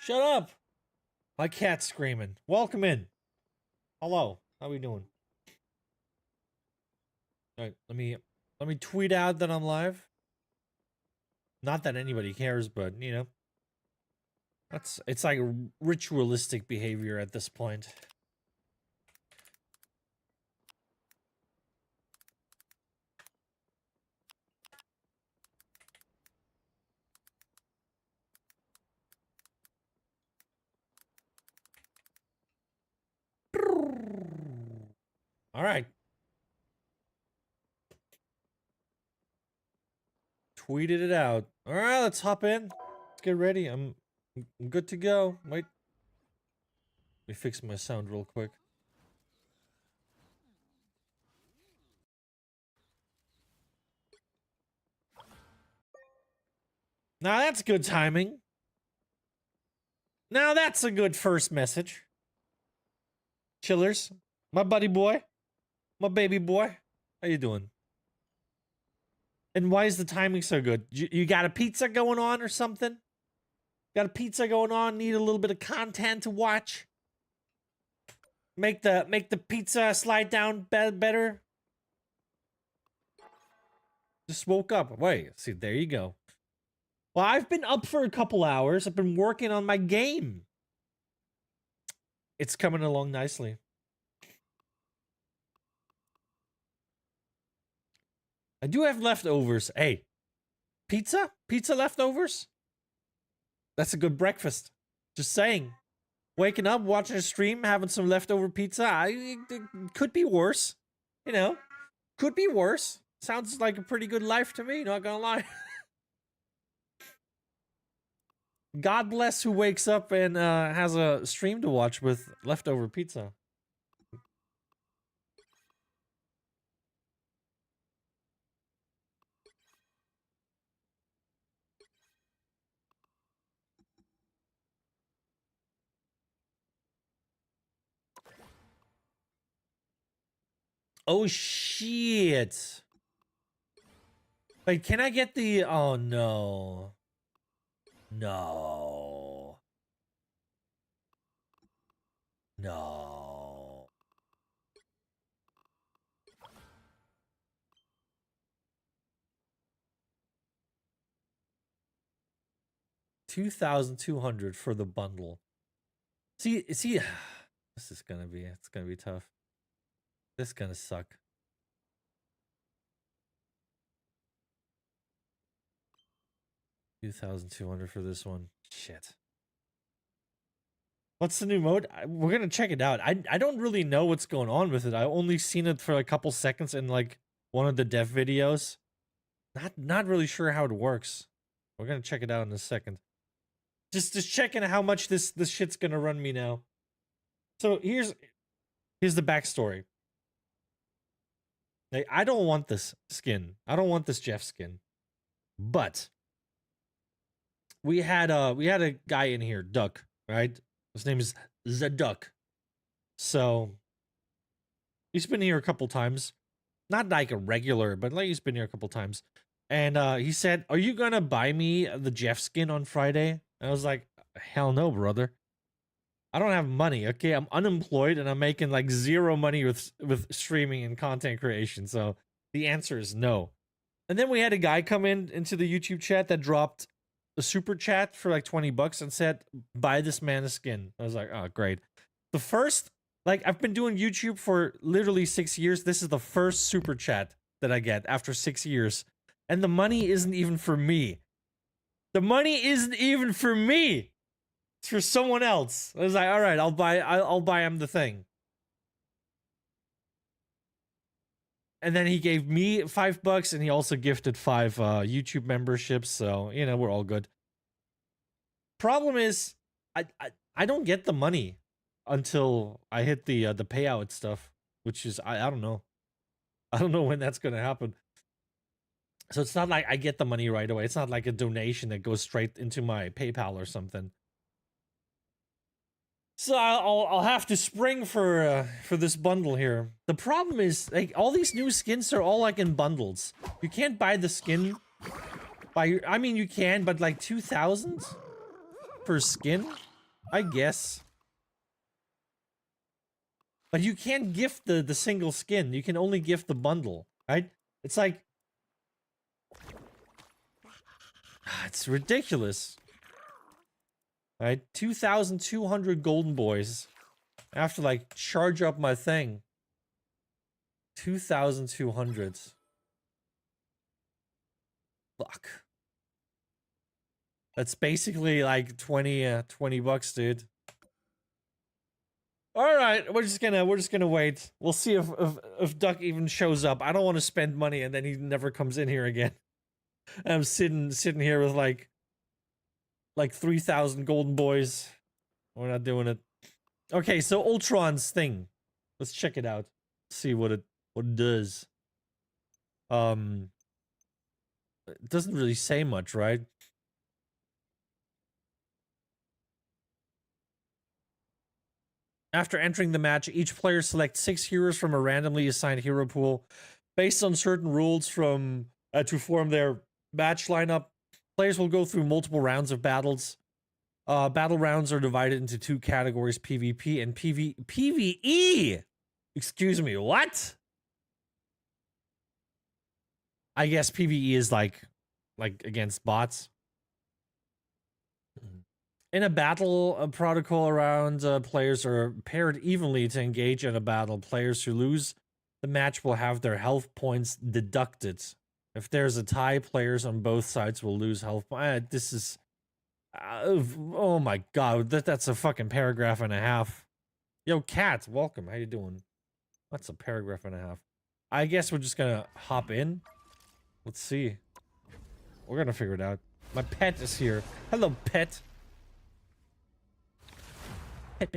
Shut up! My cat's screaming. Welcome in. Hello. How we doing? Alright, let me tweet out that I'm live. Not that anybody cares, but you know. It's like ritualistic behavior at this point. All right. Tweeted it out. All right, let's hop in. Let's get ready. I'm good to go. Wait. Let me fix my sound real quick. Now that's good timing. Now that's a good first message. Chillers, my buddy boy, my baby boy, how you doing? And why is the timing so good? You got a pizza going on or something? Got a pizza going on? Need a little bit of content to watch? Make the pizza slide down better? Just woke up. Wait, see, there you go. Well, I've been up for a couple hours. I've been working on my game. It's coming along nicely. I do have leftovers. Hey, pizza? Pizza leftovers? That's a good breakfast. Just saying. Waking up, watching a stream, having some leftover pizza. It could be worse. You know, could be worse. Sounds like a pretty good life to me, not gonna lie. God bless who wakes up and has a stream to watch with leftover pizza. Oh shit. Wait, can I get the... Oh no. No. No. $2,200 for the bundle. See, this is gonna be, it's gonna be tough. This is gonna suck. $2,200 for this one. Shit. What's the new mode? We're gonna check it out. I don't really know what's going on with it. I only seen it for a couple seconds in like one of the dev videos. Not really sure how it works. We're gonna check it out in a second. Just checking how much this shit's gonna run me now. So here's the backstory. Like, I don't want this skin. I don't want this Jeff skin. But we had a guy in here, Duck, right? His name is the Duck. So he's been here a couple times. Not like a regular, but like he's been here a couple times. And he said, "Are you gonna buy me the Jeff skin on Friday?" And I was like, "Hell no, brother. I don't have money, okay? I'm unemployed and I'm making like zero money with streaming and content creation." So the answer is no. And then we had a guy come into the YouTube chat that dropped a super chat for like 20 bucks and said, "Buy this man a skin." I was like, "Oh, great." The first, like, I've been doing YouTube for literally 6 years. This is the first super chat that I get after 6 years. And the money isn't even for me. The money isn't even for me. It's for someone else. I was like, all right, I'll buy him the thing. And then he gave me $5 and he also gifted 5 YouTube memberships. So, you know, we're all good. Problem is, I don't get the money until I hit the payout stuff, which is, I don't know. I don't know when that's going to happen. So it's not like I get the money right away. It's not like a donation that goes straight into my PayPal or something. So I'll have to spring for this bundle here. The problem is, like, all these new skins are all like in bundles. You can't buy the skin by, I mean you can, but like 2,000 per skin? I guess. But you can't gift the single skin. You can only gift the bundle, right? It's like... It's ridiculous. Right? 2,200 golden boys. I have to, like, charge up my thing. 2,200. Fuck. That's basically, like, 20 bucks, dude. All right, we're just gonna wait. We'll see if Duck even shows up. I don't want to spend money and then he never comes in here again. I'm sitting here with like 3,000 golden boys. We're not doing it. Okay, so Ultron's thing. Let's check it out. See what it does. It doesn't really say much, right? After entering the match, each player selects 6 heroes from a randomly assigned hero pool. Based on certain rules from to form their match lineup, players will go through multiple rounds of battles. Battle rounds are divided into 2 categories, PvP and PvE! Excuse me, what? I guess PvE is like against bots. In a battle protocol round, players are paired evenly to engage in a battle. Players who lose the match will have their health points deducted. If there's a tie, players on both sides will lose health points. This is... oh my god, that's a fucking paragraph and a half. Yo, Cat, welcome. How you doing? That's a paragraph and a half. I guess we're just gonna hop in. Let's see. We're gonna figure it out. My pet is here. Hello, pet. Pet.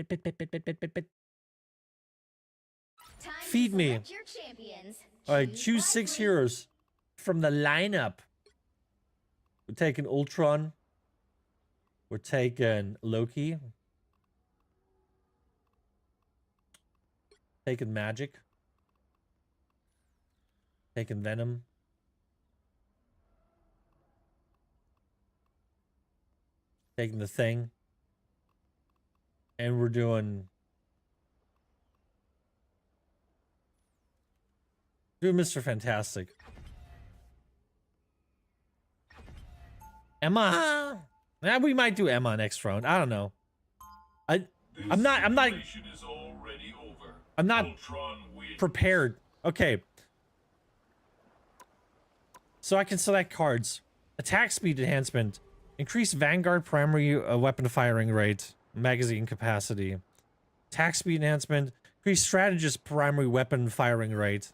Feed me. Alright, choose 6 heroes from the lineup. We're taking Ultron. We're taking Loki. Taking Magic. Taking Venom. Taking the Thing. And we're doing Mr. Fantastic. Emma. Yeah, we might do Emma next round. I don't know. I'm not prepared. Okay. So I can select cards. Attack speed enhancement. Increase Vanguard primary weapon firing rate. Magazine capacity. Attack speed enhancement. Increase strategist primary weapon firing rate.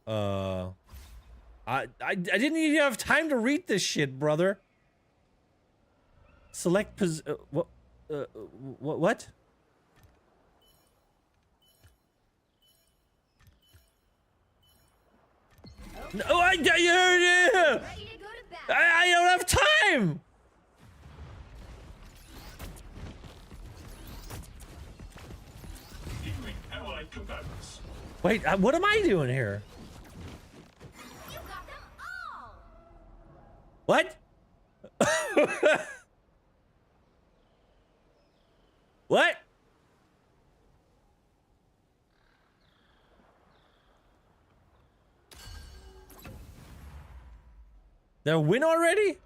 I didn't even have time to read this shit, brother. Select what? No, I don't have time. Wait, what am I doing here? What? What? They'll win already?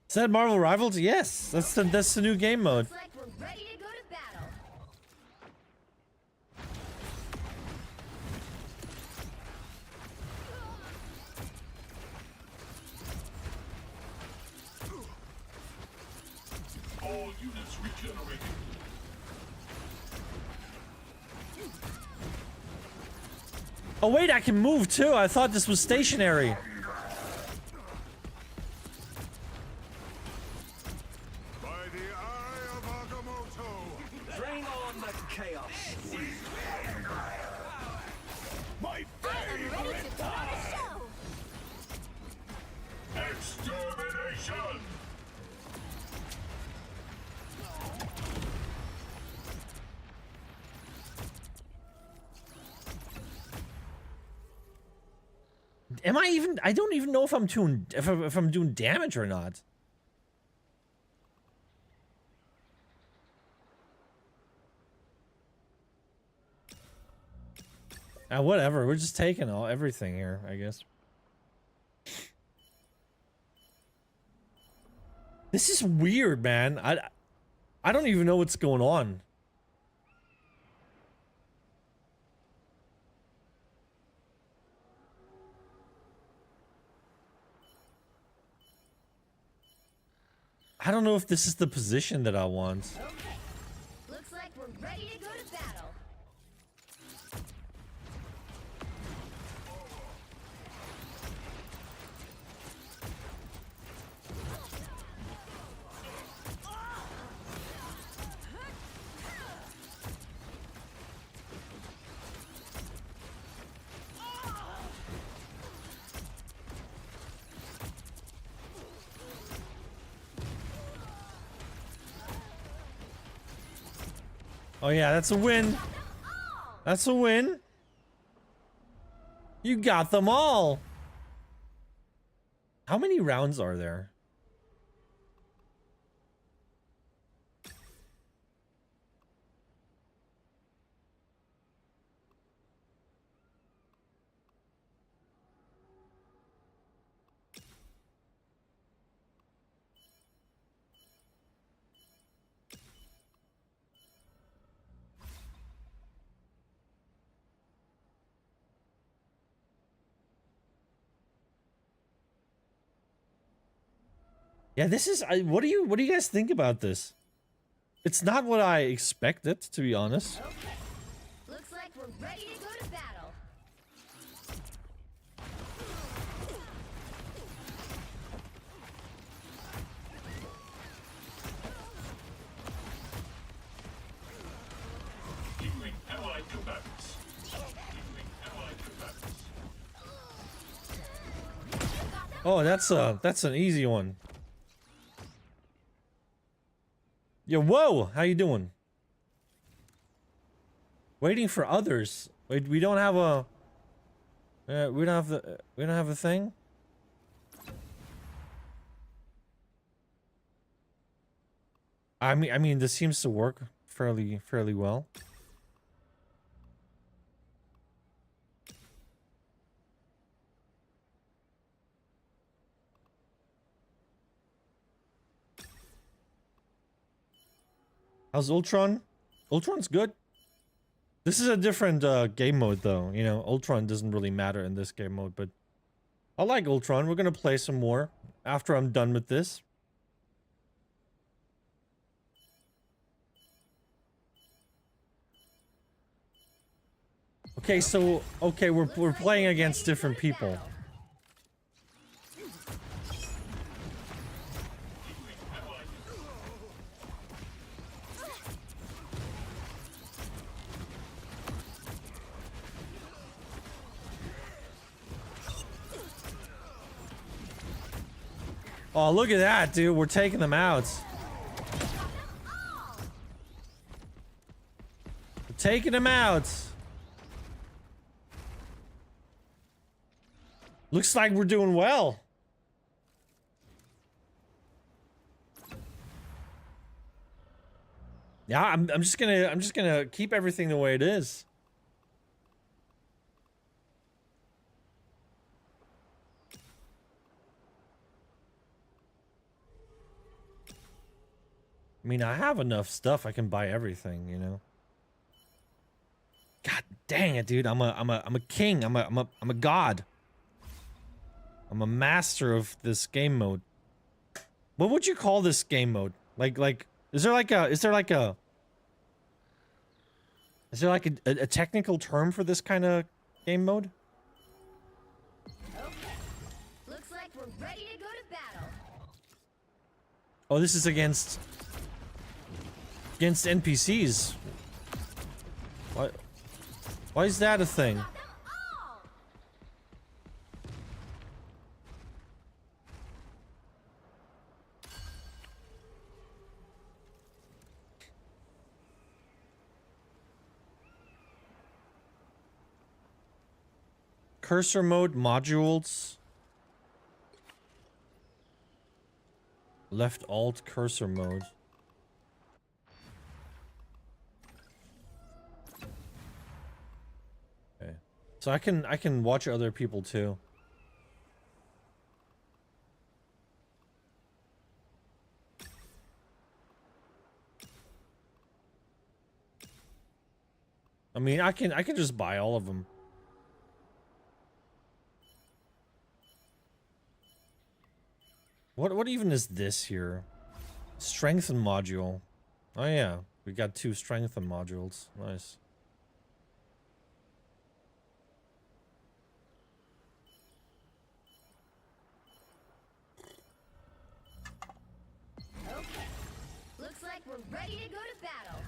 Is that Marvel Rivals? Yes, that's the new game mode. Looks like we're ready to go to battle. All units regenerating. Oh wait, I can move too. I thought this was stationary. By the eye of Agamotto. Bring on the chaos. My I'm ready to put on a show. extermination. Am I even? I don't even know if I'm doing if I'm doing damage or not. Whatever. We're just taking everything here, I guess. This is weird, man. I don't even know what's going on. I don't know if this is the position that I want. Okay. Looks like we're ready to go to battle. Oh yeah, that's a win. That's a win. You got them all. How many rounds are there? Yeah, this is. What do you guys think about this? It's not what I expected, to be honest. Okay. Looks like we're ready to go to battle. Healing allied combatants. Healing allied combatants. Oh, that's an easy one. Yo, whoa! How you doing? Waiting for others. Wait, we don't have a. We don't have a thing. I mean, this seems to work fairly well. How's Ultron? Ultron's good. This is a different game mode, though. You know, Ultron doesn't really matter in this game mode, but I like Ultron. We're gonna play some more after I'm done with this. Okay, so we're playing against different people. Oh, look at that, dude. We're taking them out. We're taking them out. Looks like we're doing well. Yeah, I'm just gonna keep everything the way it is. I mean, I have enough stuff. I can buy everything, you know. God dang it, dude! I'm a king. I'm a god. I'm a master of this game mode. What would you call this game mode? Like, is there like a technical term for this kind of game mode. Okay. Looks like we're ready to go to battle. Oh, this is against NPCs. What? Why is that a thing? Got them all. Cursor mode modules. Left alt cursor mode. Okay. So I can watch other people too. I mean, I can just buy all of them. What even is this here? Strengthen module. Oh yeah, we got 2 strengthen modules. Nice. Okay. Looks like we're ready to go to battle.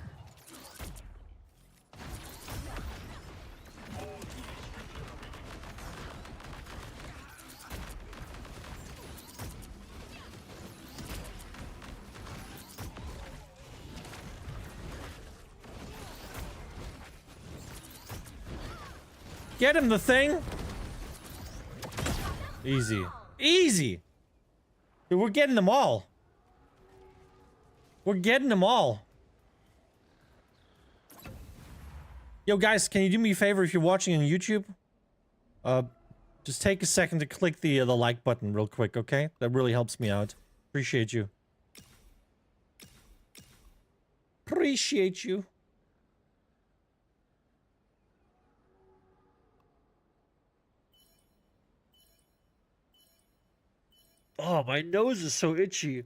Get him, the thing! Easy. Easy! Dude, we're getting them all. We're getting them all. Yo, guys, can you do me a favor if you're watching on YouTube? Just take a second to click the like button real quick, okay? That really helps me out. Appreciate you. Appreciate you. Oh, my nose is so itchy.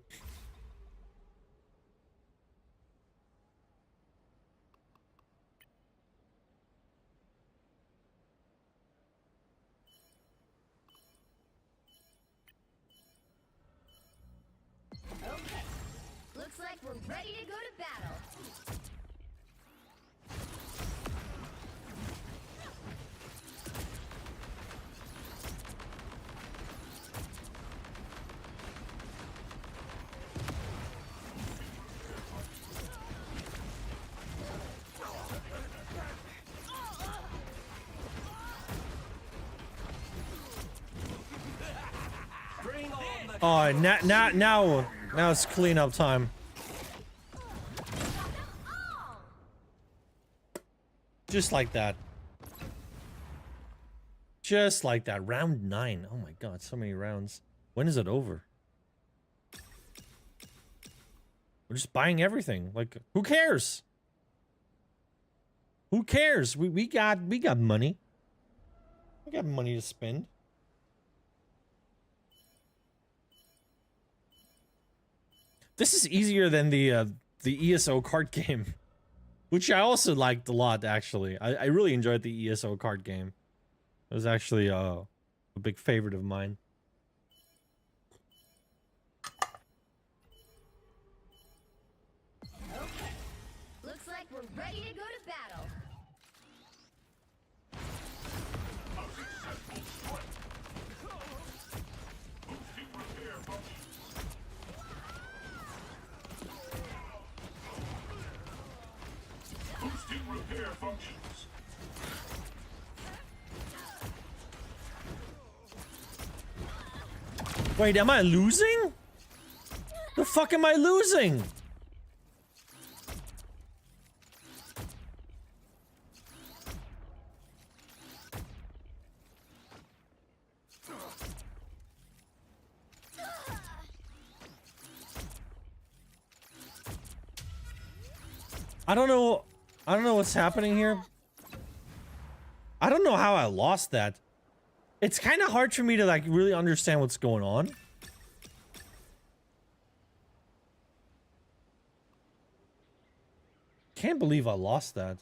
Okay. Looks like we're ready to go to battle. Oh, now it's cleanup time. Just like that. Just like that. Round 9. Oh my god, so many rounds. When is it over? We're just buying everything. Like, who cares? Who cares? We got money. We got money to spend. This is easier than the ESO card game, which I also liked a lot, actually. I really enjoyed the ESO card game. It was actually a big favorite of mine. Okay. Looks like we're ready to go to battle. Boosting repair functions. Boosting repair functions. Wait, am I losing? The fuck am I losing? I don't know what's happening here. I don't know how I lost that. It's kind of hard for me to like really understand what's going on. Can't believe I lost that.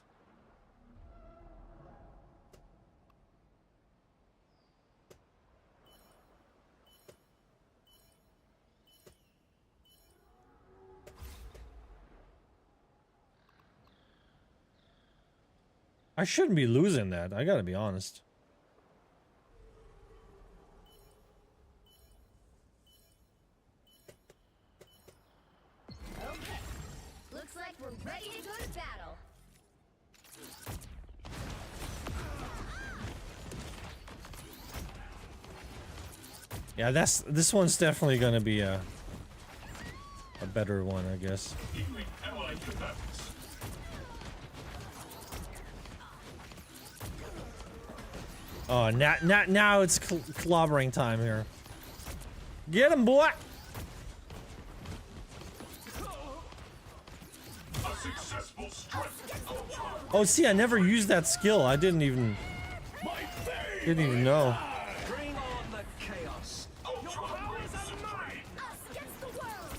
I shouldn't be losing that. I gotta be honest. Okay. Looks like we're ready to go to battle. Yeah, this one's definitely gonna be a better one, I guess. Healing allied combatants. Oh, now it's clobbering time here. Get him, boy! A successful strike. Ultron. Oh, see, I never used that skill. I didn't even know. Bring on the chaos. Ultron is mine. Us against the world.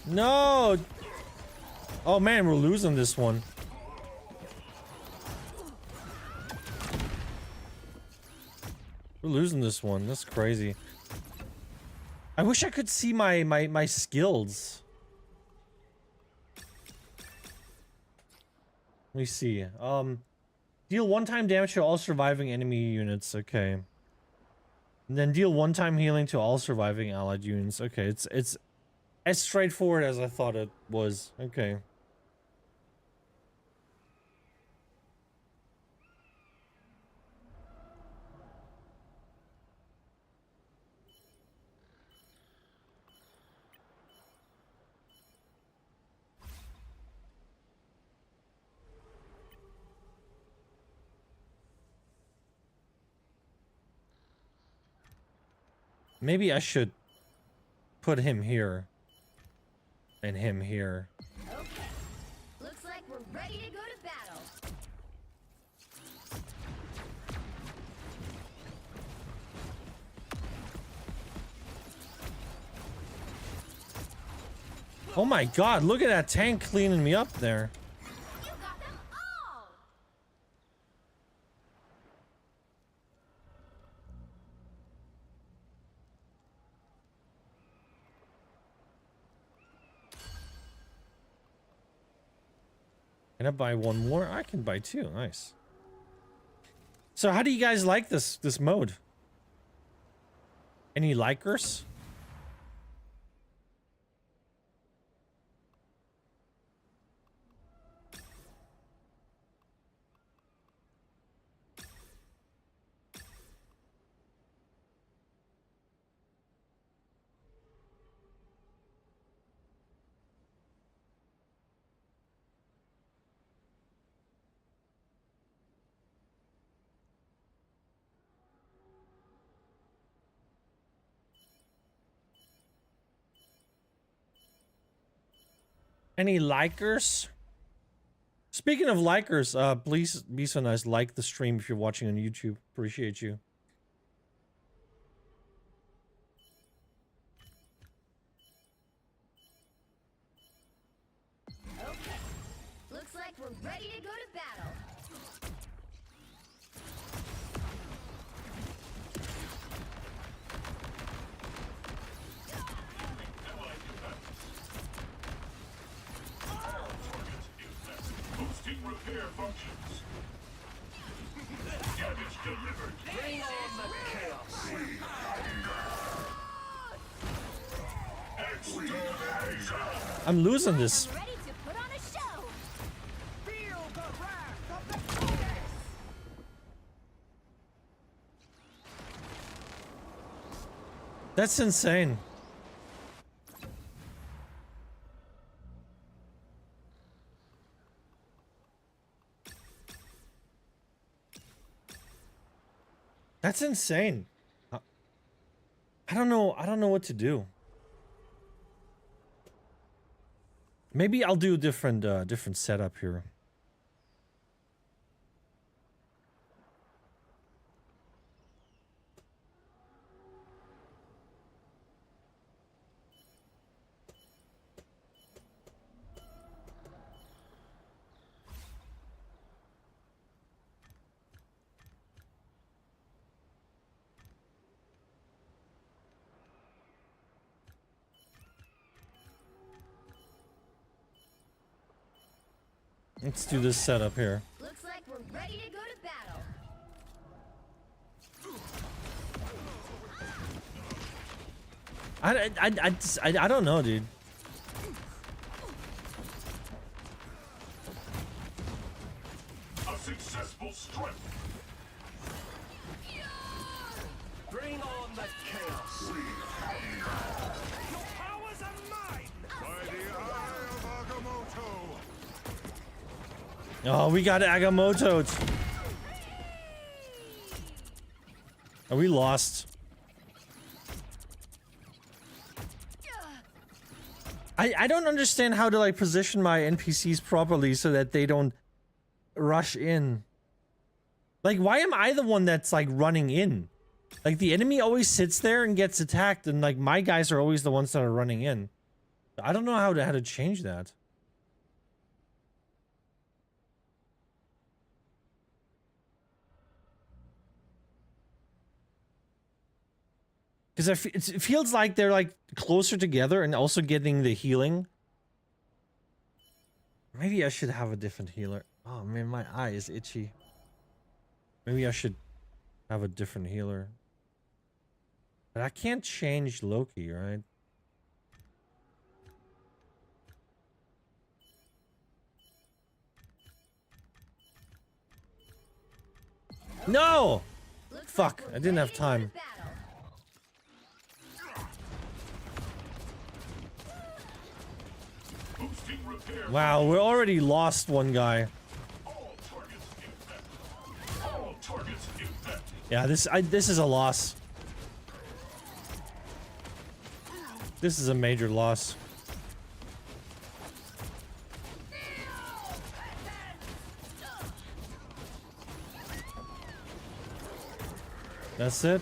No! Oh man, we're losing this one. We're losing this one. That's crazy. I wish I could see my skills. Let me see. Deal one-time damage to all surviving enemy units. Okay. And then deal one-time healing to all surviving allied units. Okay, it's as straightforward as I thought it was. Okay. Maybe I should put him here and him here. Okay. Looks like we're ready to go to battle. Oh my god, look at that tank cleaning me up there. You got them all. Can I buy one more? I can buy two. Nice. So how do you guys like this mode? Any likers? Any likers? Speaking of likers, please be so nice, like the stream if you're watching on YouTube. Appreciate you. Okay. Looks like we're ready to go to battle. Allied combatants. Target is met. Boosting repair functions. Damage delivered. Bring on the chaos. Extermination. I'm losing this. Ready to put on a show. Feel the wrath of the goddess. That's insane. That's insane. I don't know. I don't know what to do. Maybe I'll do a different setup here. Let's do this setup here. Looks like we're ready to go to battle. I don't know, dude. A successful strike. Bring on the chaos. Your powers are mine. By the eye of Agamotto. Oh, we got Agamotto. Oh, we lost. I don't understand how to like position my NPCs properly so that they don't rush in. Like, why am I the one that's like running in? Like, the enemy always sits there and gets attacked, and like my guys are always the ones that are running in. I don't know how to change that. Because it feels like they're like closer together and also getting the healing. Maybe I should have a different healer. Oh man, my eye is itchy. Maybe I should have a different healer. But I can't change Loki, right? No! Looks Fuck, like we're I didn't have ready to go to time. battle. Boosting repair. Wow, we already lost one guy. All targets infected. All targets infected. Yeah, this is a loss. This is a major loss. That's it.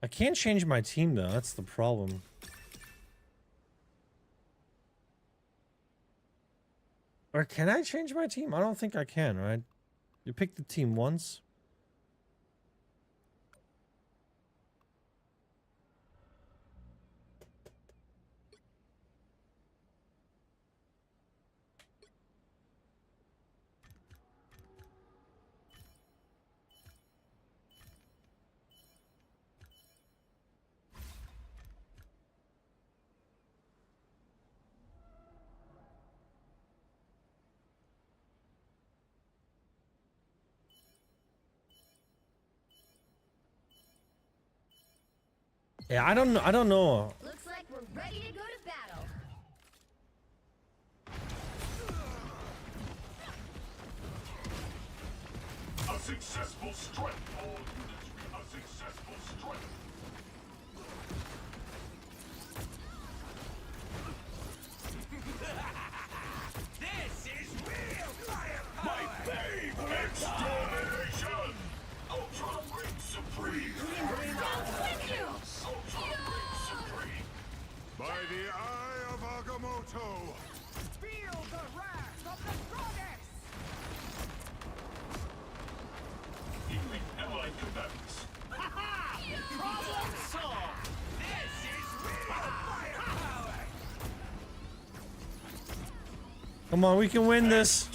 I can't change my team though, that's the problem. Or can I change my team? I don't think I can, right? You pick the team once. Yeah, I don't know. Looks like we're ready to go to battle. A successful strike. All units. A successful strike. This is real firepower. My babe. Extermination. Ultron reigns supreme. Ultron reigns supreme. By the eye of Agamotto. Feel the wrath of the goddess. Healing allied combatants. Problem solved. This is real firepower. Come on, we can win this.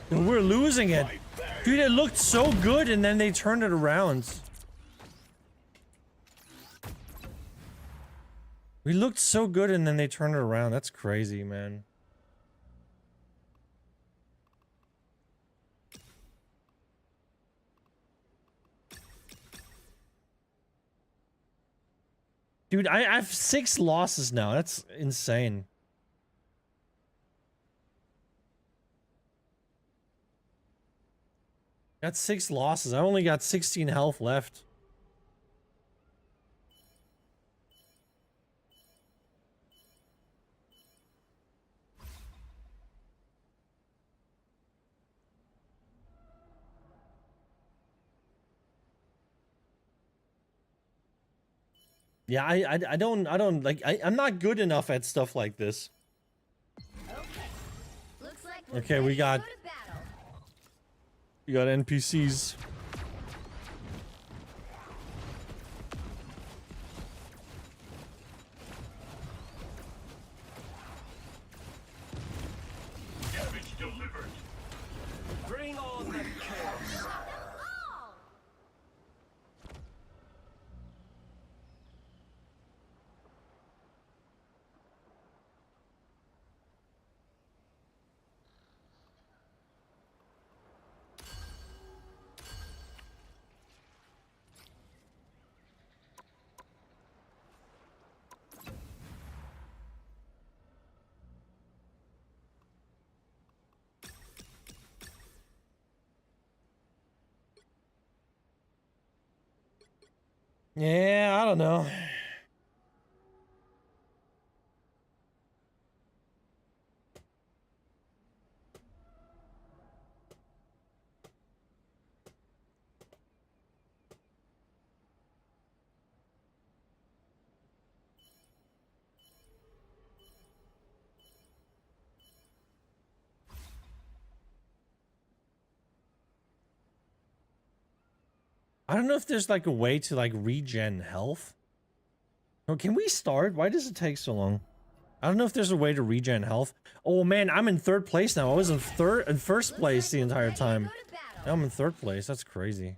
Dude, we're losing it. Dude, it looked so good and then they turned it around. We looked so good and then they turned it around. That's crazy, man. Dude, I have 6 losses now. That's insane. Got 6 losses. I only got 16 health left. Yeah, I don't like I'm not good enough at stuff like this. Okay. Looks like we're Okay, ready we to got go to battle. You got NPCs. Damage delivered. Bring on the chaos. Yeah, I don't know. I don't know if there's like a way to like regen health. No, can we start? Why does it take so long? I don't know if there's a way to regen health. Oh man, I'm in third place now. I was in first place the entire time. Now I'm in third place. That's crazy.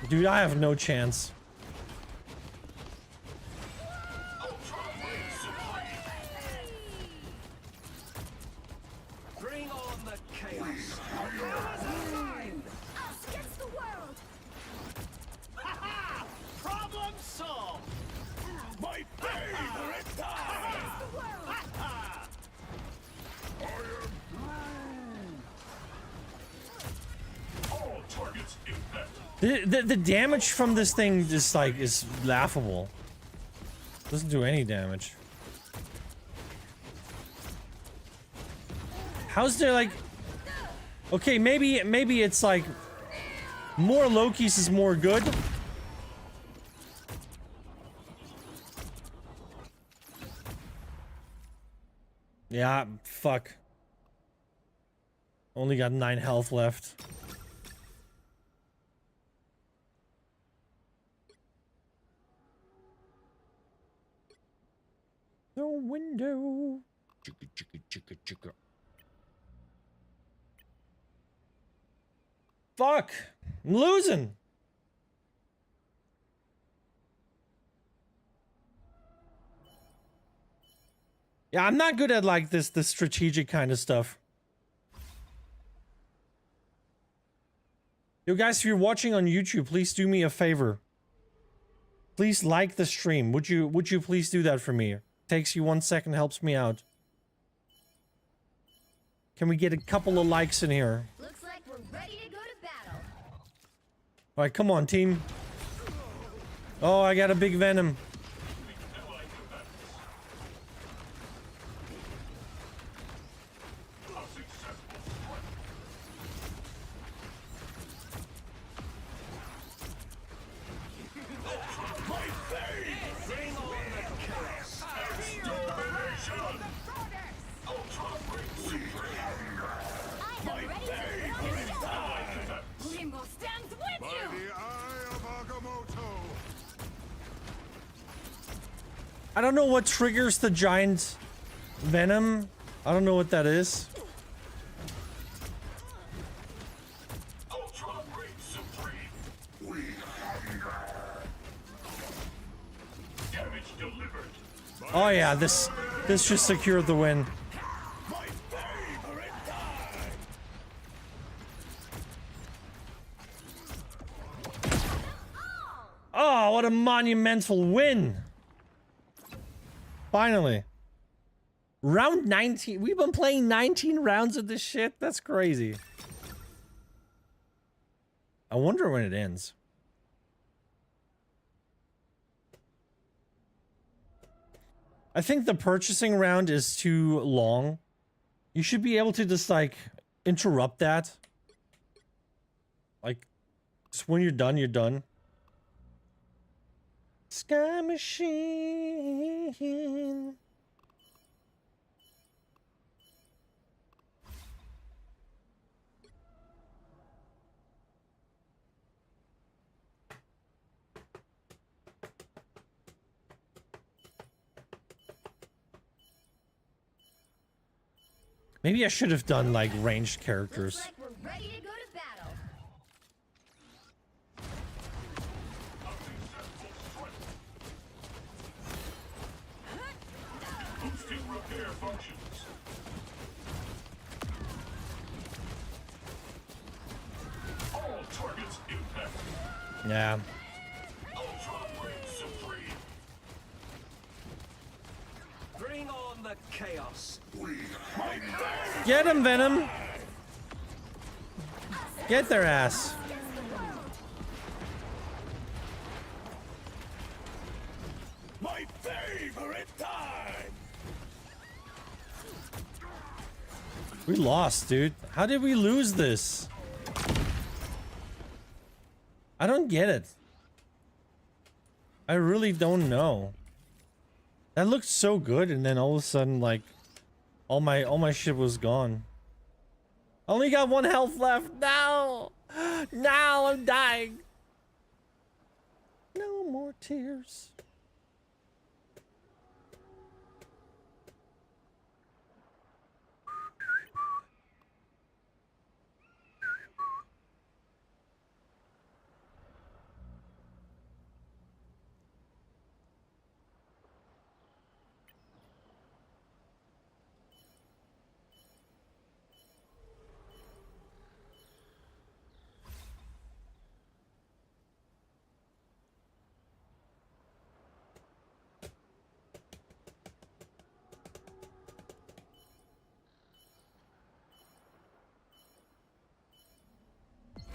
Dude, I have no chance. Bring on the chaos. Us against the world. Problem solved. My favorite time! Against the world. All targets infected. The damage from this thing just like is laughable. Doesn't do any damage. How's there like... Okay, maybe it's like more Lokis is more good. Yeah, fuck. Only got 9 health left. The window. Chicka, chicka, chicka, chicka. Fuck! I'm losing! Yeah, I'm not good at like the strategic kind of stuff. Yo guys, if you're watching on YouTube, please do me a favor. Please like the stream. Would you please do that for me? Takes you 1 second, helps me out. Can we get a couple of likes in here? Looks like we're ready to go to battle. Alright, come on, team. Oh, I got a big venom. By the eye of Agamotto! I don't know what triggers the giant venom. I don't know what that is. Ultron reigns supreme! We damage delivered! Oh yeah, this just secured the win. My favorite time! Oh, what a monumental win! Finally. Round 19. We've been playing 19 rounds of this shit? That's crazy. I wonder when it ends. I think the purchasing round is too long. You should be able to just, like, interrupt that. Like, Just when you're done, you're done. Sky Machine. Maybe I should have done like ranged characters. Looks like we're ready to go to battle. Boosting repair functions. All targets impacted. Yeah. Ultron reigns supreme. Bring on the chaos. Get him, Venom. Get their ass. My favorite time. We lost, dude. How did we lose this? I don't get it. I really don't know. That looked so good, and then all of a sudden, like, all my shit was gone. I only got 1 health left. No! Now I'm dying. No more tears.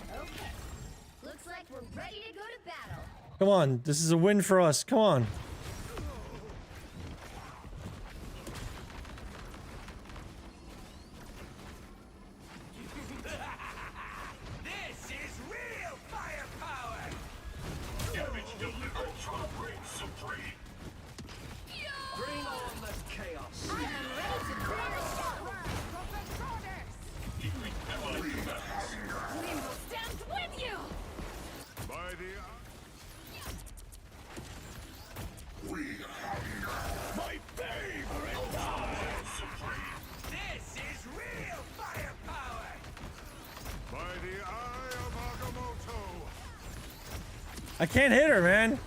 Okay. Looks like we're ready to go to battle. Come on, this is a win for us. Come on. This is real firepower. Damage delivered. Ultron reigns supreme. Bring on the chaos. I am ready to clear the shot. Healing allied combatants. We will stand with you. By the my favorite time. Supreme. This is real firepower. By the eye of Agamotto. I can't hit her, man.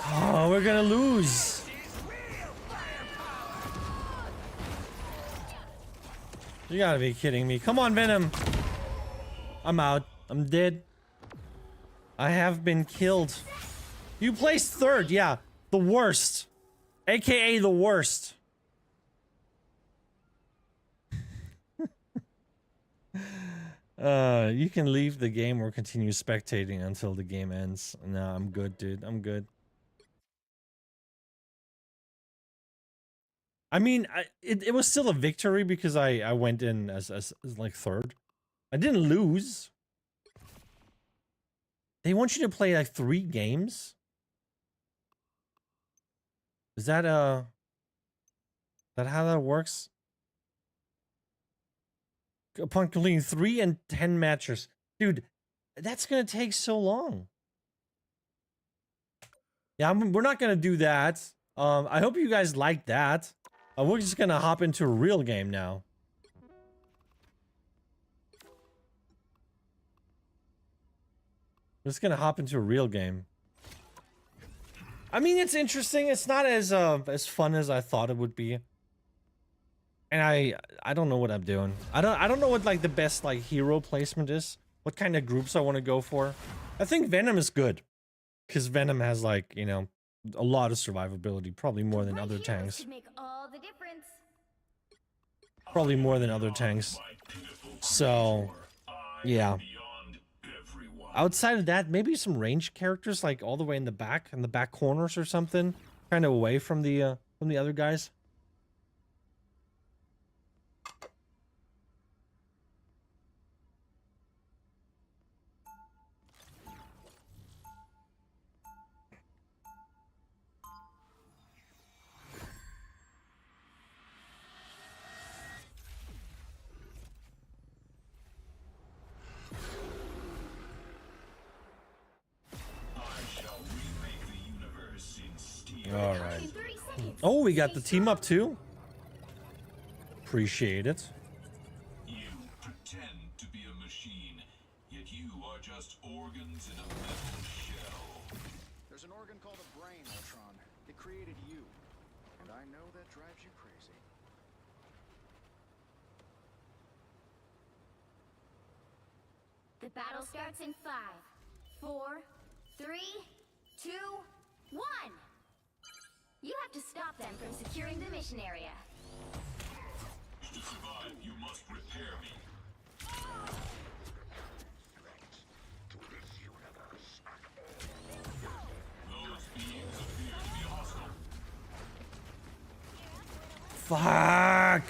Oh, we're gonna lose. You gotta be kidding me. Come on, Venom. I'm out. I'm dead. I have been killed. You placed 3rd, yeah. The worst. AKA the worst. You can leave the game or continue spectating until the game ends. No, I'm good, dude. I'm good. I mean, it was still a victory because I went in as like 3rd. I didn't lose. They want you to play like 3 games? Is that how that works? Upon completing 3 and 10 matches. Dude, that's gonna take so long. Yeah, we're not gonna do that. I hope you guys like that. We're just gonna hop into a real game now. We're just gonna hop into a real game. I mean, it's interesting. It's not as fun as I thought it would be. And I don't know what I'm doing. I don't know what like the best like hero placement is. What kind of groups I want to go for. I think Venom is good. Because Venom has like, you know, a lot of survivability. Probably more than Right other heroes tanks. could make all the difference. Probably more than other tanks. So, yeah. Outside of that, maybe some ranged characters like all the way in the back corners or something, kind of away from the other guys. Oh, we got the team up too. Appreciate it. You pretend to be a machine, yet you are just organs in a metal shell. There's an organ called a brain, Ultron. It created you. And I know that drives you crazy. The battle starts in 5, 4, 3, 2, 1. You have to stop them from securing the mission area. To survive, you must repair me. Those beings appear to be hostile. Fuck.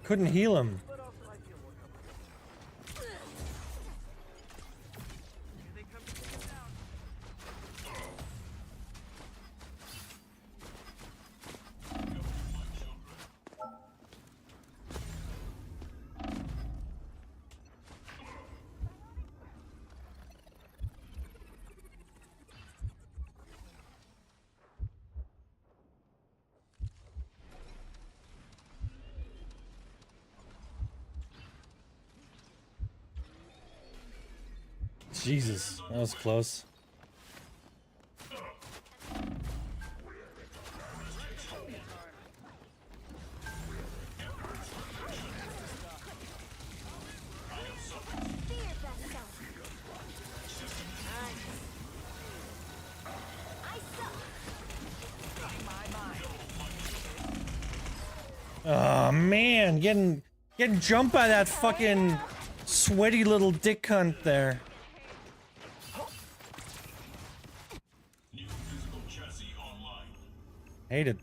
Couldn't heal him. But also I feel more comfortable. Here they come to take us down. Jesus, that was close. Fear thyself. I suck. Oh man, getting jumped by that fucking sweaty little dick cunt there. New physical chassis online. Hate it.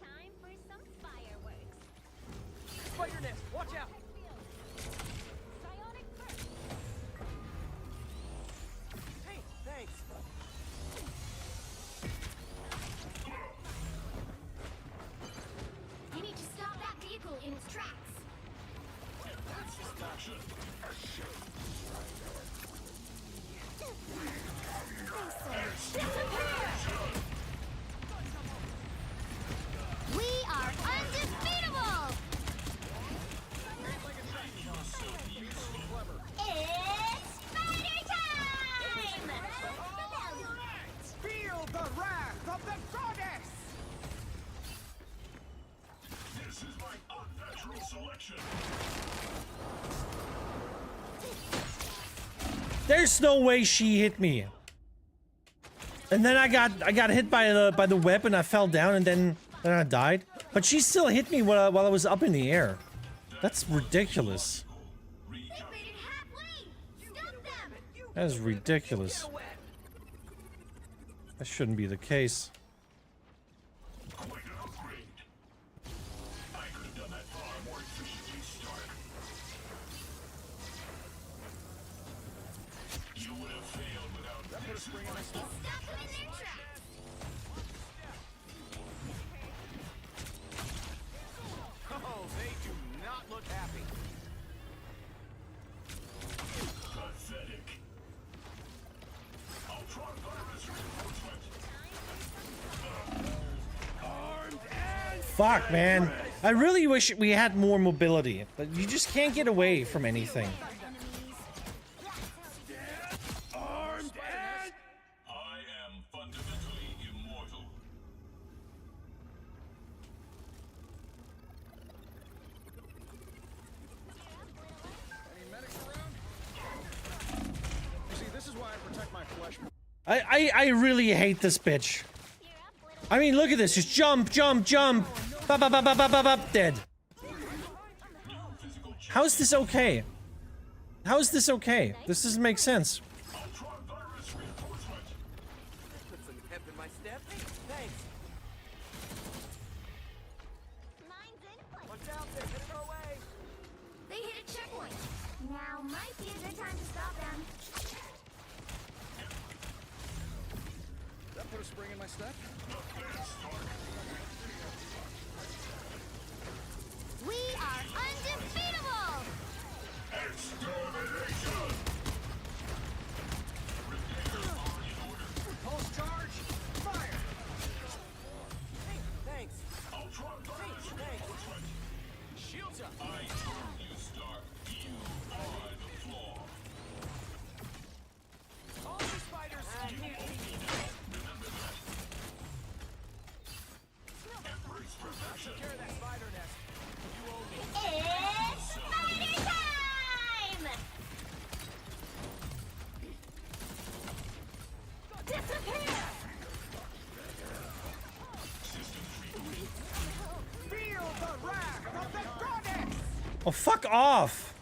Time for some fireworks. Spider nest, watch out! Psionic burst. Hey, thanks. You need to stop that vehicle in its tracks. We are undefeatable! It's spider time! Feel the wrath of the goddess! This is my unnatural selection. There's no way she hit me. And then I got hit by the web and I fell down and then I died. But she still hit me while I was up in the air. That's ridiculous. They made it halfway! Stop them! That is ridiculous. That shouldn't be the case. Quite an upgrade. I could have done that far more efficiently, Stark. You would have failed without this. Stop them in their tracks! Oh, they do not look happy. Pathetic. Ultron virus reinforcement. Fuck, man. I really wish we had more mobility, but you just can't get away from anything. Armed and I am fundamentally immortal. Any medics around? You see, this is why I protect my flesh. I really hate this bitch. I mean, look at this. Just jump, jump, jump. Bop, bop, bop, bop, bop, bop, bop, dead. How is this okay? How is this okay? This doesn't make sense. Ultron virus reinforcement. Put some pep in my step. Thanks. Mine's in place. Watch out, they're headed our way. They hit a checkpoint. Now might be a good time to stop them. That put a spring in my step. We are Feel the wrath of the goddess! Oh, fuck off!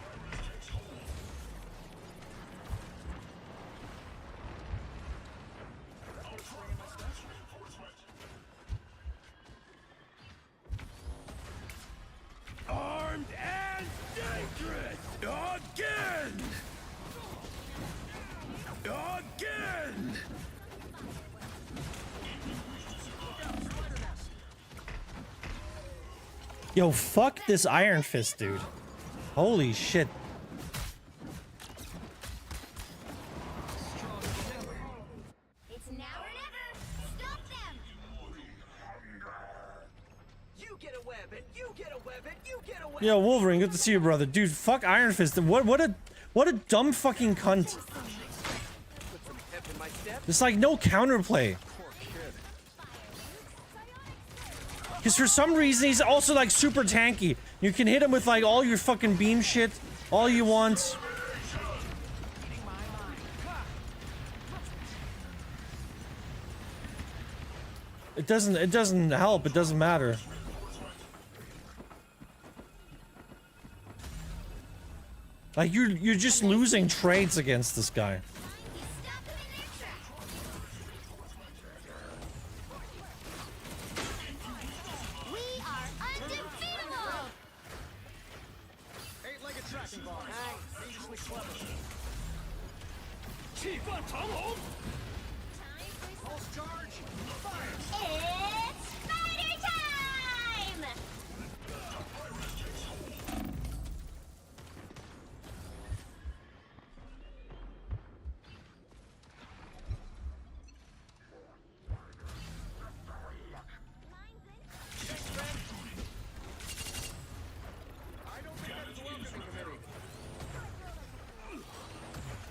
Armed and dangerous! Again! Again! Yo, fuck this Iron Fist, dude. Holy shit. It's now or never. Stop them. You get a web and you get a web and you get a web! Yo, Wolverine, good to see you, brother. Dude, fuck Iron Fist. What a dumb fucking cunt. Put some pep in my step. There's like no counterplay. Poor kid. Because for some reason he's also like super tanky. You can hit him with like all your fucking beam shit, all you want. It doesn't help, it doesn't matter. Like you're just losing trades against this guy. You stop them in their tracks. We are undefeatable. Eight-legged tracking bar. Dangerously clever. Pulse charge. Fire. It's spider time! I don't think that's the welcoming committee.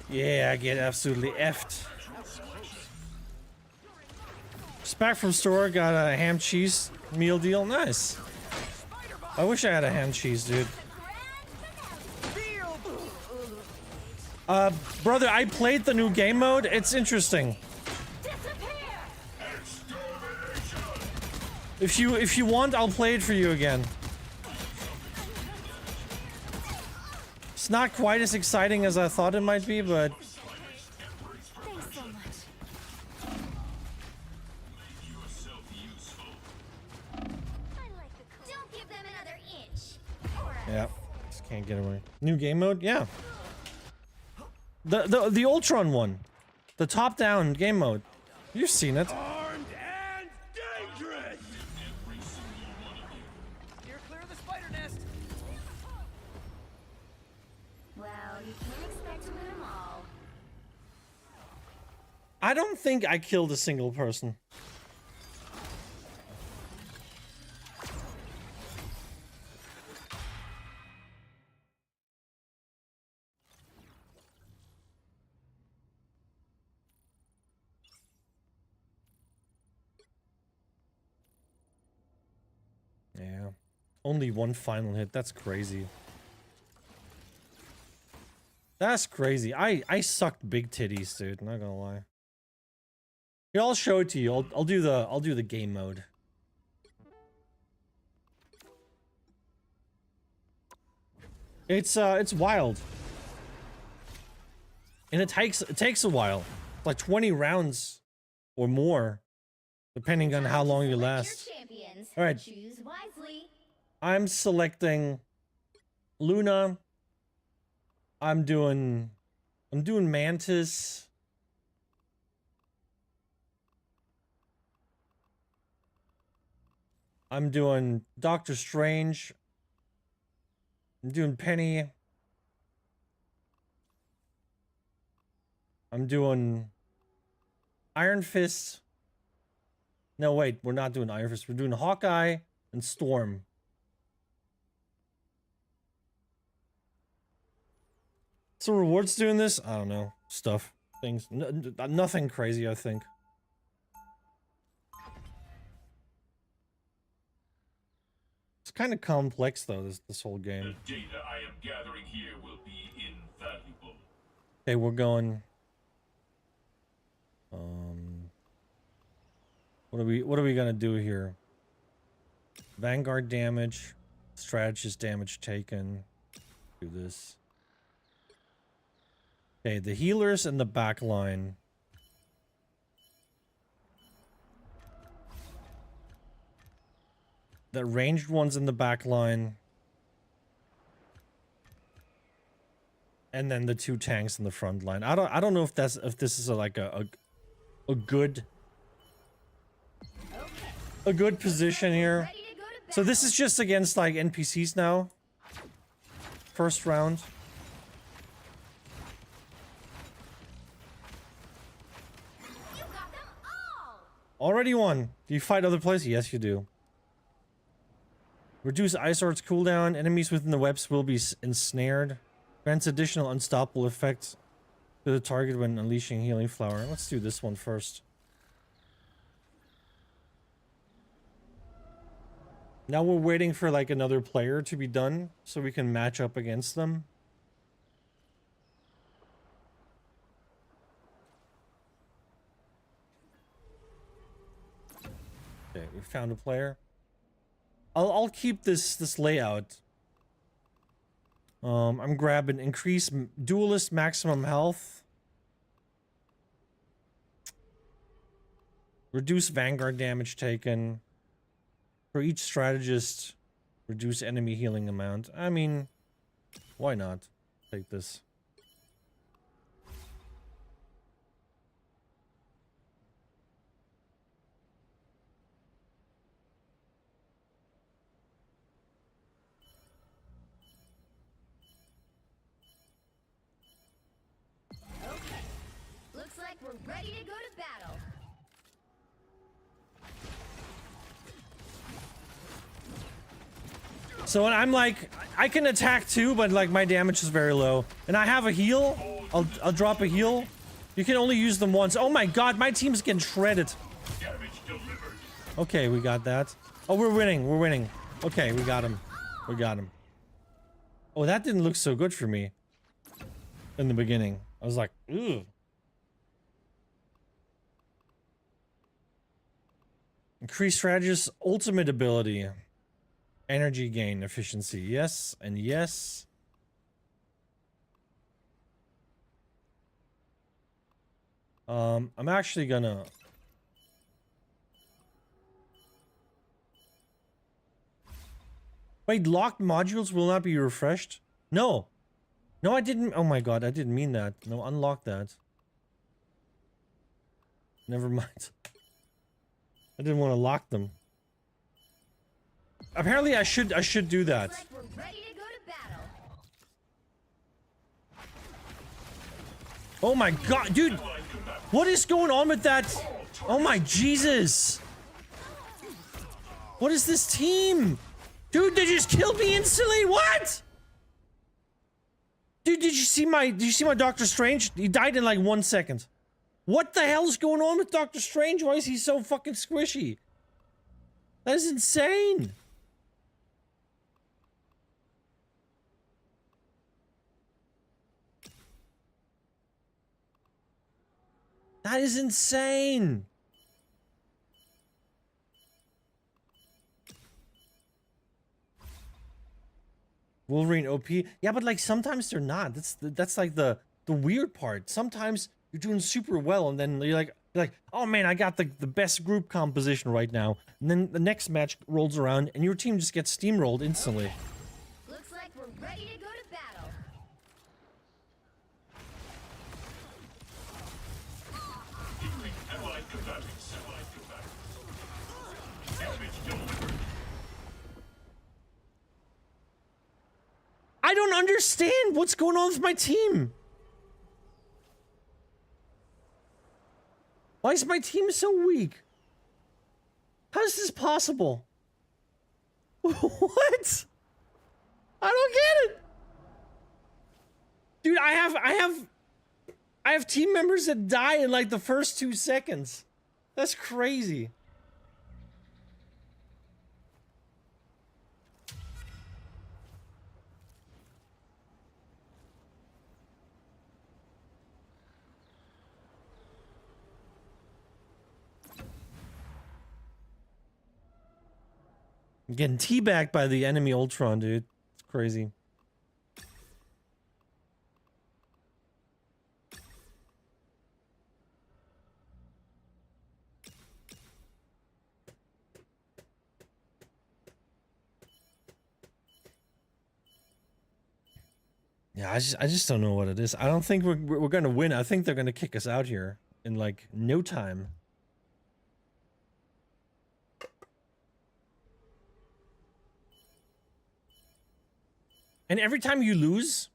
Yeah, I get absolutely effed. Just back from store, got a ham cheese meal deal. Nice. I wish I had a ham cheese, dude. Feel Brother, I played the new game mode. It's interesting. If you want, I'll play it for you again. It's not quite as exciting as I thought it might be, but Thanks so much. Yourself useful. I like the cool. Don't give them another inch. Or yeah, just can't get away. New game mode, yeah. The Ultron one, the top-down game mode. You've seen it. Armed and dangerous! Steer clear of the spider nest. well, you can't expect to win them all. I don't think I killed a single person. Yeah. Only one final hit. That's crazy. That's crazy. I sucked big titties, dude. Not gonna lie. Here, I'll show it to you. I'll do the game mode. It's wild. And it takes a while. Like 20 rounds or more, depending on how long you Select last. Your champions. All right. Choose wisely. I'm selecting Luna. I'm doing Mantis. I'm doing Doctor Strange. I'm doing Penny. I'm doing Iron Fist. No, wait, we're not doing Iron Fist. We're doing Hawkeye and Storm. So rewards doing this? I don't know. Stuff. Things. Nothing crazy, I think. It's kind of complex, though, this whole game. The data I am gathering here will be invaluable. Okay, we're going... What are we gonna do here? Vanguard damage, strategist damage taken. Do this. Okay, the healers and the back line. The ranged ones in the back line. And then the 2 tanks in the front line. I don't know if this is like a good position here. Ready to go to So this is just against like NPCs now. First round. You got them all! Already won. Do you fight other places? Yes, you do. Reduce Ice Sword's cooldown. Enemies within the webs will be ensnared. Grants additional unstoppable effects to the target when unleashing Healing Flower. Let's do this one first. Now we're waiting for like another player to be done so we can match up against them. Okay, we found a player. I'll keep this layout. I'm grabbing increase duelist maximum health. Reduce Vanguard damage taken. For each strategist, reduce enemy healing amount. I mean, why not? Take this. Okay. Looks like we're ready to go to battle. So I'm like, I can attack too, but like my damage is very low. And I have a heal. I'll drop a heal. You can only use them once. Oh my god, my team's getting shredded. Damage delivered. Okay, we got that. Oh, we're winning. We're winning. Okay, we got him. We got him. Oh, that didn't look so good for me in the beginning. I was like, ugh. Increase strategist's ultimate ability. Energy gain efficiency. Yes and yes. I'm actually gonna... Wait, locked modules will not be refreshed? No. No, I didn't. Oh my god, I didn't mean that. No, unlock that. Never mind. I didn't want to lock them. Apparently I should do that. Looks like we're ready to go to battle. Oh my god, dude! What is going on with that? Oh my Jesus! What is this team? Dude, they just killed me instantly. What? Dude, did you see my Doctor Strange? He died in like 1 second. What the hell is going on with Doctor Strange? Why is he so fucking squishy? That is insane. That is insane. Wolverine OP. Yeah, but like sometimes they're not. That's like the weird part. Sometimes you're doing super well and then you're like, oh man, I got the best group composition right now. And then the next match rolls around and your team just gets steamrolled instantly. Looks like we're ready to go to battle. Allied combatants. Allied combatants. Damage delivered. I don't understand what's going on with my team. Why is my team so weak? How is this possible? What? I don't get it. Dude, I have team members that die in like the first 2 seconds. That's crazy. I'm getting teabagged by the enemy Ultron, dude. It's crazy. Yeah, I just don't know what it is. I don't think we're gonna win. I think they're gonna kick us out here in like no time. And every time you lose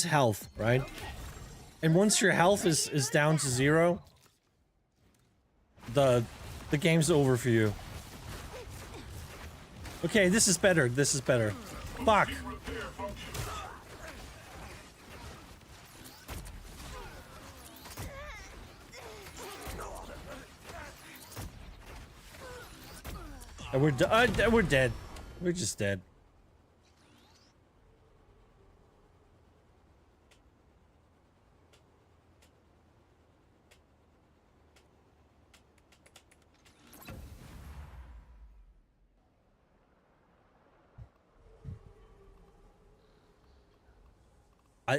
health, right? And once your health is down to 0, the game's over for you. Okay, this is better. This is better. Fuck. And we're dead. We're just dead.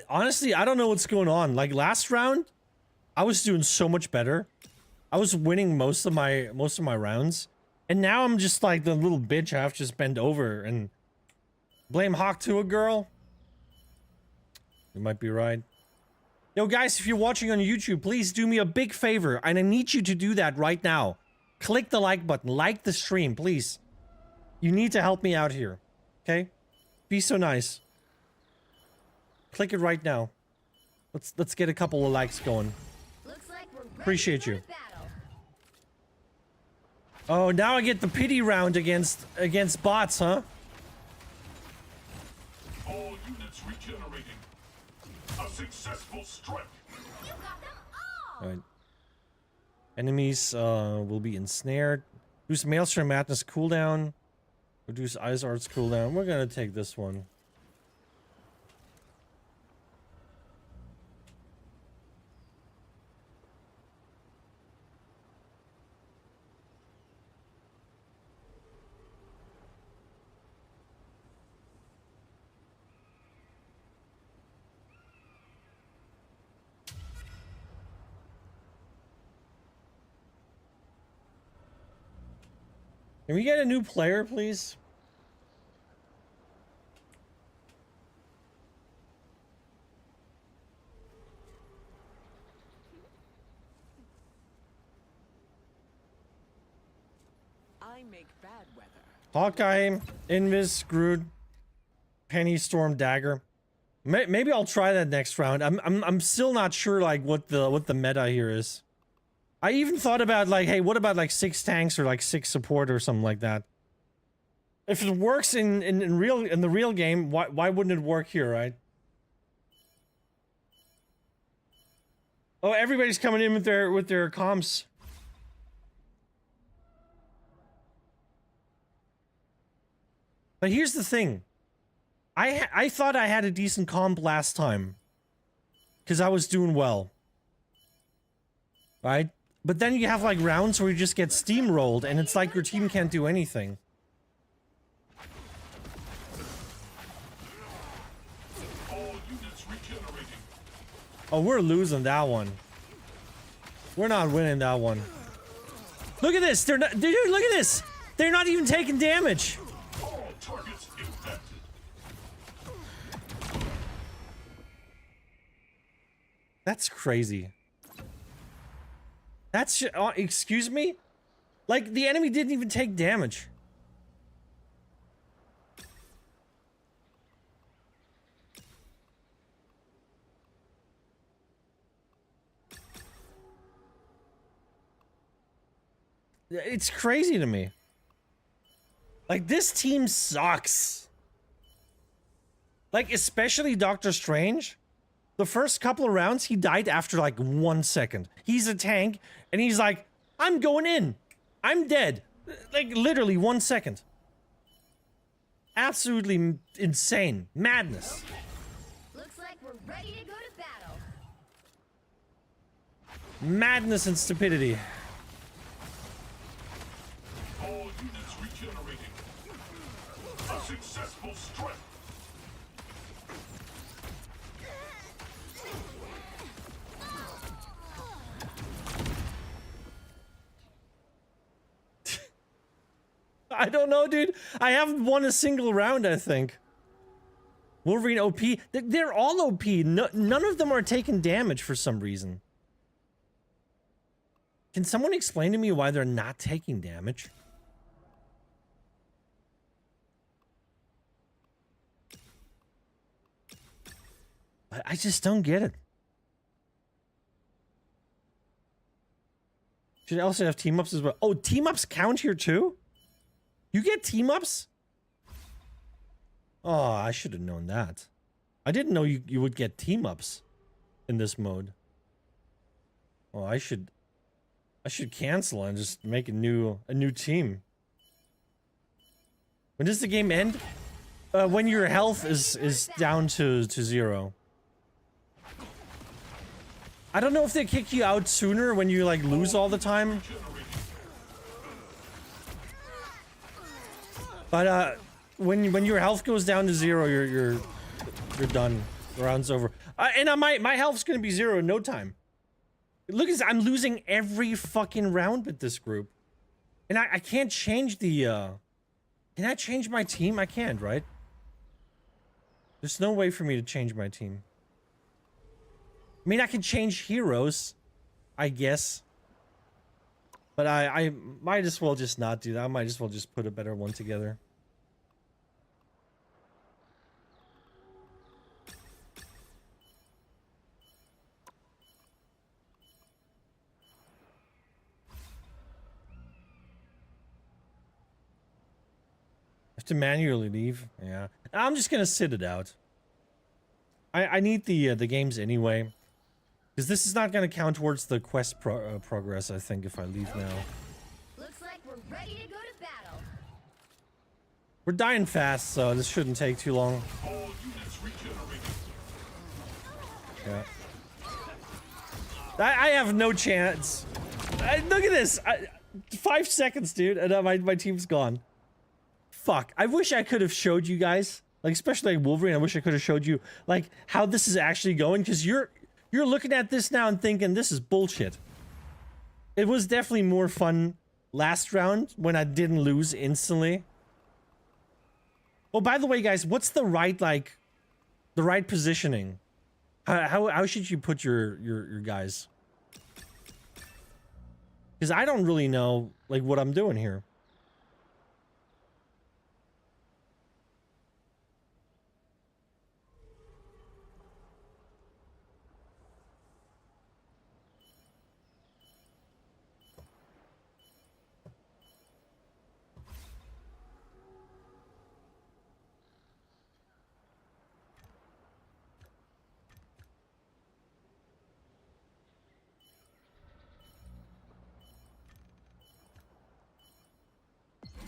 Honestly, I don't know what's going on. Like last round, I was doing so much better. I was winning most of my rounds. And now I'm just like the little bitch I have to just bend over and blame Hawk to a girl. You might be right. Yo guys, if you're watching on YouTube, please do me a big favor, and I need you to do that right now. Click the like button, like the stream, please. You need to help me out here. Okay? Be so nice. Click it right now. Let's get a couple of likes going. Looks like we're ready Appreciate for you. the battle. Oh, now I get the pity round against bots, huh? All units regenerating. A successful strike. You got them all. Alright. Enemies will be ensnared. Reduce Maelstrom Madness cooldown. Reduce Ice Arts cooldown. We're gonna take this one. Can we get a new player, please? I make bad weather. Hawkeye, Invis, Groot, Penny, Storm, Dagger. Maybe I'll try that next round. I'm still not sure like what the meta here is. I even thought about like, hey, what about like 6 tanks or like 6 support or something like that? If it works in the real game, why wouldn't it work here, right? Oh, everybody's coming in with their comms. But here's the thing. I thought I had a decent comp last time. Because I was doing well. Right? But then you have like rounds where you just get steamrolled and it's like your team can't do anything. All units regenerating. Oh, we're losing that one. We're not winning that one. Look at this! Dude, look at this! They're not even taking damage! All targets impacted. That's crazy. That's excuse me? Like, the enemy didn't even take damage. It's crazy to me. Like, this team sucks. Like, especially Doctor Strange. The first couple of rounds, he died after like 1 second. He's a tank, and he's like, I'm going in. I'm dead. Like, literally 1 second. Absolutely insane. Madness. Looks like we're ready to go to battle. Madness and stupidity. All units regenerating. Successful strike. I don't know, dude. I haven't won a single round, I think. Wolverine OP. They're all OP. No, none of them are taking damage for some reason. Can someone explain to me why they're not taking damage? I just don't get it. Should I also have team-ups as well? Oh, team-ups count here too? You get team-ups? Oh, I should have known that. I didn't know you would get team-ups in this mode. Oh, I should cancel and just make a new team. When does the game end? When your health is down to 0. I don't know if they kick you out sooner when you like lose all the time. But when your health goes down to 0, you're done. The round's over. And my health's gonna be 0 in no time. Look at this, I'm losing every fucking round with this group. And I can't change the can I change my team? I can't, right? There's no way for me to change my team. I mean, I can change heroes, I guess. But I might as well just not do that. I might as well just put a better one together. Have to manually leave. Yeah, I'm just gonna sit it out. I need the games anyway, because this is not gonna count towards the quest progress. I think if I leave now. Looks like we're ready to go to battle. We're dying fast, so this shouldn't take too long. All units regenerating. Yeah. I have no chance. Look at this. 5 seconds, dude, and my team's gone. Fuck. I wish I could have showed you guys, like especially like Wolverine. I wish I could have showed you like how this is actually going, because you're looking at this now and thinking this is bullshit. It was definitely more fun last round when I didn't lose instantly. Oh, by the way, guys, what's the right positioning? How should you put your guys? Because I don't really know like what I'm doing here.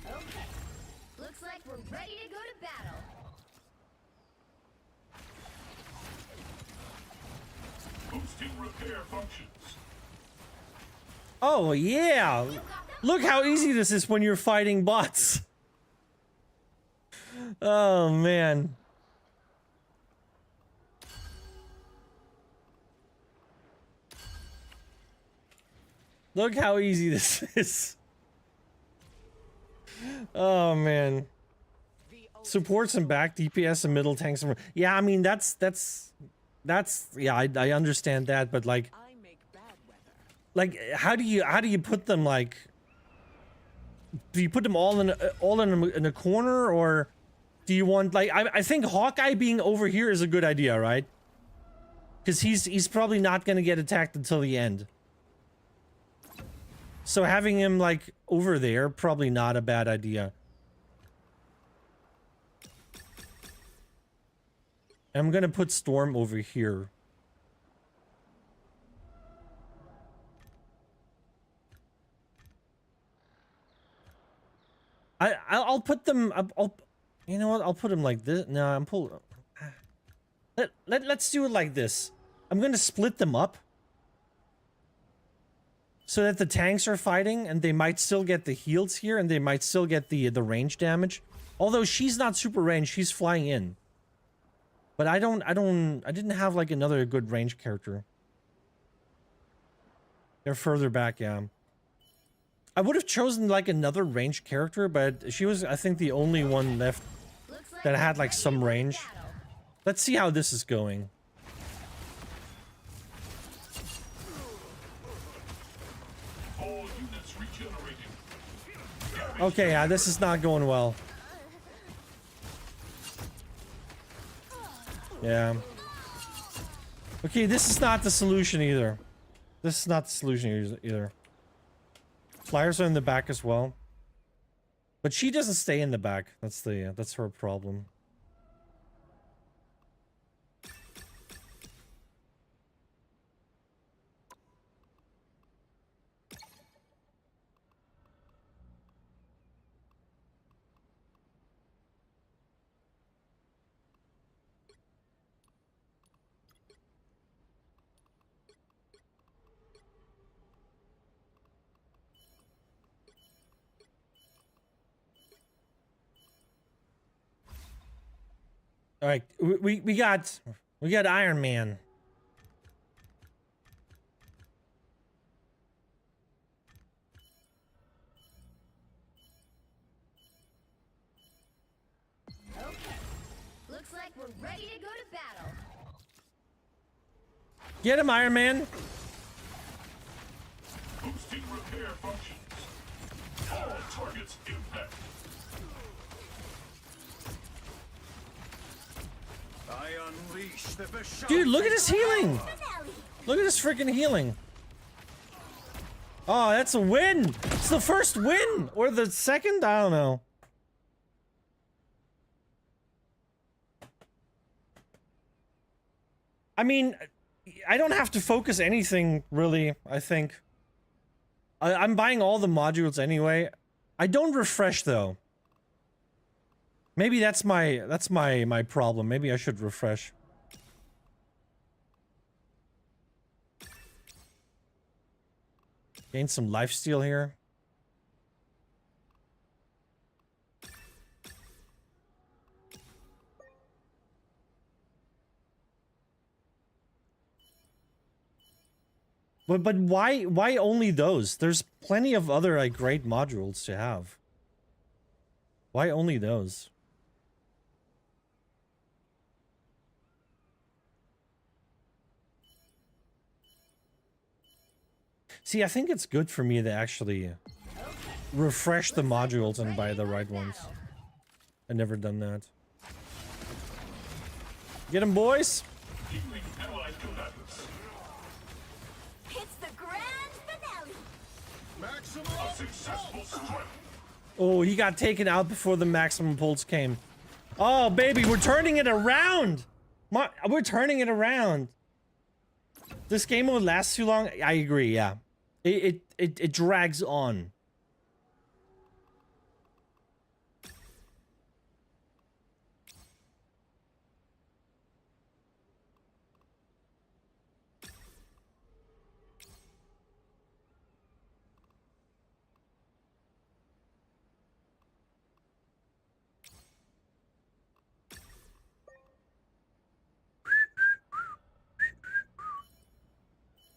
Okay. Looks like we're ready to go to battle. Boosting repair functions. Oh yeah! Look how easy this is when you're fighting bots. Oh man. Look how easy this is. Oh man. Supports and back DPS and middle tanks. Yeah, I mean that's yeah, I understand that, but like how do you put them, like, do you put them all in a corner, or do you want, like, I think Hawkeye being over here is a good idea, right? Because he's probably not gonna get attacked until the end. So having him like over there, probably not a bad idea. I'm gonna put Storm over here. I'll put them. You know what? I'll put them like this. No, I'm pulling. Let's do it like this. I'm gonna split them up, so that the tanks are fighting, and they might still get the heals here, and they might still get the range damage Although she's not super range, she's flying in. But I didn't have like another good range character. They're further back, yeah. I would have chosen like another range character, but she was, I think, the only one left that had like some range. Let's see how this is going. All units regenerating. Okay, yeah, this is not going well. Yeah. Okay, this is not the solution either. This is not the solution either. Flyers are in the back as well. But she doesn't stay in the back. That's her problem. All right, we got Iron Man. Okay. Looks like we're ready to go to battle. Get him, Iron Man. Boosting repair functions. All targets impact. I unleash the Bishop. Dude, look at his healing. Finale. Look at his freaking healing. Oh, that's a win. It's the first win or the second. I don't know. I mean, I don't have to focus anything really, I think. I'm buying all the modules anyway. I don't refresh though. Maybe that's my problem. Maybe I should refresh. Gain some lifesteal here. But why only those? There's plenty of other like great modules to have. Why only those? See, I think it's good for me to actually refresh the modules and buy the right ones. I've never done that. Get 'em, boys! Healing allied combatants. It's the grand finale. A successful strike. Oh, he got taken out before the maximum pulse came. Oh, baby, we're turning it around! We're turning it around! This game won't last too long. I agree, yeah. It drags on.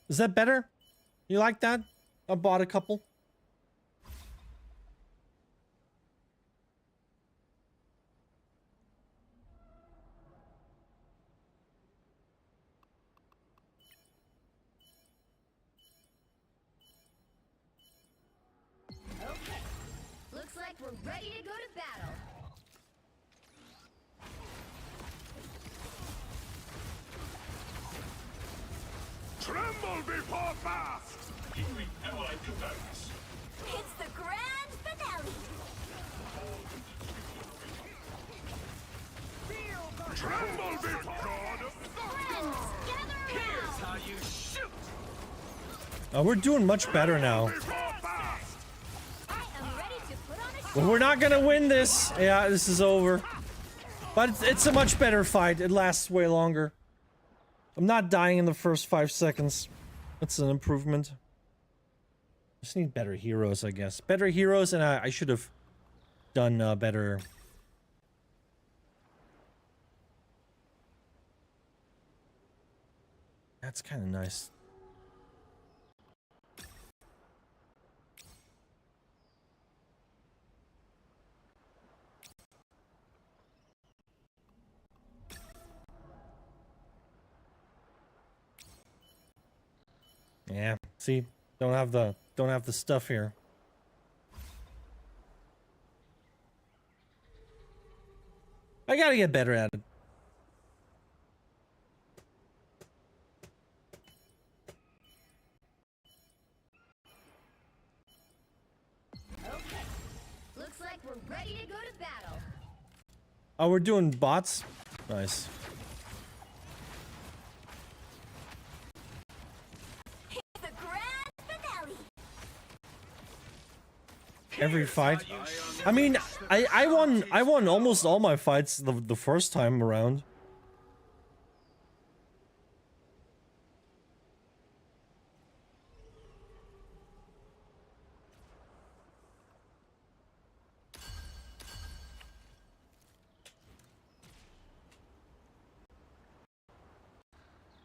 Is that better? You like that? I bought a couple. Okay. Looks like we're ready to go to battle. Tremble before fast. Healing allied combatants. It's the grand finale. Feel the Tremble before God. Friends, gather around. how you shoot. We're doing much better now. Before fast. I am ready to put on a show. Well, we're not gonna win this. Yeah, this is over. But it's a much better fight. It lasts way longer. I'm not dying in the first 5 seconds. That's an improvement. Just need better heroes, I guess. Better heroes, and I should have done better That's kind of nice. Yeah, see, don't have the stuff here. I gotta get better at it. Okay. Looks like we're ready to go to battle. Oh, we're doing bots? Nice. The grand finale. Every fight. I mean, I won almost all my fights the first time around.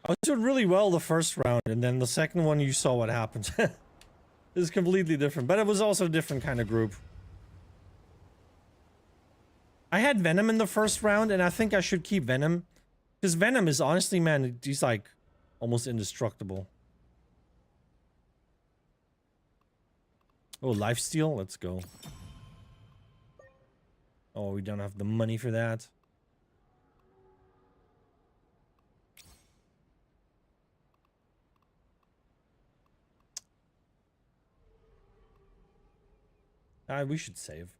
I was doing really well the first round, and then the second one you saw what happened. It's completely different, but it was also a different kind of group. I had Venom in the first round, and I think I should keep Venom. Because Venom is honestly, man, he's like almost indestructible. Oh, lifesteal? Let's go. Oh, we don't have the money for that. We should save.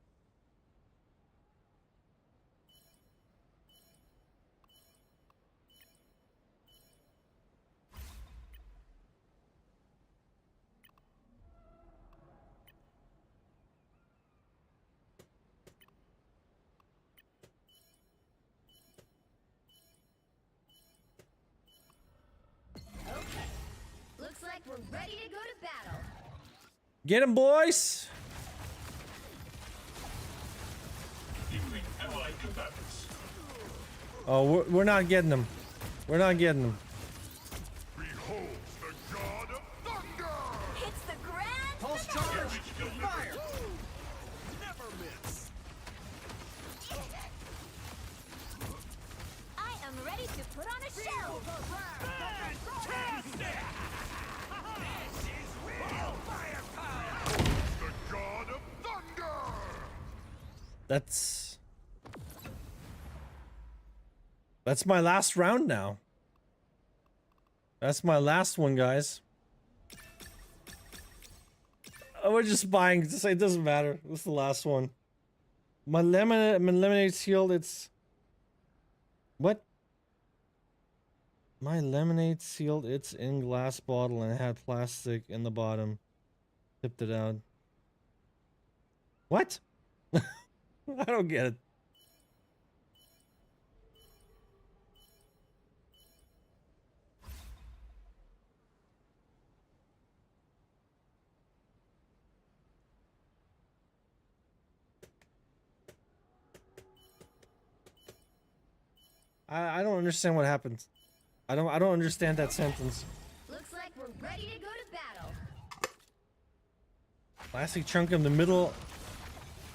Okay. Looks like we're ready to go to battle. Get him, boys! Using allied combatants. Oh, we're not getting them. We're not getting them. Behold the god of thunder! It's the grand Pulse finale. charge! Fire! Never miss! I am ready to put on a show. The god of thunder! That's my last round now. That's my last one, guys. Oh, we're just buying. It doesn't matter. This is the last one. My lemonade shield. It's what? My lemonade sealed. It's in glass bottle and it had plastic in the bottom. Tipped it out. What? I don't get it. I don't understand what happened. I don't understand that sentence. Looks like we're ready to go to battle. Plastic chunk in the middle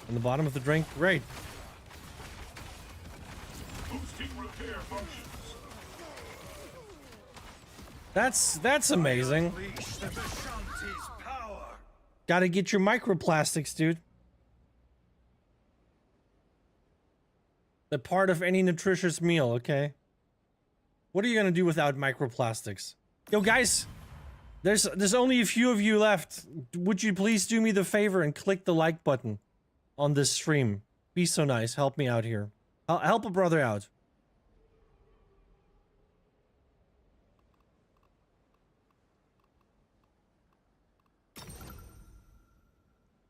and the bottom of the drink. Great. Boosting repair functions. That's amazing. Unleash the Vishanti's power. Gotta get your microplastics, dude. They're part of any nutritious meal, okay? What are you gonna do without microplastics? Yo, guys, there's only a few of you left. Would you please do me the favor and click the like button on this stream? Be so nice. Help me out here. Help a brother out.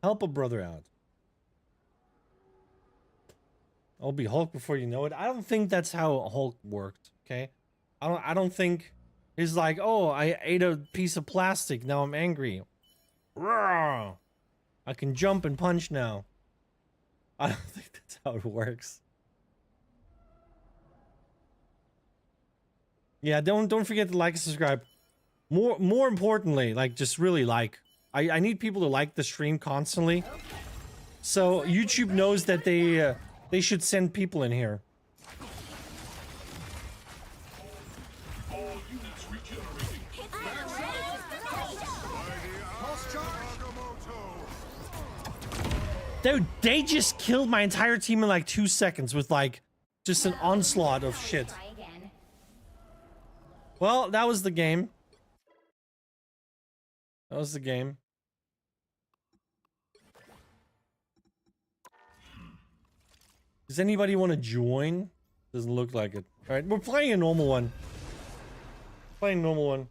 Help a brother out. I'll be Hulk before you know it. I don't think that's how Hulk worked, okay? I don't think he's like, oh, I ate a piece of plastic, now I'm angry. Rawr! I can jump and punch now. I don't think that's how it works. Yeah, don't forget to like and subscribe. More importantly, like just really like. I need people to like the stream constantly, so YouTube knows that they should send people in here. All units regenerating. Pulse charge. Dude, they just killed my entire team in like 2 seconds with like just an onslaught of shit. Try again. Well, that was the game. That was the game. Does anybody want to join? Doesn't look like it. Alright, we're playing a normal one. Playing a normal one.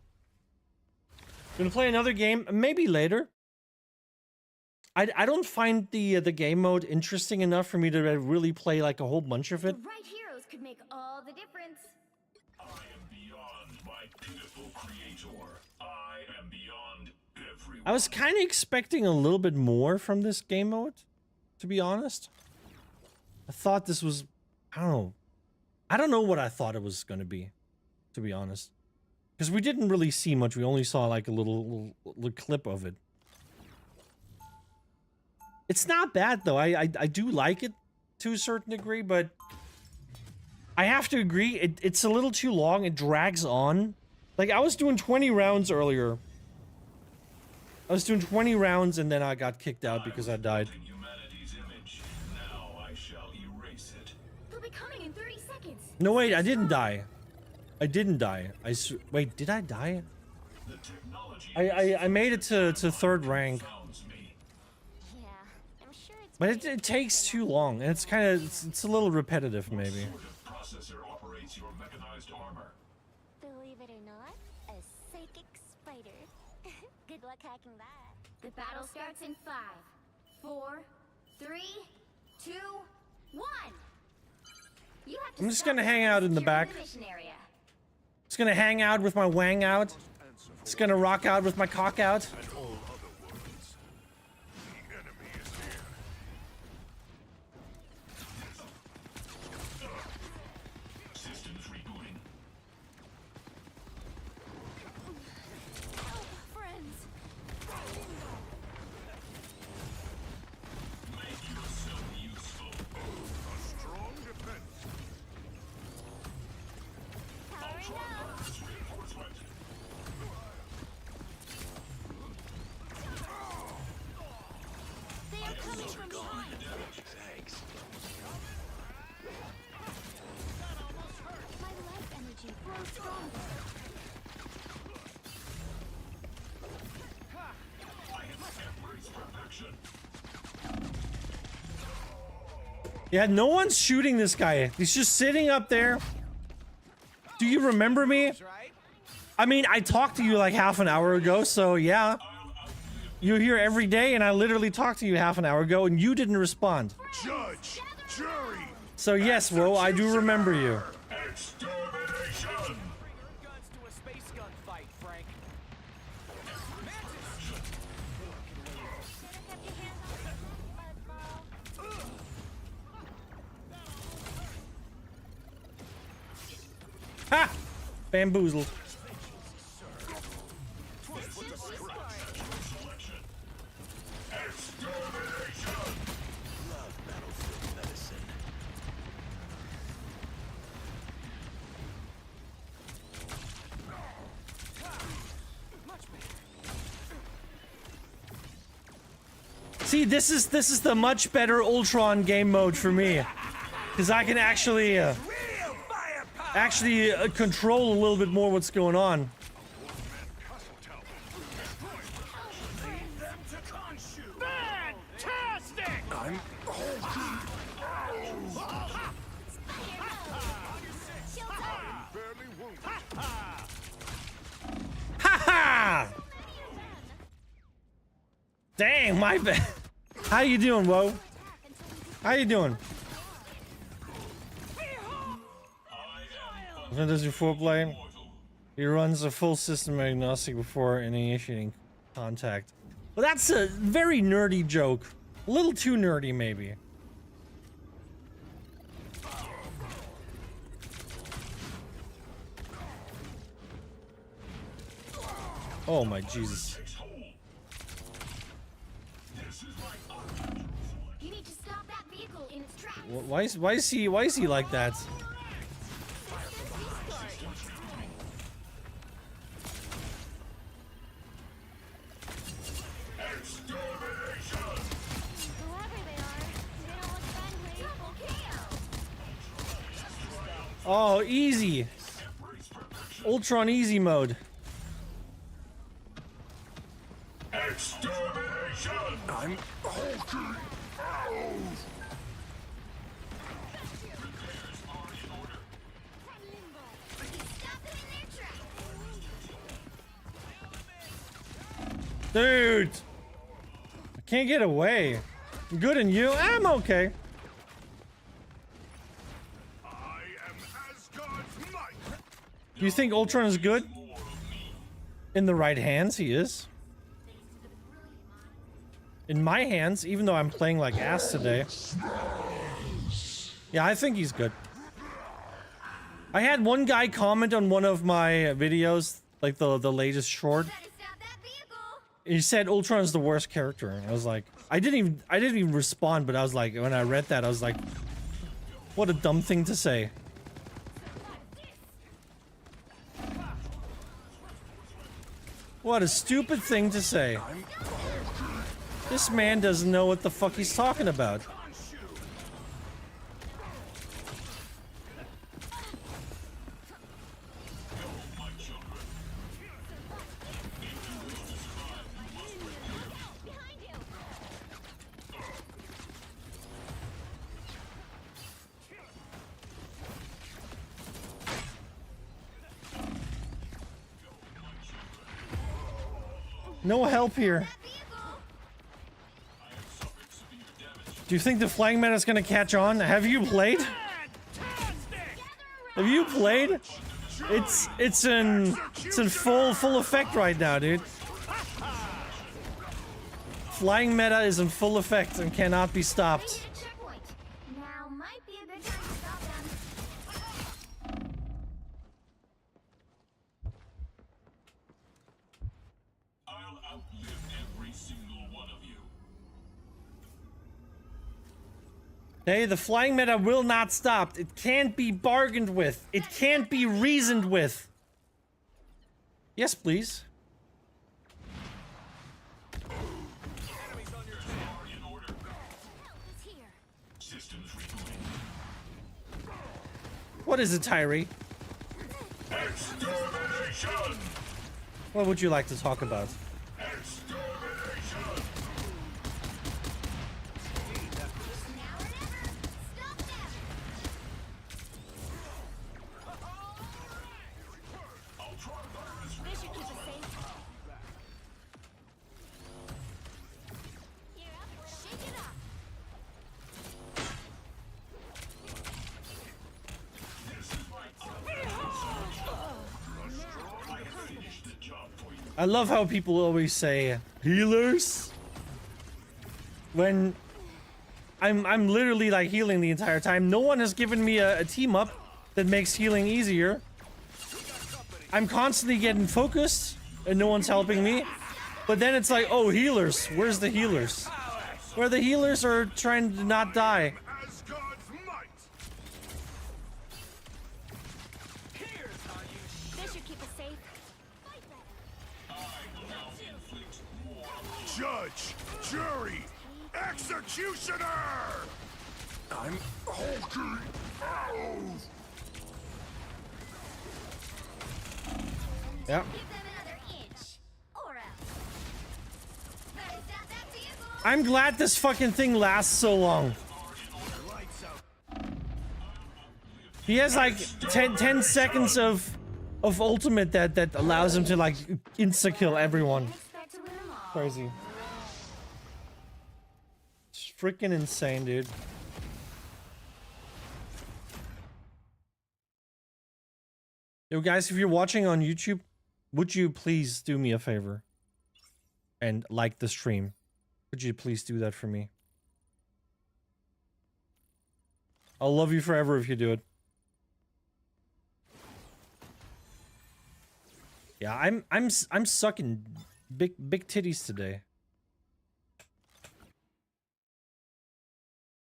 Gonna play another game, maybe later. I don't find the game mode interesting enough for me to really play like a whole bunch of The it. right heroes could make all the difference. I am beyond my pitiful creator. I am beyond everyone. I was kind of expecting a little bit more from this game mode, to be honest. I thought this was, I don't know. I don't know what I thought it was going to be, to be honest. Because we didn't really see much. We only saw like a little clip of it. It's not bad though. I do like it to a certain degree, but I have to agree, it's a little too long. It drags on. Like I was doing 20 rounds earlier. I was doing 20 rounds and then I got kicked out because I died. In humanity's image. Now I shall erase it. They'll be coming in 30 seconds. No, wait, I didn't die. I didn't die. Wait, did I die? The technology I made it to third rank, confounds me. Yeah, I'm sure it's. but it takes too long, and it's kind of it's a little repetitive maybe. What sort of processor operates your mechanized armor? Believe it or not, a psychic spider. Good luck hacking that. The battle starts in 5, 4, 3, 2, 1. You have to I'm just stop gonna them hang from out in the securing back. the mission area. Just gonna hang out with my wang out. Just gonna rock out with my cock out. And all other worlds. The enemy is here. Systems rebooting. Friends. Make yourself useful. A strong defense. Powering up. This reinforcement. They are coming from behind. My life energy grows stronger. Embrace perfection. Yeah, no one's shooting this guy. He's just sitting up there. Do you remember me? Right? I mean, I talked to you like half an hour ago, so yeah. You're here every day, and I literally talked to you half an hour ago, and you didn't respond. Judge, jury. So yes, Wo, I do remember you. Extermination! Guns to a space gun fight, Frank. Ha! Bamboozled. See, this is the much better Ultron game mode for me, because I can actually control a little bit more what's going on. Fantastic! I'm Barely wounded. Ha ha! Dang, my bad. How you doing, Wo? How you doing? When does your foreplay? He runs a full system agnostic before initiating contact. Well, that's a very nerdy joke. A little too nerdy, maybe. Oh my Jesus. You need to stop that vehicle in its tracks. Why is he like that? Whoever they are, they don't look friendly. Oh, easy. Ultron easy mode. Extermination! I'm hulking out! Stop them in their tracks. Dude. I can't get away. Good and you? I'm okay. I am Asgard's might! Do you think Ultron is good? In the right hands, he is. In my hands, even though I'm playing like ass today. Yeah, I think he's good. I had one guy comment on one of my videos, like the latest short. Better stop that vehicle. He said Ultron is the worst character. And I was like, I didn't even respond, but I was like, when I read that, I was like, what a dumb thing to say. What a stupid thing to say. This man doesn't know what the fuck he's talking about. Behind you! No help here. Do you think the flying meta is gonna catch on? Have you played? Have you played? It's in full effect right now, dude. Flying meta is in full effect and cannot be stopped. Need a checkpoint. Now might be a good time to stop them. I'll outlive every single one of you. Hey, the flying meta will not stop. It can't be bargained with. It can't be reasoned with. Yes, please. It's here. Systems rebooting. What is it, Tyree? Extermination! What would you like to talk about? Extermination! Now or never. Stop them. They should keep us safe. You're up. Shake it up. I love how people always say healers when I'm literally like healing the entire time. No one has given me a team up that makes healing easier. I'm constantly getting focused and no one's helping me. But then it's like, oh, healers. Where's the healers? Where the healers are trying to not die. Asgard's might! They should keep us safe. Judge! Jury! Executioner! I'm hulking out! Yeah. Give them another inch. Or else. Better stop that vehicle. I'm glad this fucking thing lasts so long. He has like 10 seconds of ultimate that allows him to like insta-kill everyone. Expect to win them all. Crazy. It's freaking insane, dude. Yo, guys, if you're watching on YouTube, would you please do me a favor and like the stream? Would you please do that for me? I'll love you forever if you do it. Yeah, I'm sucking big titties today.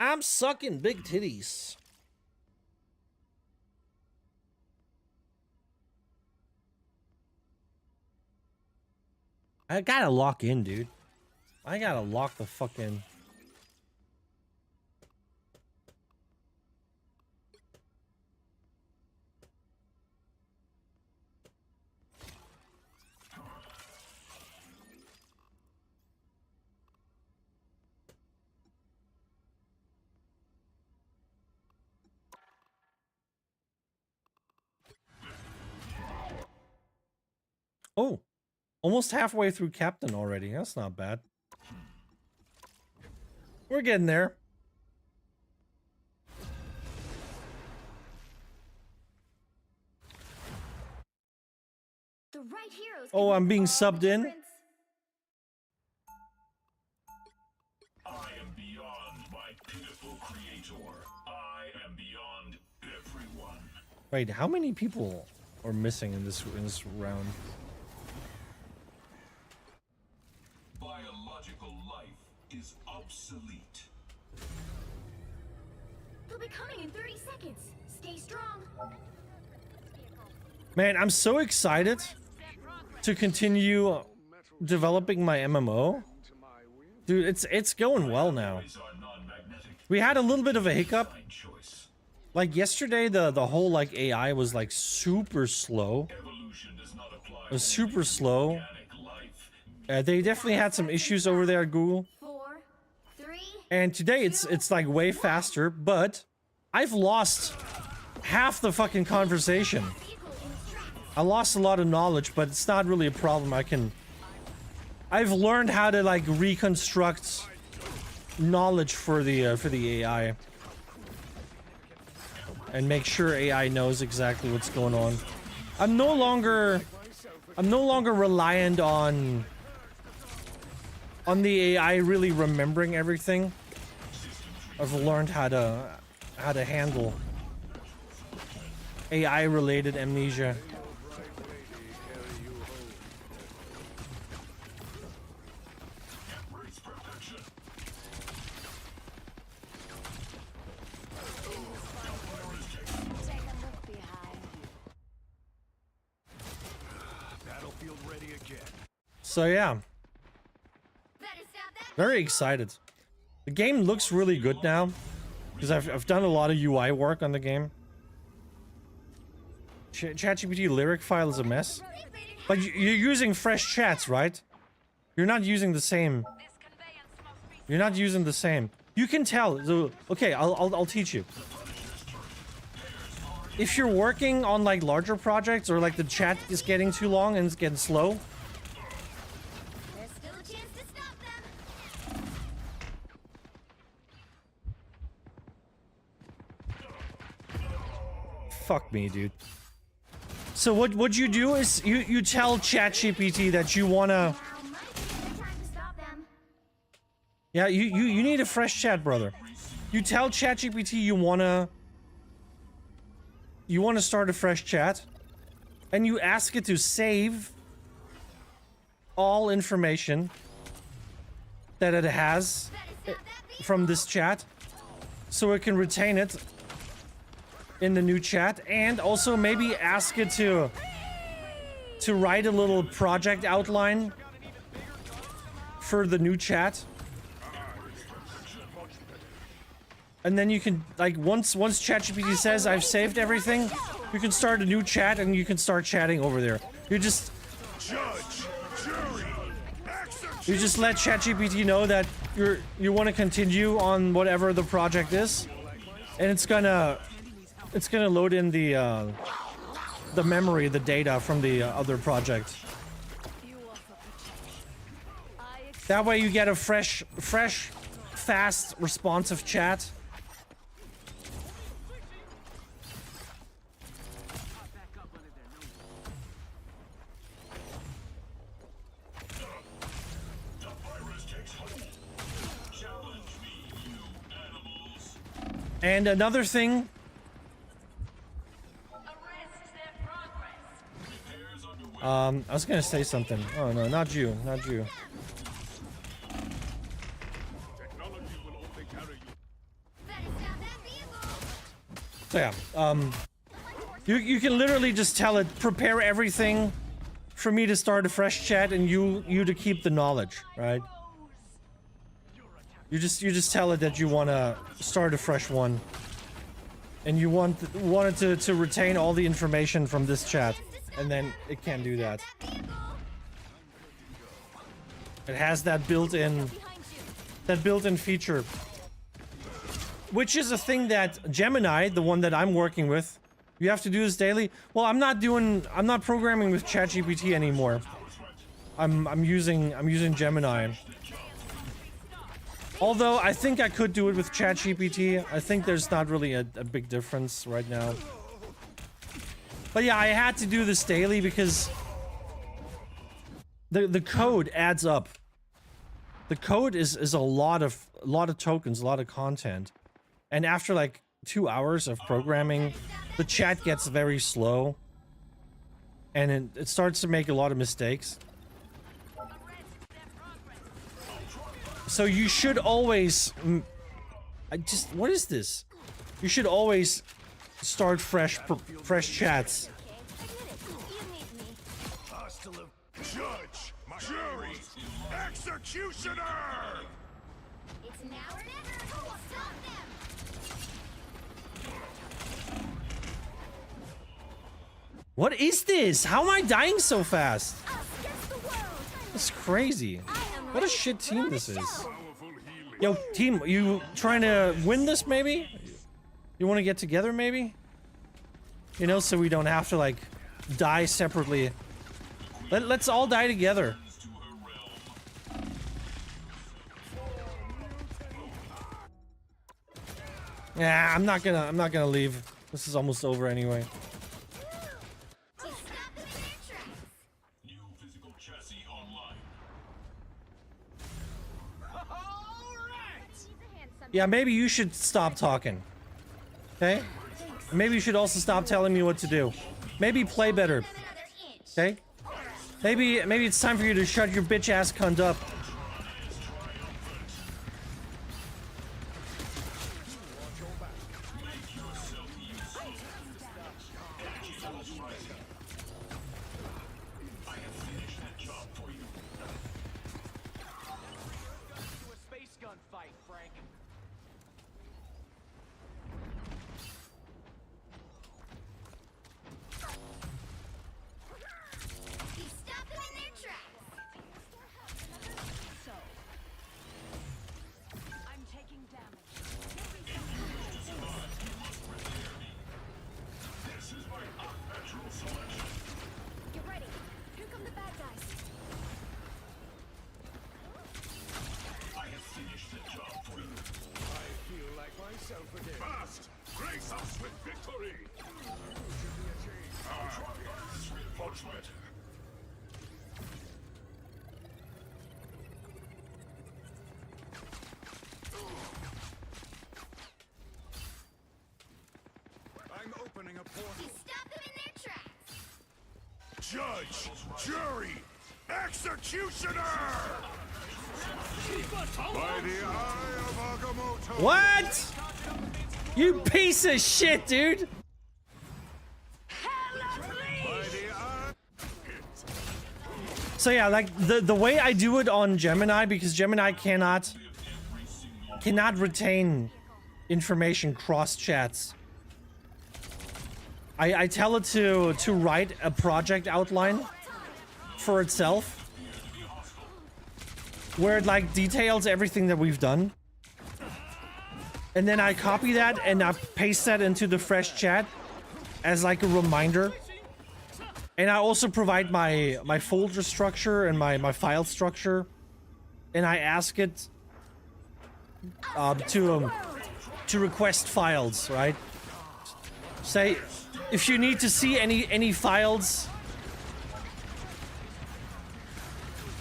I'm sucking big titties. I gotta lock in, dude. I gotta lock the fuck in. Oh, almost halfway through Captain already. That's not bad. We're getting there. The right heroes Oh, can I'm make being all subbed the in. difference. I am beyond my pitiful creator. I am beyond everyone. Wait, how many people are missing in this round? Biological life is obsolete. They'll be coming in 30 seconds. Stay strong. Man, I'm so excited to continue developing my MMO. Dude, it's going well now. These are non-magnetic. We had a little bit of a hiccup. Design choice. Like yesterday, the whole like AI was like super slow. Evolution does not apply It was super slow. organic life. They definitely had some issues over there at Google. 4, 3. And today it's like way faster, but I've lost half the fucking conversation. Vehicle in traffic. I lost a lot of knowledge, but it's not really a problem. I've learned how to like reconstruct knowledge for the AI and make sure AI knows exactly what's going on. I'm no longer reliant on the AI really remembering everything. I've learned how to handle AI related amnesia. Embrace perfection. Take a look behind. Battlefield ready again. So yeah, Better stop that. very excited. The game looks really good now because I've done a lot of UI work on the game. ChatGPT lyric file is a mess, but you're using fresh chats, right? You're not using the same. You're not using the same. You can tell. So, okay, I'll teach you. If you're working on like larger projects or like the chat is getting too long and it's getting slow, There's still a chance to stop them. fuck me, dude. So what you do is you tell ChatGPT that you wanna. Now might be a good time to stop them. Yeah, you need a fresh chat, brother. You tell ChatGPT you wanna start a fresh chat, and you ask it to save all information that it has from this chat, so it can retain it in the new chat, and also maybe ask it to write a little project outline for the new chat. And then you can, like, once ChatGPT says I've saved everything, you can start a new chat and you can start chatting over there. You just let ChatGPT know that you want to continue on whatever the project is, and it's gonna load in the memory, the data from the other project. That way you get a fresh, fast, responsive chat. And another thing, I was gonna say something. Oh no, not you, not you. Technology will only carry you. Better stop that vehicle! So yeah, you can literally just tell it, prepare everything for me to start a fresh chat, and you to keep the knowledge, right? You just tell it that you wanna start a fresh one, and you wanted to retain all the information from this chat, and then it can't do that. It has that built-in feature, which is a thing that Gemini, the one that I'm working with, you have to do this daily. Well, I'm not programming with ChatGPT anymore. I'm using Gemini. Although I think I could do it with ChatGPT. I think there's not really a big difference right now. But yeah, I had to do this daily because the code adds up. The code is a lot of tokens, a lot of content. And after like 2 hours of programming, the chat gets very slow. And it starts to make a lot of mistakes. So you should always... what is this? You should always start fresh chats. Judge, jury, executioner! It's now or never! Who will stop them? What is this? How am I dying so fast? Us against the world! That's crazy. What a shit team this is. Powerful healing. Yo, team, you trying to win this maybe? You want to get together maybe? You know, so we don't have to like die separately. Let's all die together. Yeah, I'm not gonna leave. This is almost over anyway. We stop them in their tracks! New physical chassis online. Yeah, maybe you should stop talking. Okay? Maybe you should also stop telling me what to do. Maybe play better. Another inch! Okay? Maybe it's time for you to shut your bitch ass cunt up. Do a space gun fight, Frank. We stop them in their tracks! I'm taking damage. This is my unnatural selection. Get ready! Here come the bad guys! I have finished the job for you. I feel like myself again. Fast! Grace us with victory! Earth's reinforcement. I'm opening a portal. We stop them in their tracks! Judge, jury, executioner! By the eye of Agamotto. What? You piece of shit, dude. By the eye. So yeah, like the way I do it on Gemini, because Gemini cannot retain information cross chats. I tell it to write a project outline for itself, where it like details everything that we've done, and then I copy that and I paste that into the fresh chat as like a reminder. And I also provide my folder structure and my file structure, and I ask it to request files, right? Say if you need to see any files,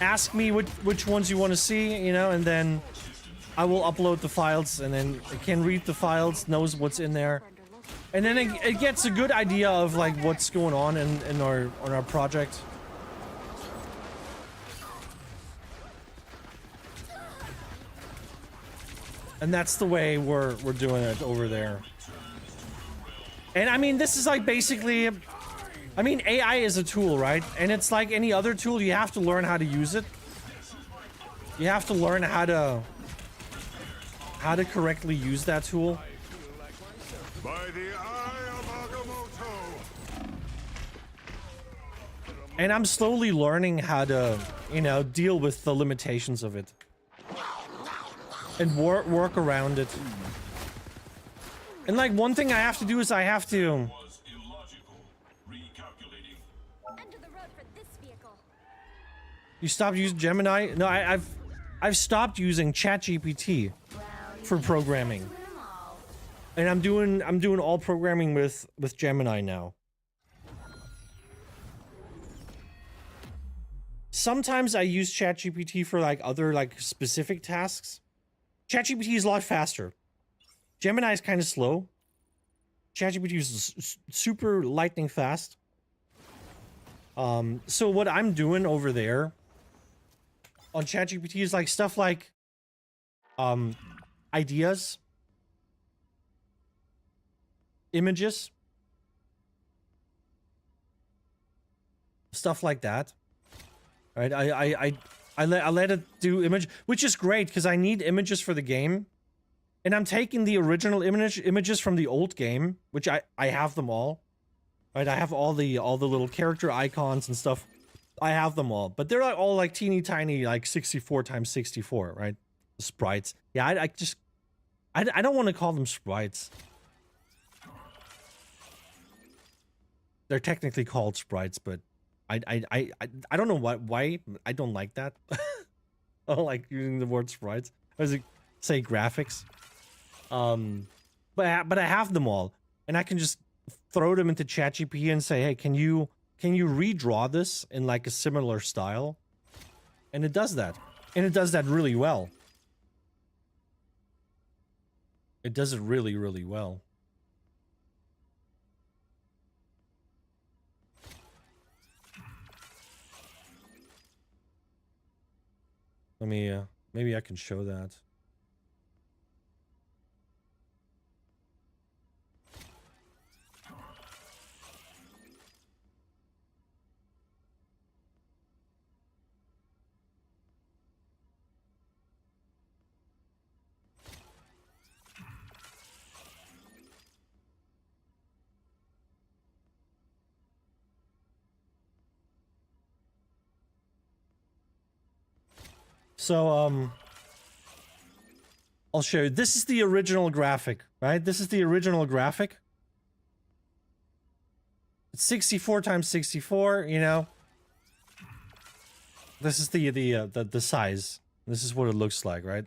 ask me which ones you want to see, you know, and then I will upload the files, and then it can read the files, knows what's in there. And then it gets a good idea of like what's going on in our project. And that's the way we're doing it over there. And I mean, this is like basically, I mean, AI is a tool, right? And it's like any other tool, you have to learn how to use it. You have to learn how to correctly use that tool. By the eye of Agamotto. And I'm slowly learning how to, you know, deal with the limitations of it. And work around it. And like one thing I have to do is I have to Was illogical. Recalculating. Enter the road for this vehicle. You stopped using Gemini? No, I've stopped using ChatGPT for programming. And I'm doing all programming with Gemini now. Sometimes I use ChatGPT for like other like specific tasks. ChatGPT is a lot faster. Gemini is kind of slow. ChatGPT is super lightning fast. So what I'm doing over there on ChatGPT is like stuff like ideas, images, stuff like that. Right? I let it do image, which is great because I need images for the game. And I'm taking the original images from the old game, which I have them all. Right? I have all the little character icons and stuff. I have them all, but they're like all like teeny tiny, like 64 times 64, right? The sprites. Yeah, I don't want to call them sprites. They're technically called sprites, but I don't know why I don't like that. I don't like using the word sprites. I was like, say graphics. But I have them all, and I can just throw them into ChatGPT and say, hey, can you redraw this in like a similar style? And it does that, and it does that really well. It does it really, really well. Let me, maybe I can show that. So, I'll show you. This is the original graphic, right? This is the original graphic. It's 64 times 64, you know. This is the size. This is what it looks like, right?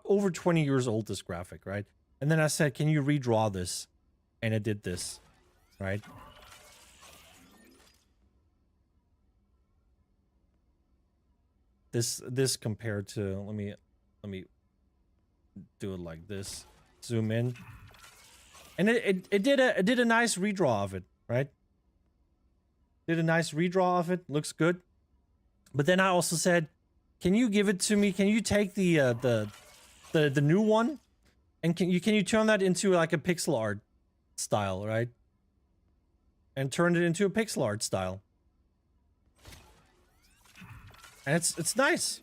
Over 20 years old, this graphic, right? And then I said, can you redraw this? And it did this, right? This compared to, let me do it like this. Zoom in. And it did a nice redraw of it, right? Did a nice redraw of it. Looks good. But then I also said, can you give it to me? Can you take the new one? And can you turn that into like a pixel art style, right? And turn it into a pixel art style. And it's nice.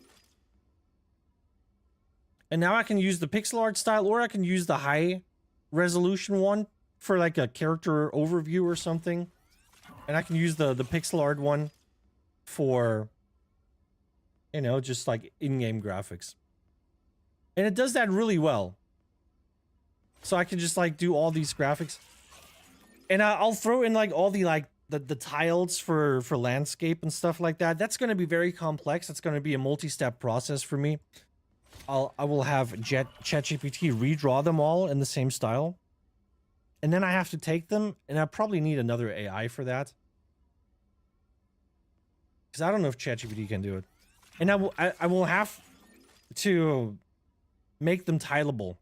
And now I can use the pixel art style, or I can use the high resolution one for like a character overview or something. And I can use the pixel art one for, you know, just like in-game graphics. And it does that really well. So I can just like do all these graphics. And I'll throw in like all the like the tiles for landscape and stuff like that. That's going to be very complex. It's going to be a multi-step process for me. I will have ChatGPT redraw them all in the same style. And then I have to take them, and I probably need another AI for that. Because I don't know if ChatGPT can do it. And I will have to make them tileable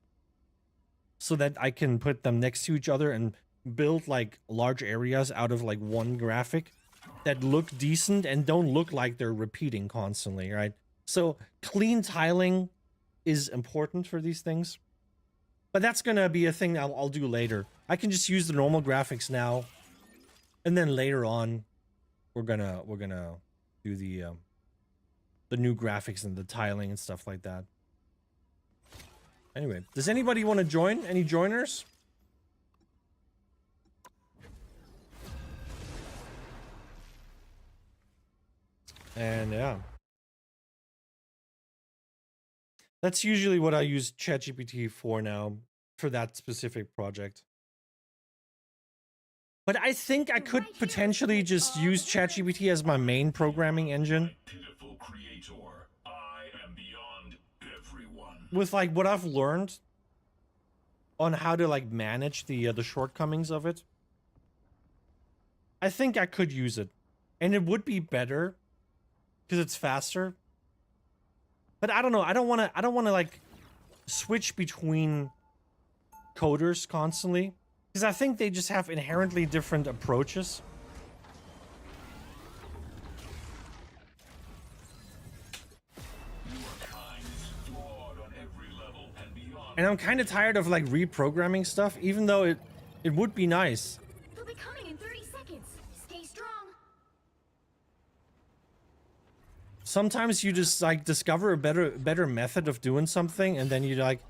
so that I can put them next to each other and build like large areas out of like one graphic that look decent and don't look like they're repeating constantly, right? So clean tiling is important for these things. But that's gonna be a thing I'll do later. I can just use the normal graphics now, and then later on, we're gonna do the new graphics and the tiling and stuff like that. Anyway, does anybody want to join? Any joiners? And yeah. That's usually what I use ChatGPT for now, for that specific project. But I think I could potentially just use ChatGPT as my main programming engine. Pitiful creator, I am beyond everyone. With like what I've learned on how to like manage the shortcomings of it. I think I could use it. And it would be better because it's faster. But I don't know. I don't want to like switch between coders constantly because I think they just have inherently different approaches. And I'm kind of tired of like reprogramming stuff, even though it would be nice. They'll be coming in 30 seconds. Stay strong. Sometimes you just like discover a better method of doing something, and then you're like,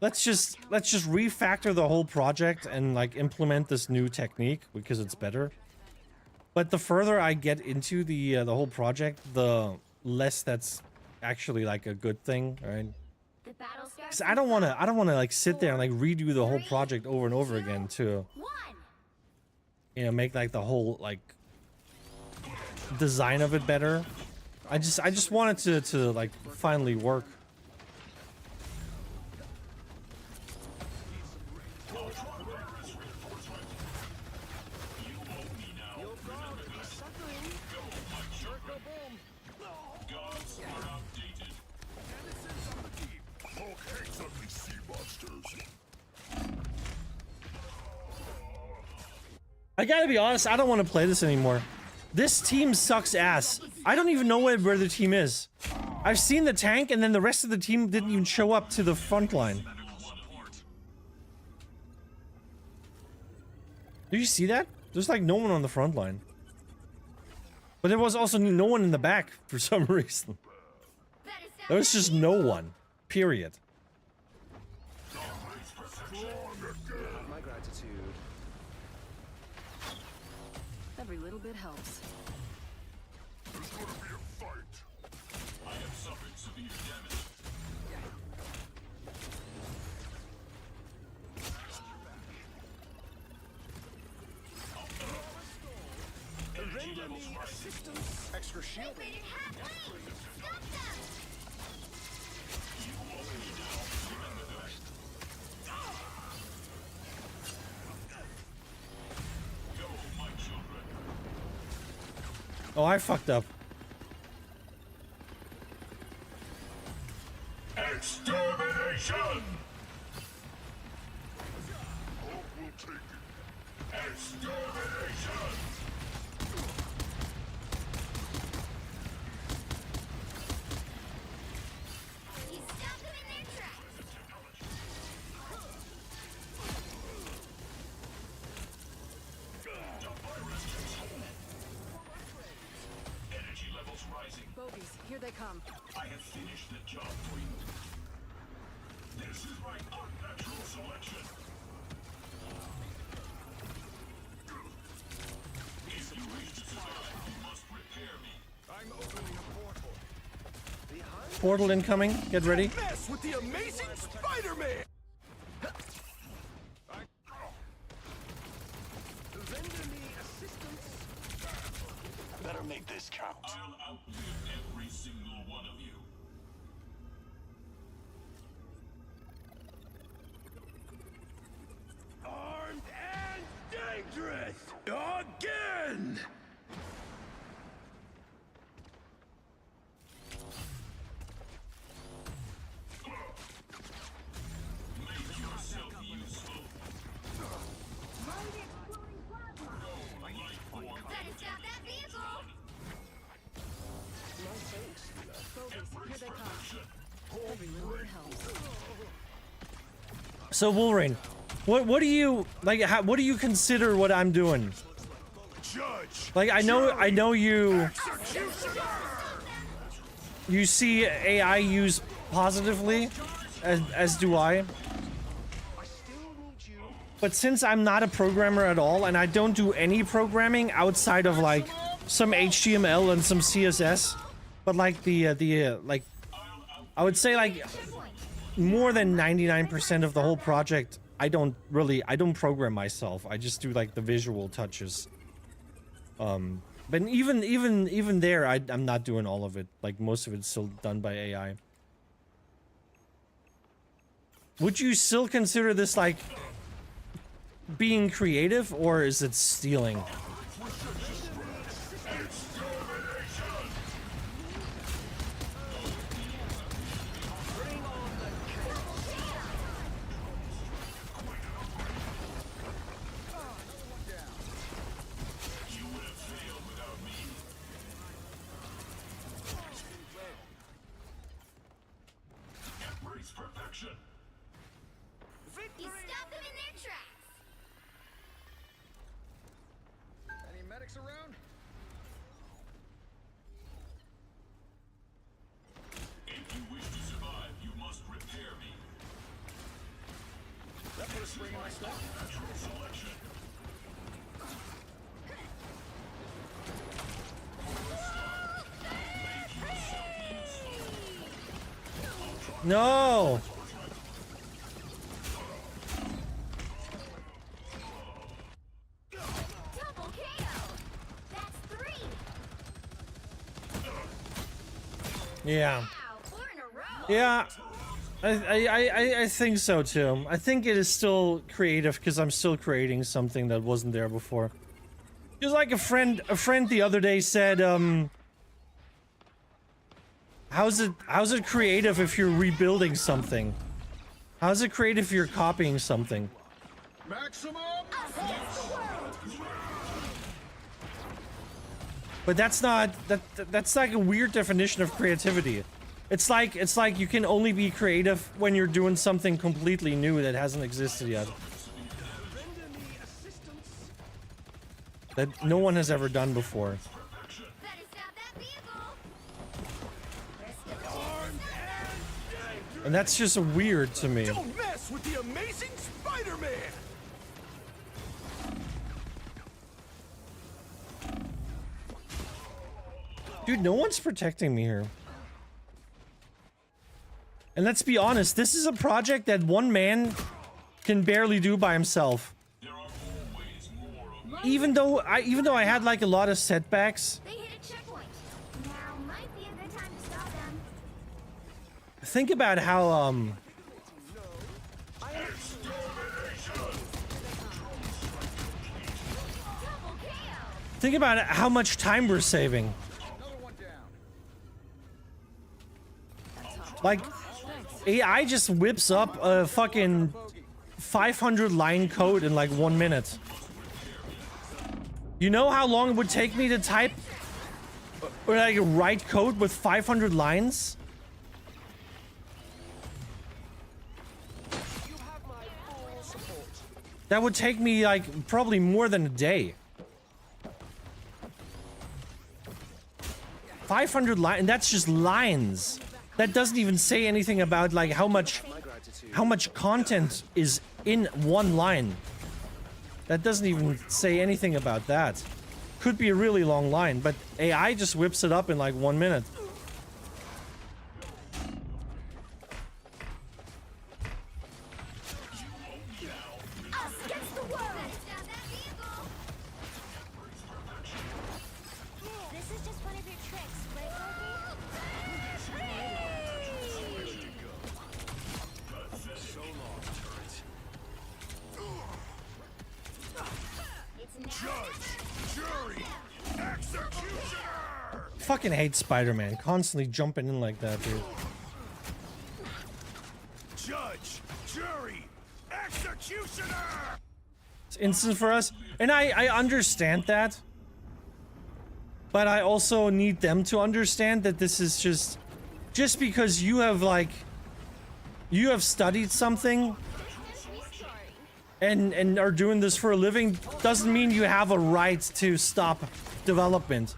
let's just refactor the whole project and like implement this new technique because it's better. But the further I get into the whole project, the less that's actually like a good thing, right? The battle starts. Because I don't want to like sit there and like redo the whole project over and over again to, you know, make like the whole like design of it better. I just want it to like finally work. I gotta be honest, I don't want to play this anymore. This team sucks ass. I don't even know where the team is. I've seen the tank, and then the rest of the team didn't even show up to the front line. Do you see that? There's like no one on the front line. But there was also no one in the back for some reason. There was just no one. Period. My gratitude. Every little bit helps. There's gonna be a fight. I have suffered severe damage. Render me assistance. Extra shielding. Stop them! Oh, I fucked up. Extermination! Hope will take it. Extermination! You stop them in their tracks. Energy levels rising. Bogies, here they come. I have finished the job for you. This is my unnatural selection. If you wish to survive, you must repair me. I'm opening a portal. Behind Portal incoming. Get ready. Mess with the amazing Spider-Man! render me assistance. Better make this count. I'll outlive every single one of you. Armed and dangerous! Again! Make yourself useful. Better stop that vehicle! Bogies, here they come. Every little bit helps. So Wolverine, what do you like? What do you consider what I'm doing? Judge. Like I know you see AI used positively, as do I. But since I'm not a programmer at all, and I don't do any programming outside of like some HTML and some CSS, but like like I would say like more than 99% of the whole project, I don't program myself. I just do like the visual touches. But even there, I'm not doing all of it. Like most of it's still done by AI. Would you still consider this like being creative, or is it stealing? Embrace perfection. You stop them in their tracks. Any medics around? If you wish to survive, you must repair me. That put a spring in my step. Natural selection. No. Double KO. That's 3. Yeah. Wow, 4 in a row. Yeah. I think so too. I think it is still creative because I'm still creating something that wasn't there before. Just like a friend the other day said, how's it creative if you're rebuilding something? How's it creative if you're copying something? Maximum. But that's not that's like a weird definition of creativity. It's like you can only be creative when you're doing something completely new that hasn't existed yet. That no one has ever done before. Better stop that vehicle. There's still a chance. And that's just weird to me. Don't mess with the amazing Spider-Man! Dude, no one's protecting me here. And let's be honest, this is a project that one man can barely do by himself. There are always more of Even though I had like a lot of setbacks. They hit a checkpoint. Now might be a good time to stop them. Think about how Double KO. think about how much time we're saving. Another one down. Like AI just whips up a fucking 500 line code in like 1 minute. You know how long it would take me to type or like write code with 500 lines? That would take me like probably more than a day. 500 lines, and that's just lines. That doesn't even say anything about like how much content is in one line. That doesn't even say anything about that. Could be a really long line, but AI just whips it up in like 1 minute. Us against the world. Better stop that vehicle. This is just one of your tricks, right, It's now. Judge, jury, executioner. Fucking hate Spider-Man. Constantly jumping in like that, dude. Judge, jury, executioner. It's instant for us. And I understand that. But I also need them to understand that this is just because you have like you have studied something and are doing this for a living doesn't mean you have a right to stop development.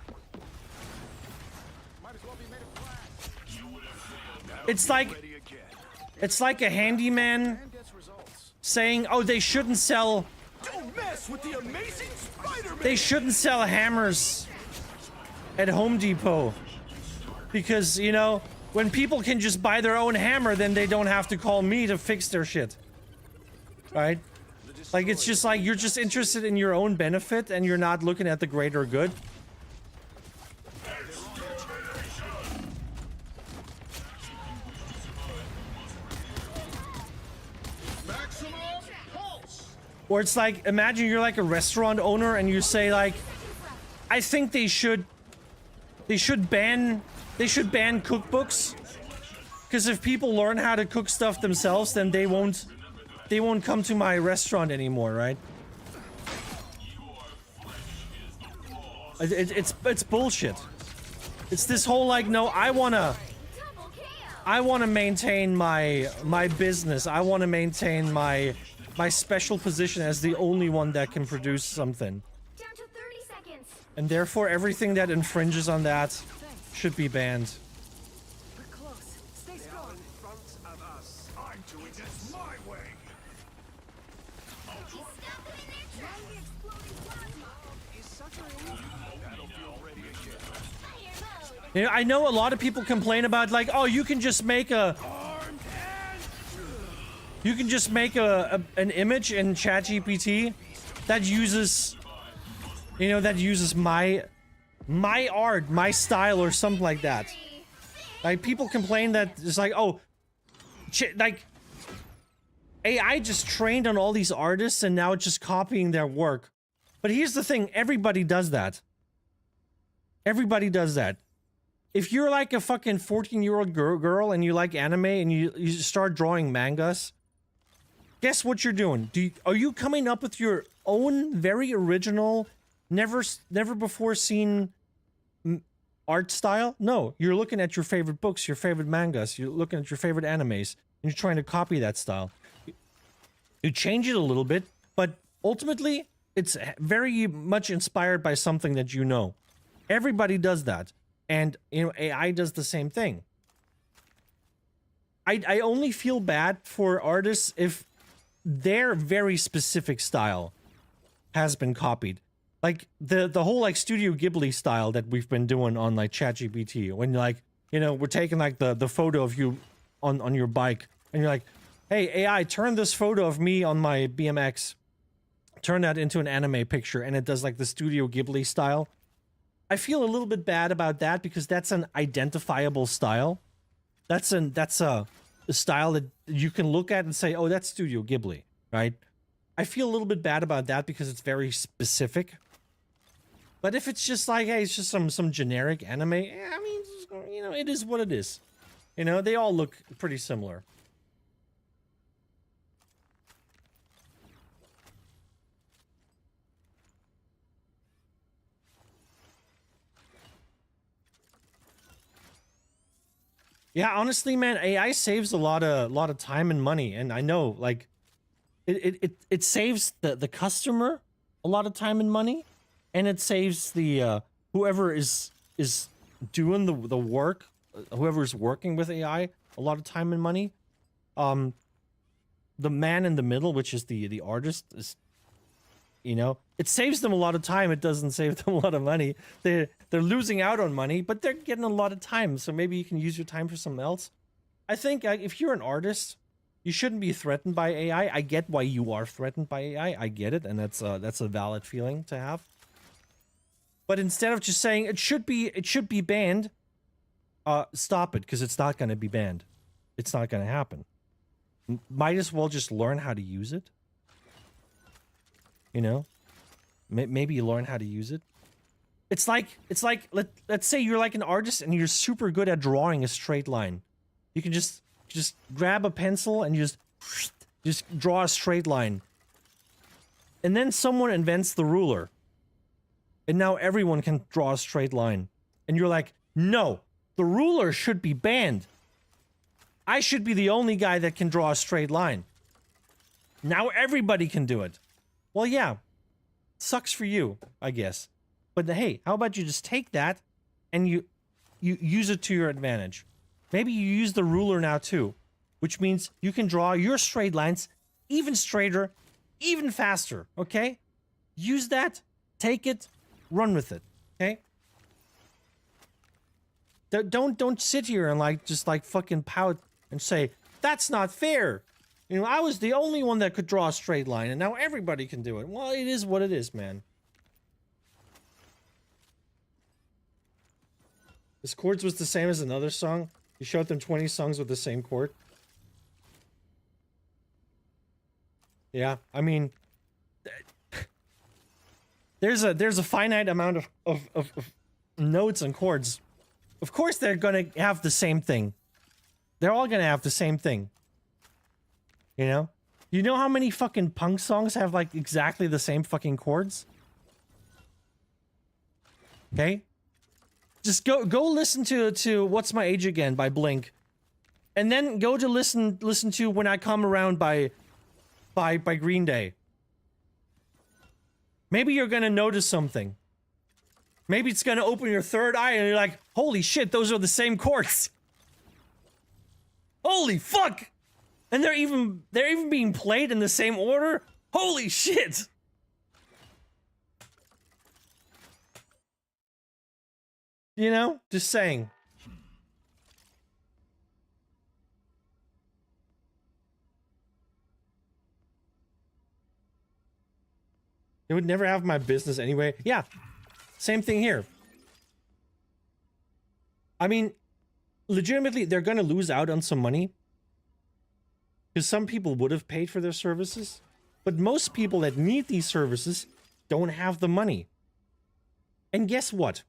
It's like a handyman saying, "Oh, they shouldn't sell. Don't mess with the amazing Spider-Man! They shouldn't sell hammers at Home Depot because, you know, when people can just buy their own hammer, then they don't have to call me to fix their shit." Right? Like, it's just like you're just interested in your own benefit and you're not looking at the greater good. Or it's like, imagine you're like a restaurant owner and you say like, I think they should ban cookbooks, because if people learn how to cook stuff themselves, then they won't come to my restaurant anymore, right? It's bullshit. It's this whole like, no, I wanna maintain my business. I wanna maintain my special position as the only one that can produce something. Down to 30 seconds. And therefore everything that infringes on that should be banned. We're close. Stay strong. In front of us. I'm doing this my way. Stop them in their tracks. Battlefield ready again. Fire mode. You know, I know a lot of people complain about like, oh, you can just make an image in ChatGPT that uses, you know, that uses my art, my style, or something like that. Like, people complain that it's like, oh, like AI just trained on all these artists and now it's just copying their work. But here's the thing, everybody does that. Everybody does that. If you're like a fucking 14-year-old girl and you like anime and you start drawing mangas, guess what you're doing? Are you coming up with your own very original, never before seen art style? No, you're looking at your favorite books, your favorite mangas, you're looking at your favorite animes, and you're trying to copy that style. You change it a little bit, but ultimately, it's very much inspired by something that you know. Everybody does that, and you know, AI does the same thing. I only feel bad for artists if their very specific style has been copied. Like the whole like Studio Ghibli style that we've been doing on like ChatGPT, when like, you know, we're taking like the photo of you on your bike and you're like, hey AI, turn this photo of me on my BMX, turn that into an anime picture, and it does like the Studio Ghibli style. I feel a little bit bad about that because that's an identifiable style. That's a style that you can look at and say, oh, that's Studio Ghibli, right? I feel a little bit bad about that because it's very specific. But if it's just like, hey, it's just some generic anime, I mean, you know, it is what it is. You know, they all look pretty similar. Yeah, honestly, man, AI saves a lot of time and money, and I know, like, it saves the customer a lot of time and money, and it saves the whoever is doing the work, whoever is working with AI, a lot of time and money. The man in the middle, which is the artist, is, you know, it saves them a lot of time. It doesn't save them a lot of money. They're losing out on money, but they're getting a lot of time. So maybe you can use your time for something else. I think if you're an artist, you shouldn't be threatened by AI. I get why you are threatened by AI. I get it, and that's a valid feeling to have. But instead of just saying it should be banned, stop it, because it's not going to be banned. It's not going to happen. Might as well just learn how to use it. You know, maybe you learn how to use it. It's like let's say you're like an artist and you're super good at drawing a straight line. You can just grab a pencil and just draw a straight line. And then someone invents the ruler. And now everyone can draw a straight line. And you're like, no, the ruler should be banned. I should be the only guy that can draw a straight line. Now everybody can do it. Well, yeah. Sucks for you, I guess. But hey, how about you just take that and you use it to your advantage? Maybe you use the ruler now too, which means you can draw your straight lines even straighter, even faster, okay? Use that, take it, run with it, okay? Don't sit here and like just like fucking pout and say, that's not fair. You know, I was the only one that could draw a straight line and now everybody can do it. Well, it is what it is, man. This chords was the same as another song. You showed them 20 songs with the same chord. Yeah, I mean, there's a finite amount of notes and chords. Of course they're gonna have the same thing. They're all gonna have the same thing. You know? You know how many fucking punk songs have like exactly the same fucking chords? Okay? Just go listen to What's My Age Again by Blink. And then go to listen to When I Come Around by Green Day. Maybe you're gonna notice something. Maybe it's gonna open your third eye and you're like, holy shit, those are the same chords. Holy fuck! And they're even being played in the same order? Holy shit! You know? Just saying. It would never have my business anyway. Yeah. Same thing here. I mean, legitimately, they're gonna lose out on some money. Because some people would have paid for their services. But most people that need these services don't have the money. And guess what?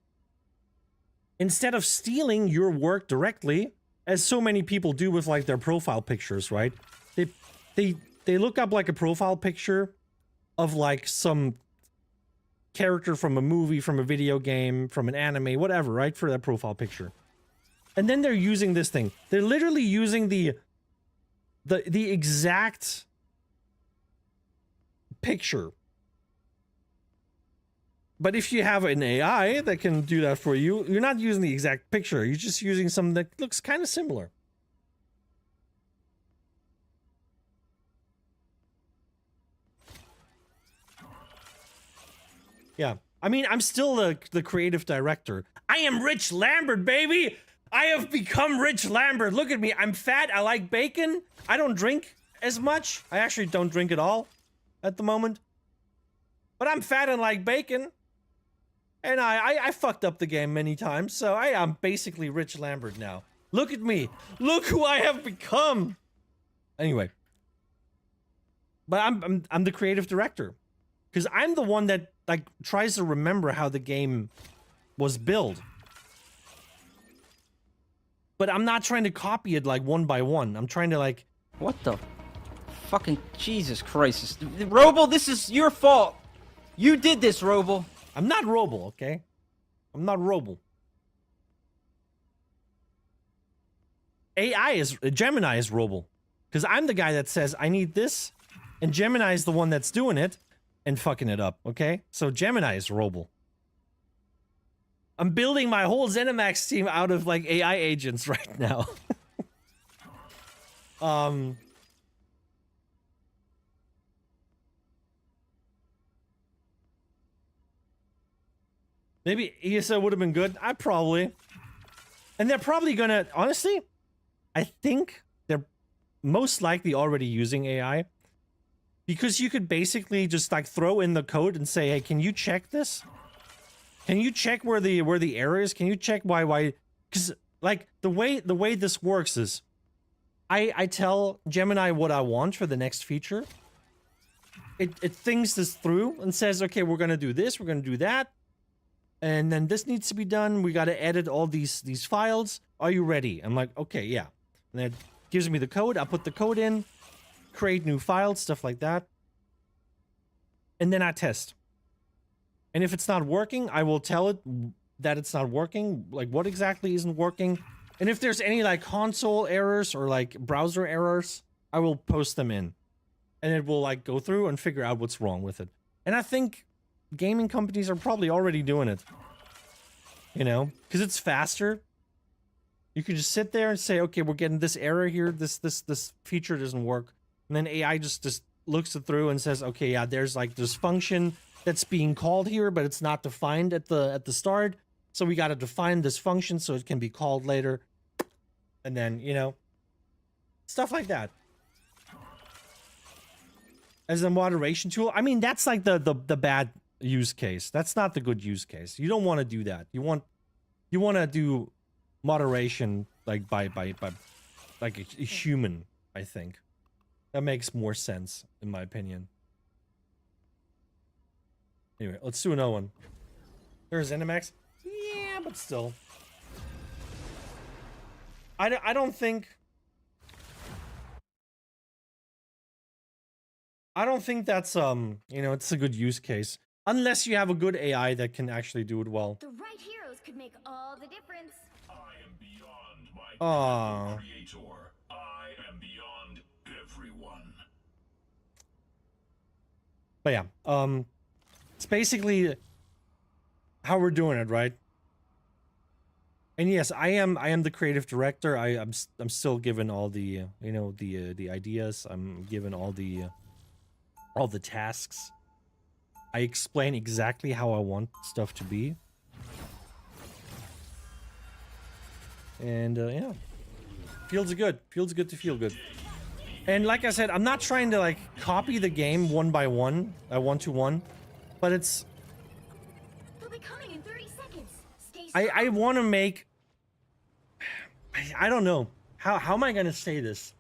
Instead of stealing your work directly, as so many people do with like their profile pictures, right? They look up like a profile picture of like some character from a movie, from a video game, from an anime, whatever, right? For that profile picture. And then they're using this thing. They're literally using the exact picture. But if you have an AI that can do that for you, you're not using the exact picture. You're just using something that looks kind of similar. Yeah. I mean, I'm still the creative director. I am Rich Lambert, baby! I have become Rich Lambert. Look at me. I'm fat. I like bacon. I don't drink as much. I actually don't drink at all at the moment. But I'm fat and like bacon. And I fucked up the game many times, so I am basically Rich Lambert now. Look at me. Look who I have become. Anyway. But I'm the creative director. Because I'm the one that like tries to remember how the game was built. But I'm not trying to copy it like one by one. I'm trying to like... What the fucking Jesus Christ. Robo, this is your fault. You did this, Robo. I'm not Robo, okay? I'm not Robo. Gemini is Robo. Because I'm the guy that says, I need this, and Gemini is the one that's doing it and fucking it up, okay? So Gemini is Robo. I'm building my whole ZeniMax team out of, like, AI agents right now. Maybe ESO would have been good. I probably. And they're probably gonna... Honestly, I think they're most likely already using AI. Because you could basically just, like, throw in the code and say, hey, can you check this? Can you check where the error is? Can you check why? Because, like, the way this works is... I tell Gemini what I want for the next feature. It thinks this through and says, okay, we're gonna do this, we're gonna do that. And then this needs to be done. We got to edit all these files. Are you ready? I'm like, okay, yeah. And then it gives me the code. I put the code in, create new files, stuff like that. And then I test. And if it's not working, I will tell it that it's not working. Like, what exactly isn't working? And if there's any, like, console errors or, like, browser errors, I will post them in. and it will like go through and figure out what's wrong with it. And I think gaming companies are probably already doing it. You know, because it's faster. You can just sit there and say, okay, we're getting this error here. This feature doesn't work. And then AI just looks it through and says, okay, yeah, there's like this function that's being called here, but it's not defined at the start. So we got to define this function so it can be called later. And then, you know, stuff like that. As a moderation tool, I mean, that's like the bad use case. That's not the good use case. You don't want to do that. You want to do moderation like by like a human, I think. That makes more sense in my opinion. Anyway, let's do another one. There's Animax. Yeah, but still. I don't think that's you know, it's a good use case unless you have a good AI that can actually do it well. The right heroes could make all the difference. I am beyond my Aww. creator. I am beyond everyone. But yeah, it's basically how we're doing it, right? And yes, I am the creative director. I'm still given all the you know, the ideas. I'm given all the tasks. I explain exactly how I want stuff to be. And yeah, feels good. Feels good to feel good. And like I said, I'm not trying to like copy the game one by one, one to one, but it's. They'll be coming in 30 seconds. Stay I want to make. I don't know how am I gonna say this?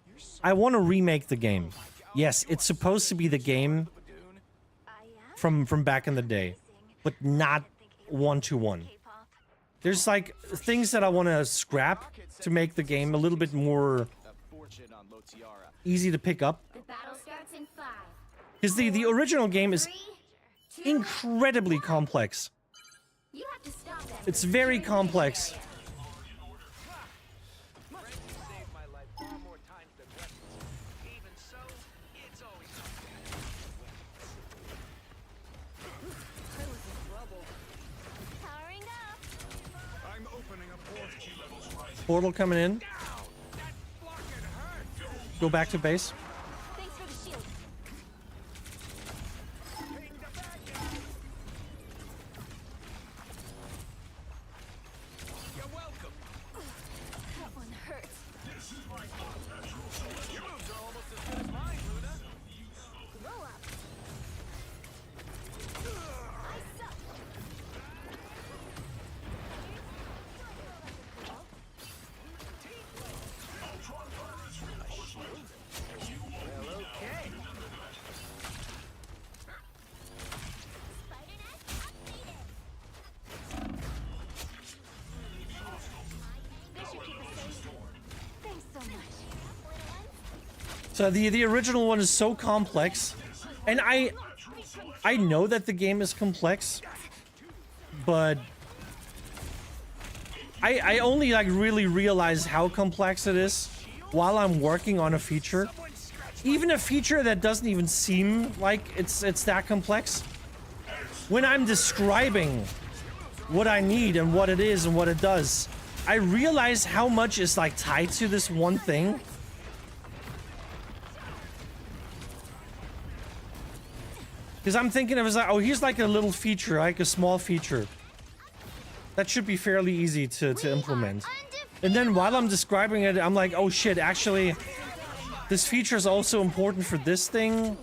I want to remake the game. Yes, it's supposed to be the game from back in the day, but not one to one. There's like things that I want to scrap to make the game a little bit more easy to pick up. The battle starts in 5. Because the original game is 3, 2, incredibly complex. You have to stop them. It's very complex. Powering up. I'm opening a portal. Portal coming in. Go back to base. Thanks for the shield. You're welcome. That one hurts. Your moves are almost as good as mine, Luna. Grow up. I suck. Spider-Net updated. This should keep us safe. Thanks so much. So the original one is so complex, and I know that the game is complex, but I only like really realize how complex it is while I'm working on a feature. Even a feature that doesn't even seem like it's that complex. When I'm describing what I need and what it is and what it does, I realize how much is like tied to this one thing. Because I'm thinking of it as like, oh, here's like a little feature, like a small feature. That should be fairly easy to implement. And then while I'm describing it, I'm like, oh shit, actually, this feature is also important for this thing.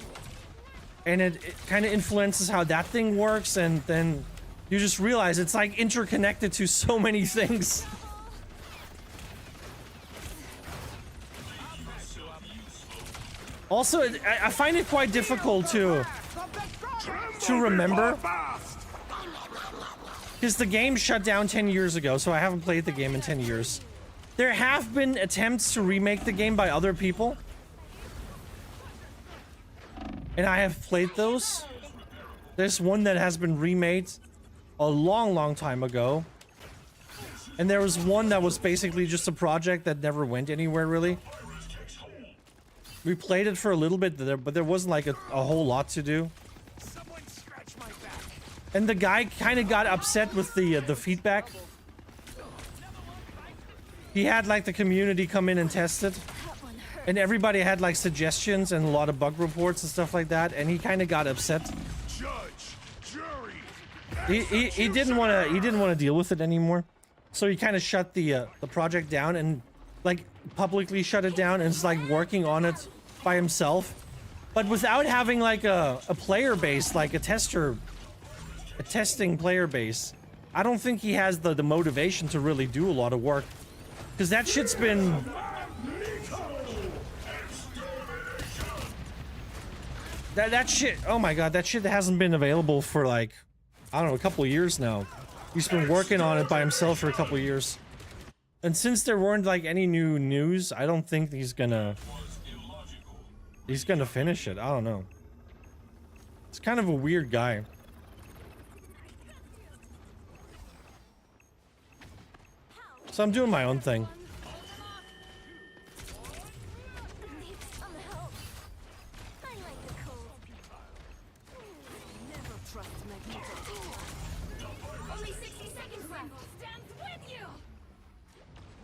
And it kind of influences how that thing works, and then you just realize it's like interconnected to so many things. Also, I find it quite difficult to remember. Because the game shut down 10 years ago, so I haven't played the game in 10 years. There have been attempts to remake the game by other people. And I have played those. There's one that has been remade a long time ago. And there was one that was basically just a project that never went anywhere, really. We played it for a little bit there, but there wasn't like a whole lot to do. Someone scratch my back. And the guy kind of got upset with the feedback. He had like the community come in and test it. And everybody had like suggestions and a lot of bug reports and stuff like that, and he kind of got upset. Judge, jury, He didn't want to deal with it anymore. So he kind of shut the project down and like publicly shut it down and is like working on it by himself, but without having like a player base, like a testing player base. I don't think he has the motivation to really do a lot of work, because that shit's been that shit. Oh my god, that shit hasn't been available for like, I don't know, a couple of years now. He's been working on it by himself for a couple of years. And since there weren't like any new news, I don't think he's gonna finish it. I don't know. It's kind of a weird guy. So I'm doing my own thing. Need some help. I like the cold people. Never trust Magneto. Only 60 seconds left. Stands with you.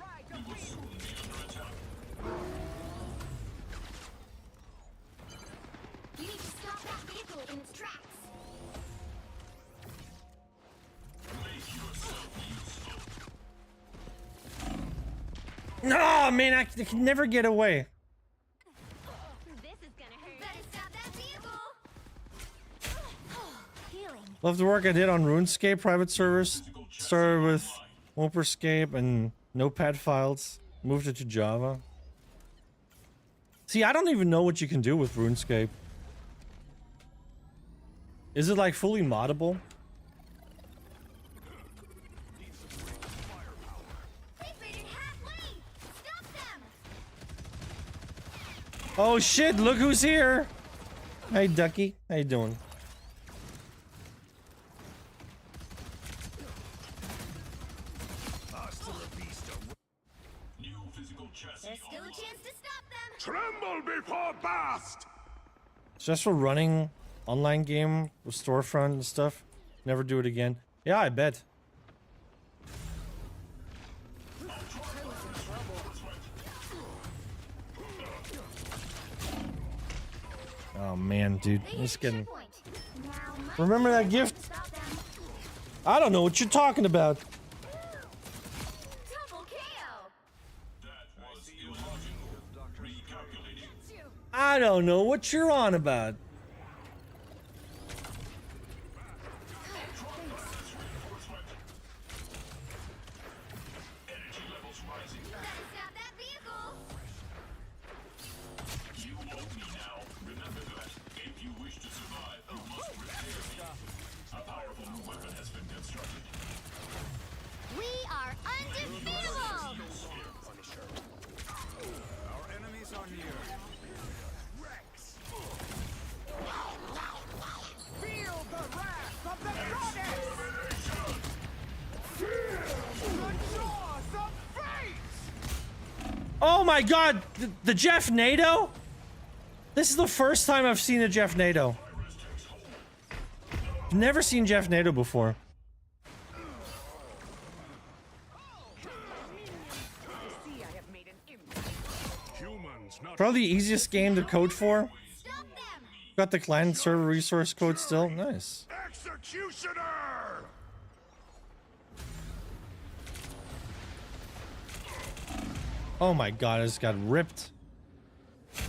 Right, agree. You need to stop that vehicle in its tracks. No, man, I can never get away. This is gonna hurt. Better stop that vehicle. Healing. Love the work I did on RuneScape private servers. Started with Womperscape and Notepad files. Moved it to Java. See, I don't even know what you can do with RuneScape. Is it like fully moddable? They've made it halfway. Stop them. Oh shit, look who's here. Hey Ducky, how you doing? New physical chassis. There's still a chance to stop them. tremble before Bast! Just for running online game with storefront and stuff. Never do it again. Yeah, I bet. Oh man, dude, They this hit getting. checkpoint. Now must Remember that gift? stop them. I don't know what you're talking about. Double KO. That was illogical. Recalculating. I don't know what you're on about. Energy levels rising. Better stop that vehicle. You owe me now. Remember that. If you wish to survive, you must repair me. A powerful new weapon has been constructed. We are undefeatable. Our enemies are near. Rex. Feel the wrath of the goddess! The jaws of fate! Oh my god, the Jeff NATO? This is the first time I've seen a Jeff NATO. I've never seen Jeff NATO before. See, I have made an impact. Humans, not Probably the easiest game to code for. Stop them. Got the client server resource code still. Nice. executioner! Oh my god, I just got ripped. Better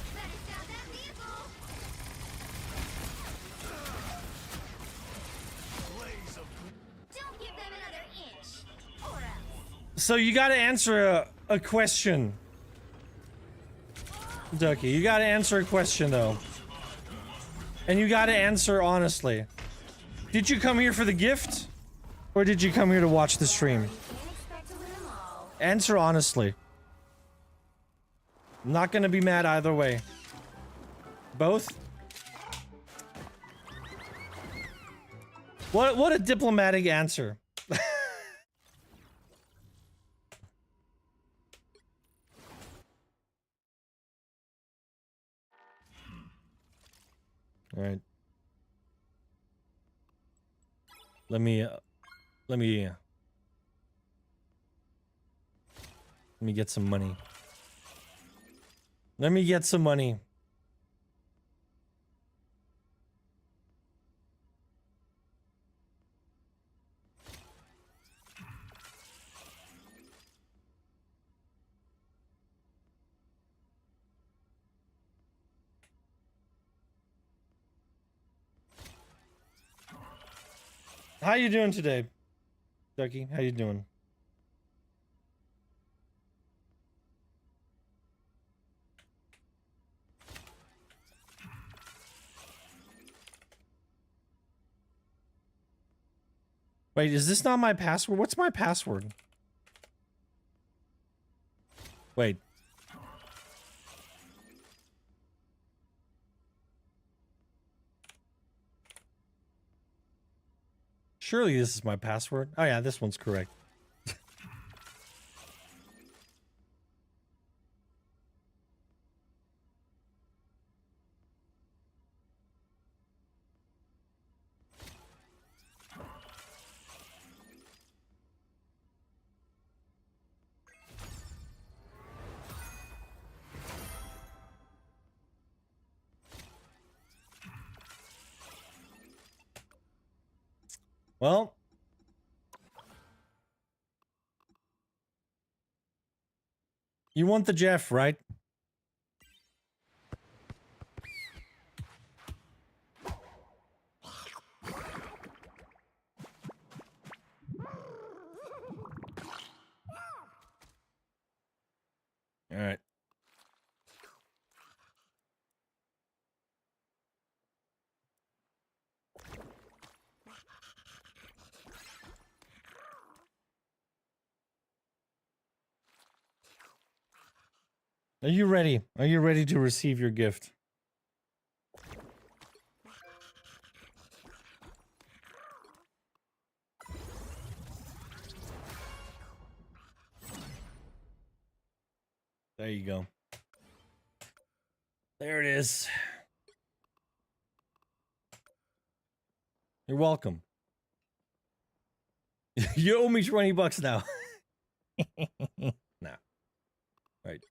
stop that vehicle. Don't give them another inch, or else. So you gotta answer a question. Ducky, you gotta answer a question though. And you gotta answer honestly. Did you come here for the gift? Or did you come here to watch the stream? Can't expect to win them all. Answer honestly. I'm not gonna be mad either way. Both? What a diplomatic answer. All right. Let me get some money. Let me get some money. How you doing today, Ducky? How you doing? Wait, is this not my password? What's my password? Wait. Surely this is my password. Oh yeah, this one's correct. Well, you want the Jeff, right? All right. Are you ready? Are you ready to receive your gift? There you go. There it is. You're welcome. You owe me 20 bucks now. Nah. Right.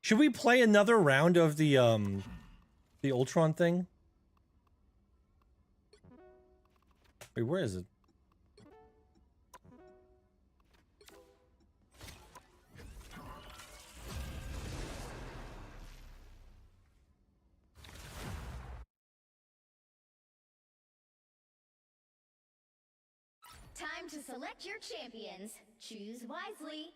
Should we play another round of the Ultron thing? Wait, where is it? Time to select your champions. Choose wisely.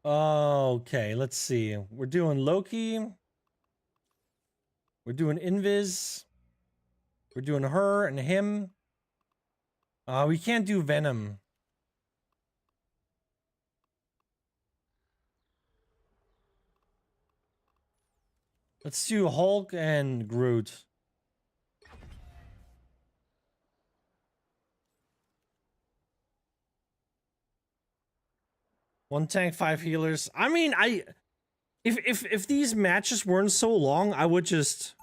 Okay, let's see. We're doing Loki. We're doing Invis. We're doing her and him. We can't do Venom. Let's do Hulk and Groot. One tank, 5 healers. I mean, if these matches weren't so long, I would just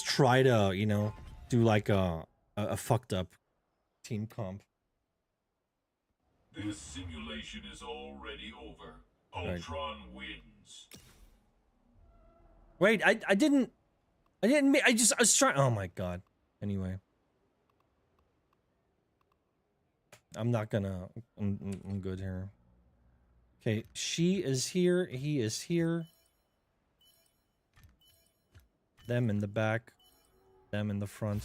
try to, you know, do like a fucked up team comp. This simulation is already over. Right. Ultron wins. Wait, I was trying. Oh my god. Anyway. I'm not gonna. I'm good here. Okay, she is here. He is here. Them in the back. Them in the front.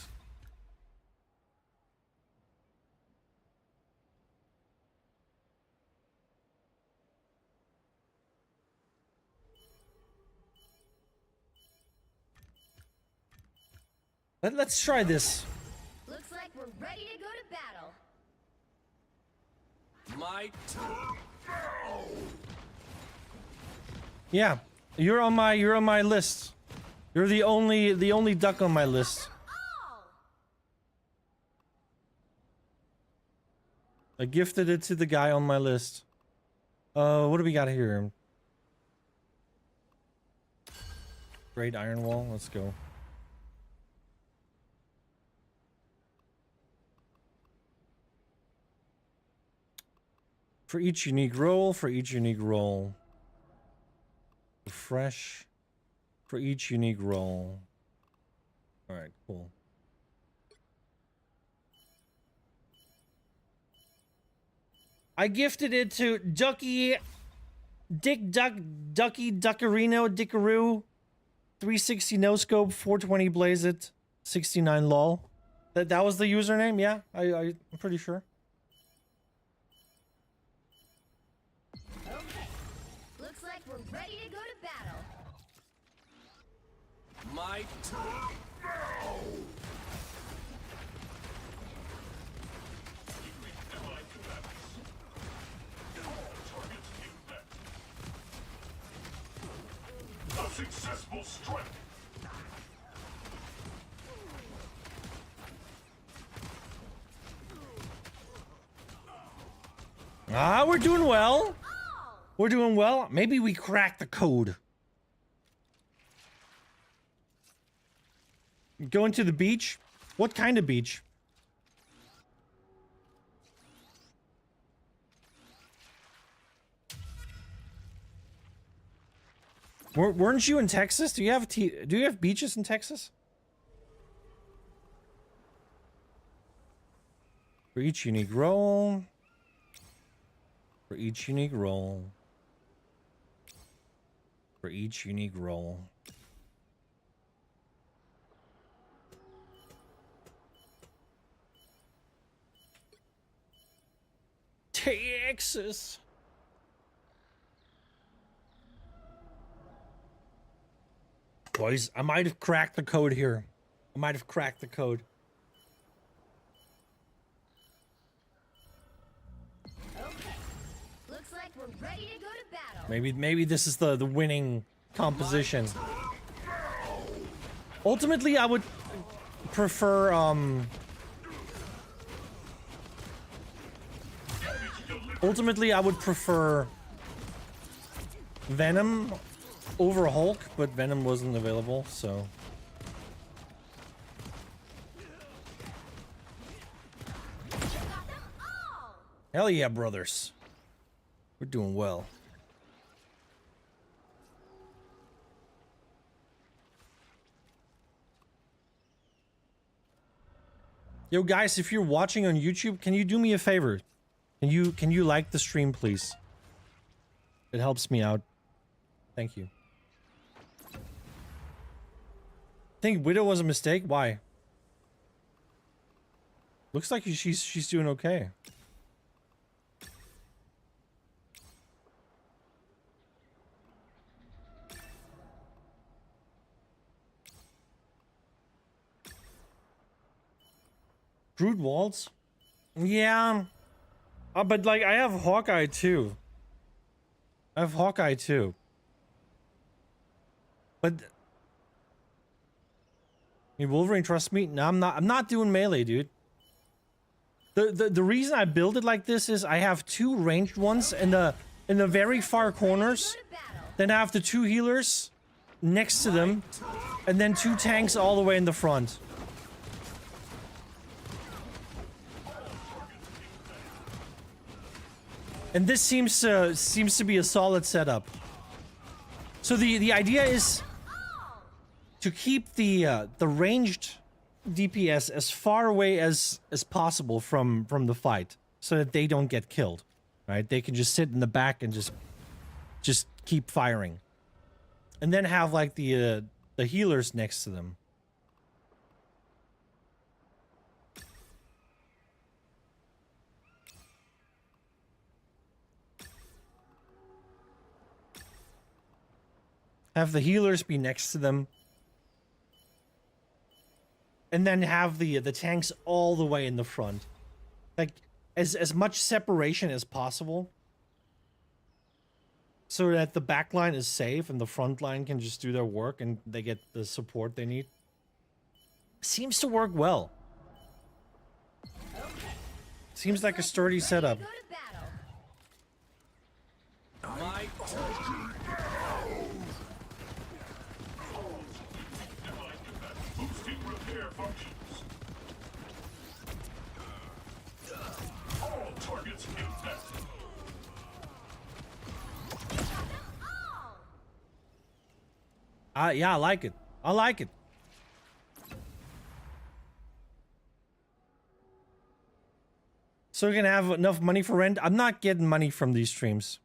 Let's try this. Looks like we're ready to go to battle. My Yeah, you're on my list. You're the only duck on my list. I gifted it to the guy on my list. What do we got here? Great iron wall. Let's go. For each unique role, Refresh. For each unique role. Alright, cool. I gifted it to Ducky, Ducky, Duckarino, Dickaroo, 360 no scope, 420 blaze it, 69 lol. That was the username, yeah? I'm pretty sure. Okay. Looks like we're ready to go to battle. My turn. A successful strike. Ah, we're doing well. We're doing well. Maybe we cracked the code. Going to the beach? What kind of beach? Weren't you in Texas? Do you have beaches in Texas? For each unique role. For each unique role. For each unique role. Texas. Boys, I might have cracked the code here. I might have cracked the code. Okay. Looks like we're ready to go to battle. Maybe this is the winning composition. Ultimately, I would prefer Venom over Hulk, but Venom wasn't available, so. Hell yeah, brothers. We're doing well. Yo guys, if you're watching on YouTube, can you do me a favor? Can you like the stream, please? It helps me out. Thank you. Think Widow was a mistake? Why? Looks like she's doing okay. Brood Waltz? Yeah. But like I have Hawkeye too. But Wolverine, trust me. No, I'm not doing melee, dude. The reason I build it like this is I have two ranged ones in the very far corners. Then I have the two healers next to them, and then two tanks all the way in the front. And this seems to be a solid setup. So the idea is to keep the ranged DPS as far away as possible from the fight, so that they don't get killed, right? They can just sit in the back and just keep firing, and then have like the healers next to them. Have the healers be next to them. And then have the tanks all the way in the front. Like, as much separation as possible. So that the back line is safe and the front line can just do their work and they get the support they need. Seems to work well. Seems like a sturdy setup. Boosting repair functions. All targets infected. Yeah, I like it. I like it. So we're gonna have enough money for rent. I'm not getting money from these streams.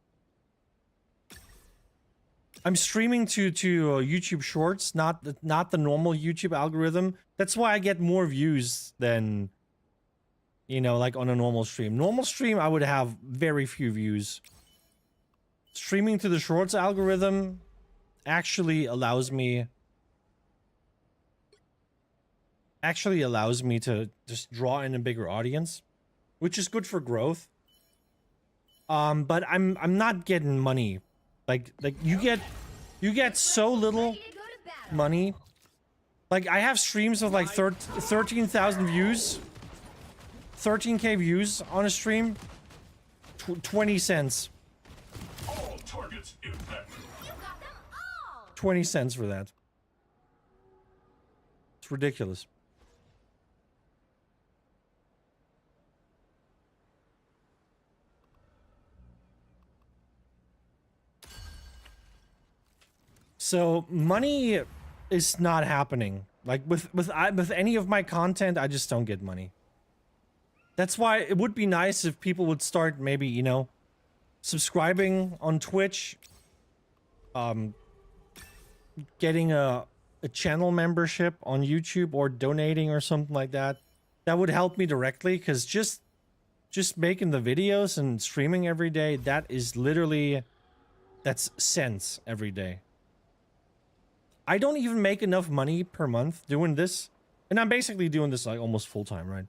I'm streaming to YouTube Shorts, not the normal YouTube algorithm. That's why I get more views than, you know, like on a normal stream. Normal stream, I would have very few views. Streaming to the Shorts algorithm actually allows me to just draw in a bigger audience, which is good for growth. But I'm not getting money. Like you get so little money. Like I have streams with like 13,000 views. 13k views on a stream. 20 cents. All targets infected. 20 cents for that. It's ridiculous. So money is not happening. Like with any of my content, I just don't get money. That's why it would be nice if people would start maybe, you know, subscribing on Twitch, getting a channel membership on YouTube or donating or something like that. That would help me directly, because just making the videos and streaming every day, that is literally, that's cents every day. I don't even make enough money per month doing this. And I'm basically doing this like almost full time, right?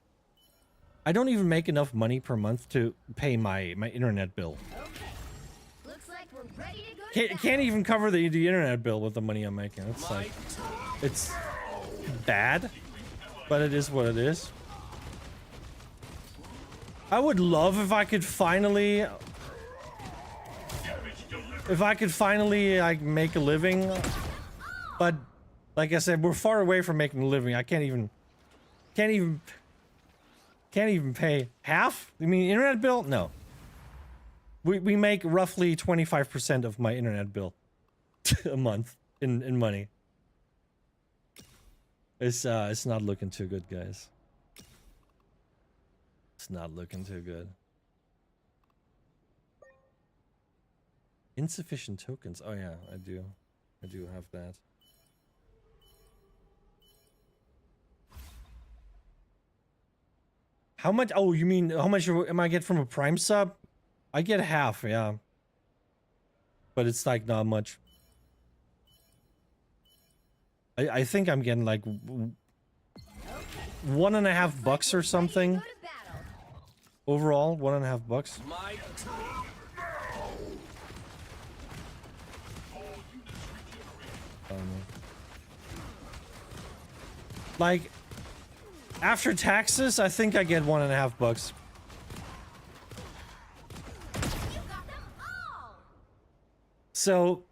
I don't even make enough money per month to pay my internet bill. Looks like we're ready to go to Can't even cover the internet bill with the money I'm making. It's like, it's bad, but it is what it is. I would love if I could finally like make a living, but like I said, we're far away from making a living. I can't even pay half. I mean, internet bill? No. We make roughly 25% of my internet bill a month in money. It's not looking too good, guys. It's not looking too good. Insufficient tokens. Oh yeah, I do have that. How much? Oh, you mean how much am I get from a Prime sub? I get half, yeah. But it's like not much. I think I'm getting like $1.50 or something. Overall, $1.50. Like, after taxes, I think I get $1.50. So,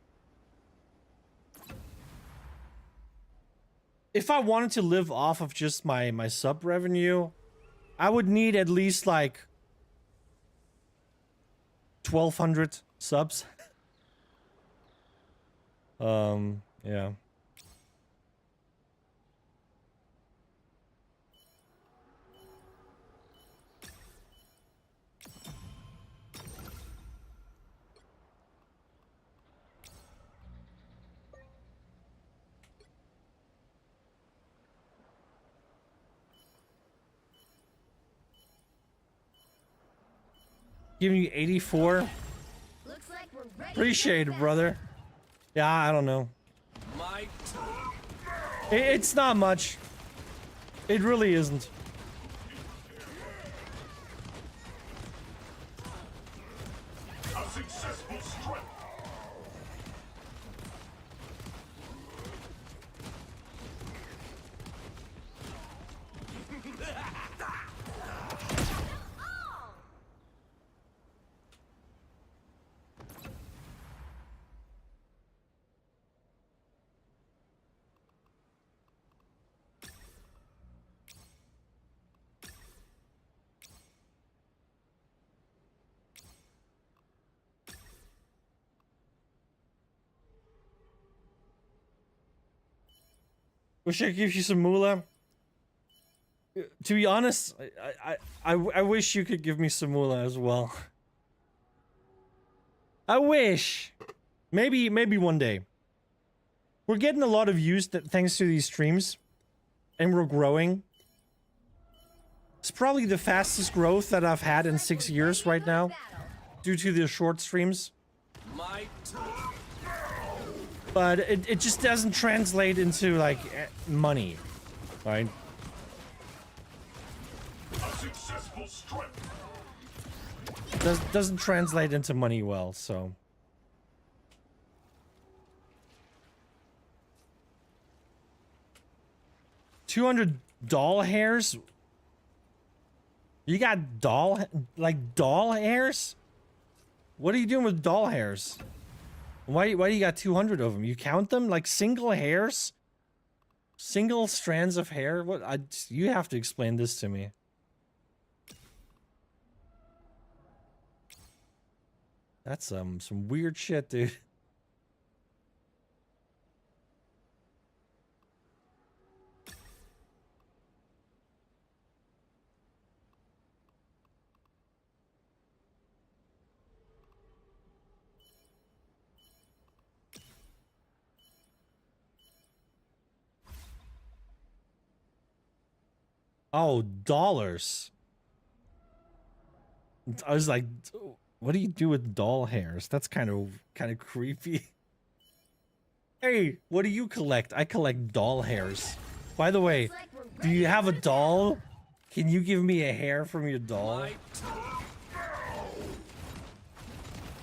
if I wanted to live off of just my sub revenue, I would need at least like 1,200 subs. Yeah. Giving you 84. Looks like we're ready. Appreciate it, brother. Yeah, I don't know. It's not much. It really isn't. A successful strike. Wish I could give you some moolah. To be honest, I wish you could give me some moolah as well. I wish. Maybe one day. We're getting a lot of views thanks to these streams. And we're growing. It's probably the fastest growth that I've had in 6 years right now. Due to the short streams. But it just doesn't translate into, like, money. Right? A successful strike. Doesn't translate into money well, so... $200 doll hairs? You got doll hairs? What are you doing with doll hairs? Why do you got 200 of them? You count them like single hairs? Single strands of hair? What? You have to explain this to me. That's some weird shit, dude. Oh, dollars. I was like, what do you do with doll hairs? That's kind of creepy. Hey, what do you collect? I collect doll hairs. By the way, do you have a doll? Can you give me a hair from your doll?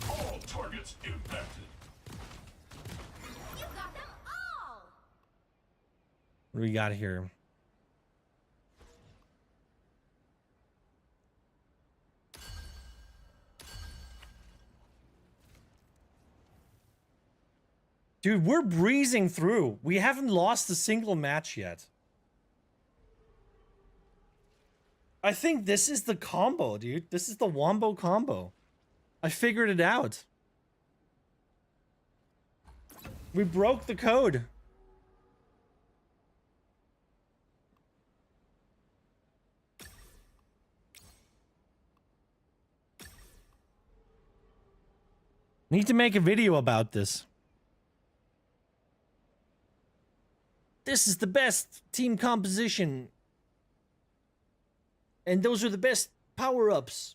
All targets impacted. You got them all! What do we got here? Dude, we're breezing through. We haven't lost a single match yet. I think this is the combo, dude. This is the Wombo combo. I figured it out. We broke the code. Need to make a video about this. This is the best team composition. And those are the best power-ups.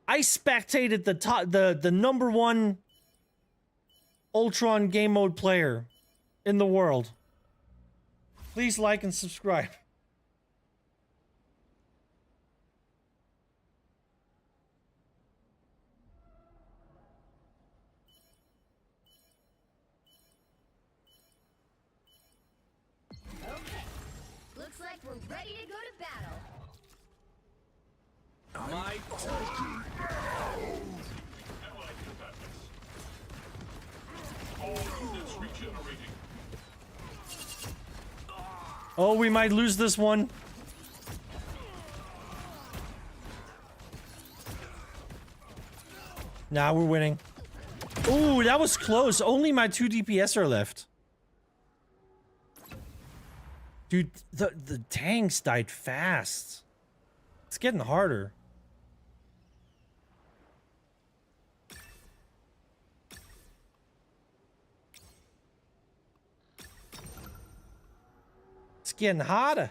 I spectated the number one Ultron game mode player in the world. Please like and subscribe. Looks like we're ready to go to battle. Allied combatants. All units regenerating. Oh, we might lose this one. Nah, we're winning. Ooh, that was close. Only my 2 DPS are left. Dude, the tanks died fast. It's getting harder. It's getting harder.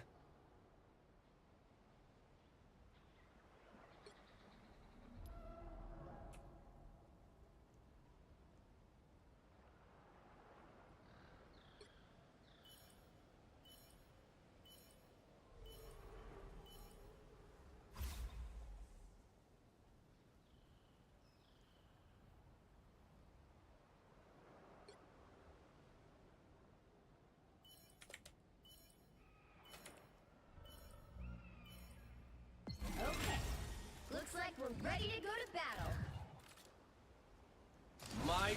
Okay. Looks like we're ready to go to battle. My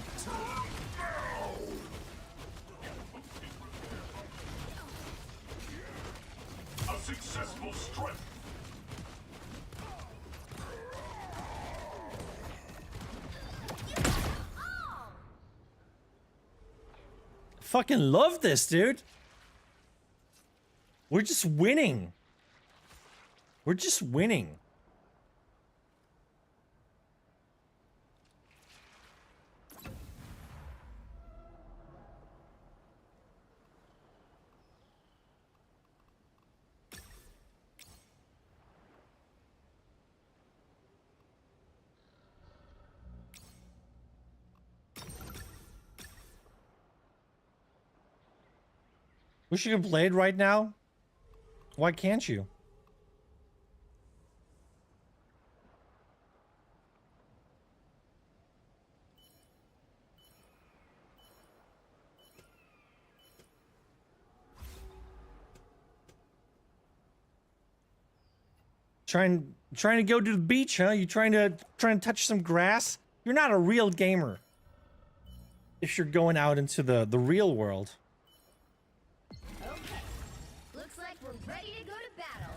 a successful strike. Fucking love this, dude. We're just winning. We're just winning. Wish you could play it right now. Why can't you? Trying to go to the beach, huh? You trying to touch some grass? You're not a real gamer. If you're going out into the real world. Okay. Looks like we're ready to go to battle.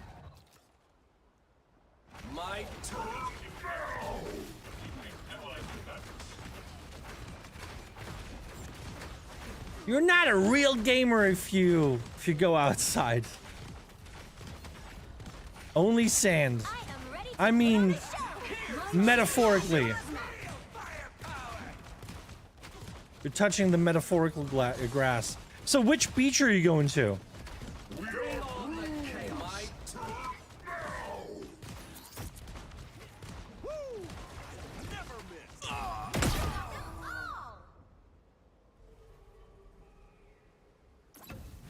My turn. You're not a real gamer if you go outside. Only sand. I mean, metaphorically. You're touching the metaphorical grass. So which beach are you going to?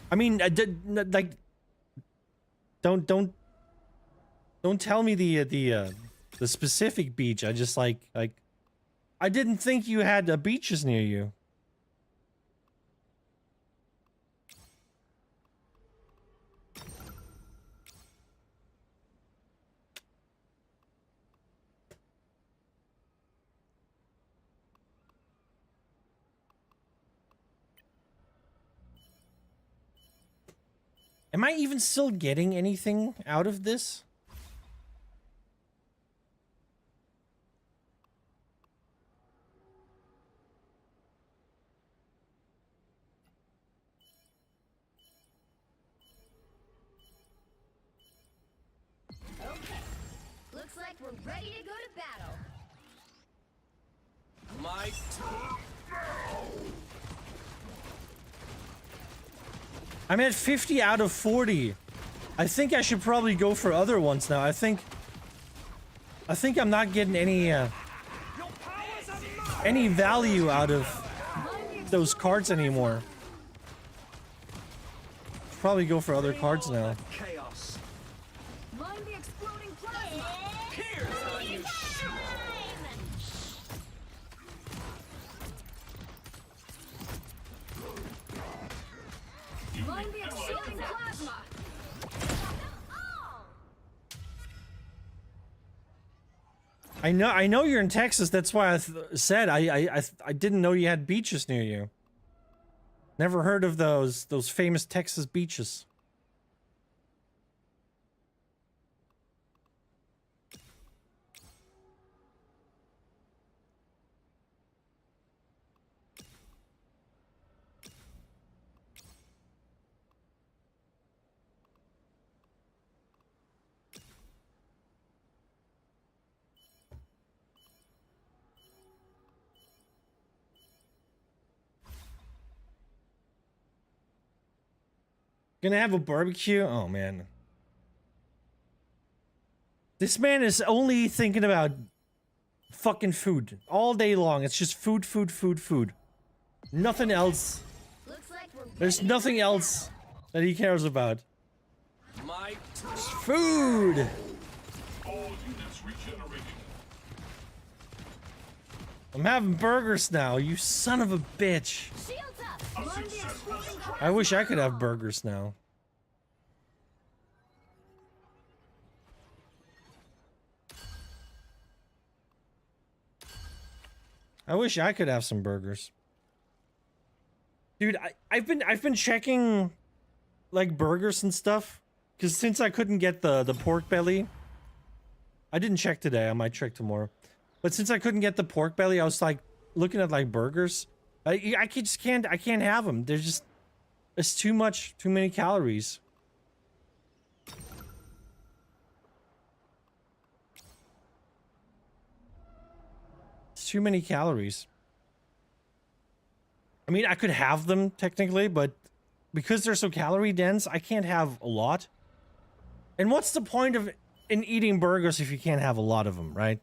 I mean, like, don't tell me the specific beach. I just like I didn't think you had beaches near you. Am I even still getting anything out of this? Okay. Looks like we're ready to go to battle. My turn. I'm at 50 out of 40. I think I should probably go for other ones now. I think I'm not getting any value out of those cards anymore. Probably go for other cards now. Chaos. Mind the exploding plasma. Here's how you shoot. Mind the exploding plasma. I know you're in Texas. That's why I said I didn't know you had beaches near you. Never heard of those famous Texas beaches. Gonna have a barbecue? Oh man. This man is only thinking about fucking food all day long. It's just food, food, food, food. Nothing else. Looks like we're There's nothing else that he cares about. My turn. It's food. All units regenerating. I'm having burgers now, you son of a bitch. shields up. Mind the exploding plasma. I wish I could have burgers now. I wish I could have some burgers. Dude, I've been checking like burgers and stuff cuz since I couldn't get the pork belly. I didn't check today, I might check tomorrow. But since I couldn't get the pork belly, I was like looking at like burgers I can't have them. There's just, it's too many calories. It's too many calories. I mean, I could have them technically, but because they're so calorie dense, I can't have a lot. And what's the point of in eating burgers if you can't have a lot of them, right?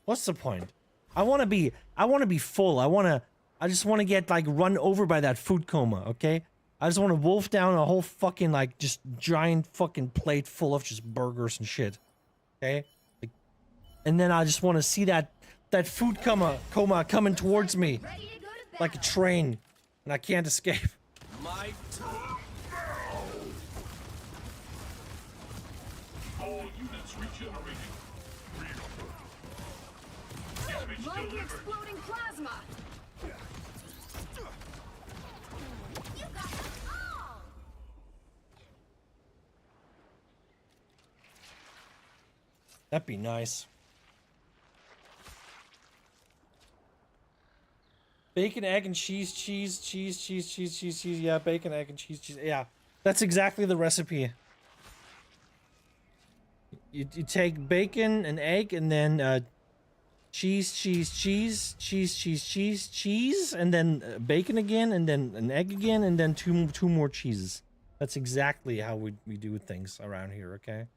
What's the point? I want to be full. I just want to get like run over by that food coma, okay? I just want to wolf down a whole fucking like just giant fucking plate full of just burgers and shit. Okay? Like, and then I just want to see that food coma coming towards me like a train, and I can't escape. My All units regenerating. Line the exploding plasma. You got them all! That'd be nice. Bacon, egg, and cheese. Yeah, bacon, egg, and cheese. Yeah, that's exactly the recipe. You take bacon and egg, and then cheese, and then bacon again, and then an egg again, and then two more cheeses. That's exactly how we do things around here. Okay.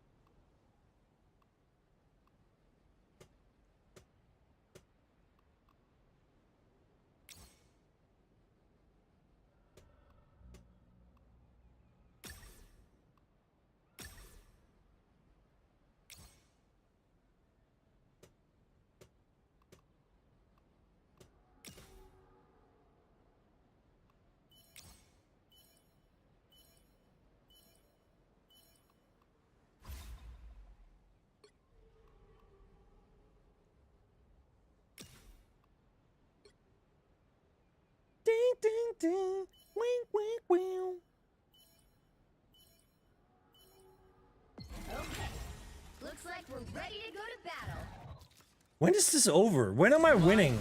Ding ding ding, wink wink wink. Okay. Looks like we're ready to go to battle. When is this over? When am I winning?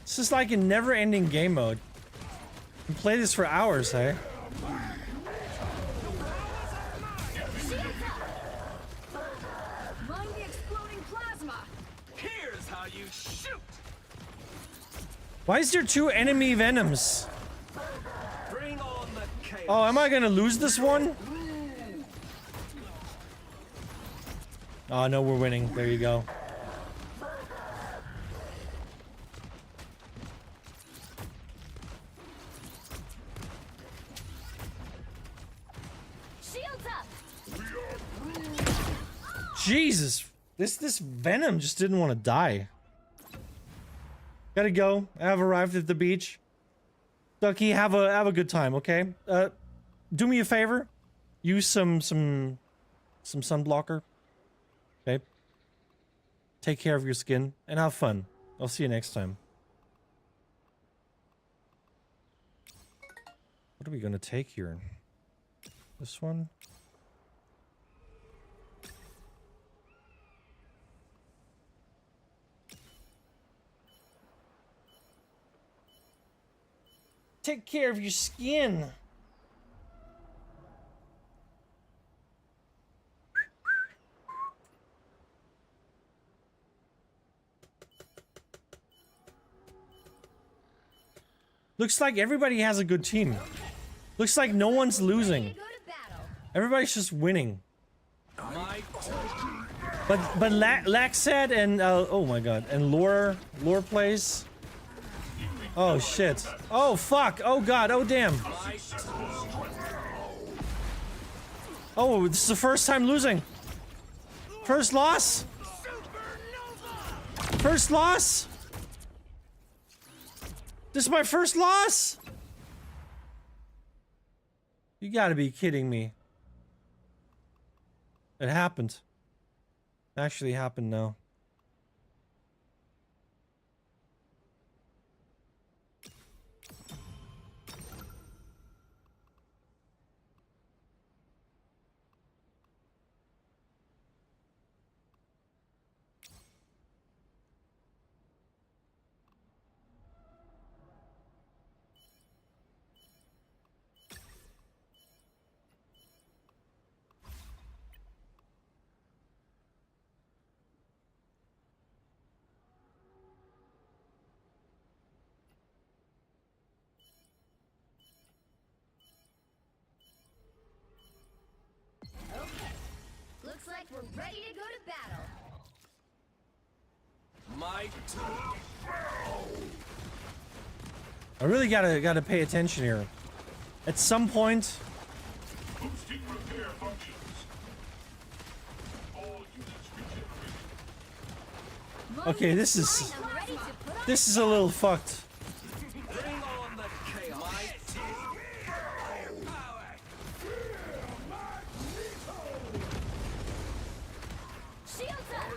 This is like a never-ending game mode. You play this for hours, hey? Line the exploding plasma. here's how you shoot. Why is there two enemy Venoms? Bring on the chaos. Oh, am I gonna lose this one? Oh no, we're winning. There you go. Shields up! Jesus, this Venom just didn't want to die. Gotta go. I have arrived at the beach. Ducky, have a good time, okay? Do me a favor. Use some sunblocker. Okay. Take care of your skin and have fun. I'll see you next time. What are we gonna take here? This one? Take care of your skin. Looks like everybody has a good team. Looks like no one's losing. Go to battle. Everybody's just winning. My But Laxad and oh my god, and Lore plays. Oh shit. Oh fuck. Oh god. Oh damn. Oh, this is the first time losing. First loss. First loss. This is my first loss. You gotta be kidding me. It happened. Actually happened now. like we're ready to go to battle. My I really gotta pay attention here. At some point, Boosting repair functions. All units regenerating. okay, this is I'm ready to put on this is a little fucked. bring on the chaos. My shields up.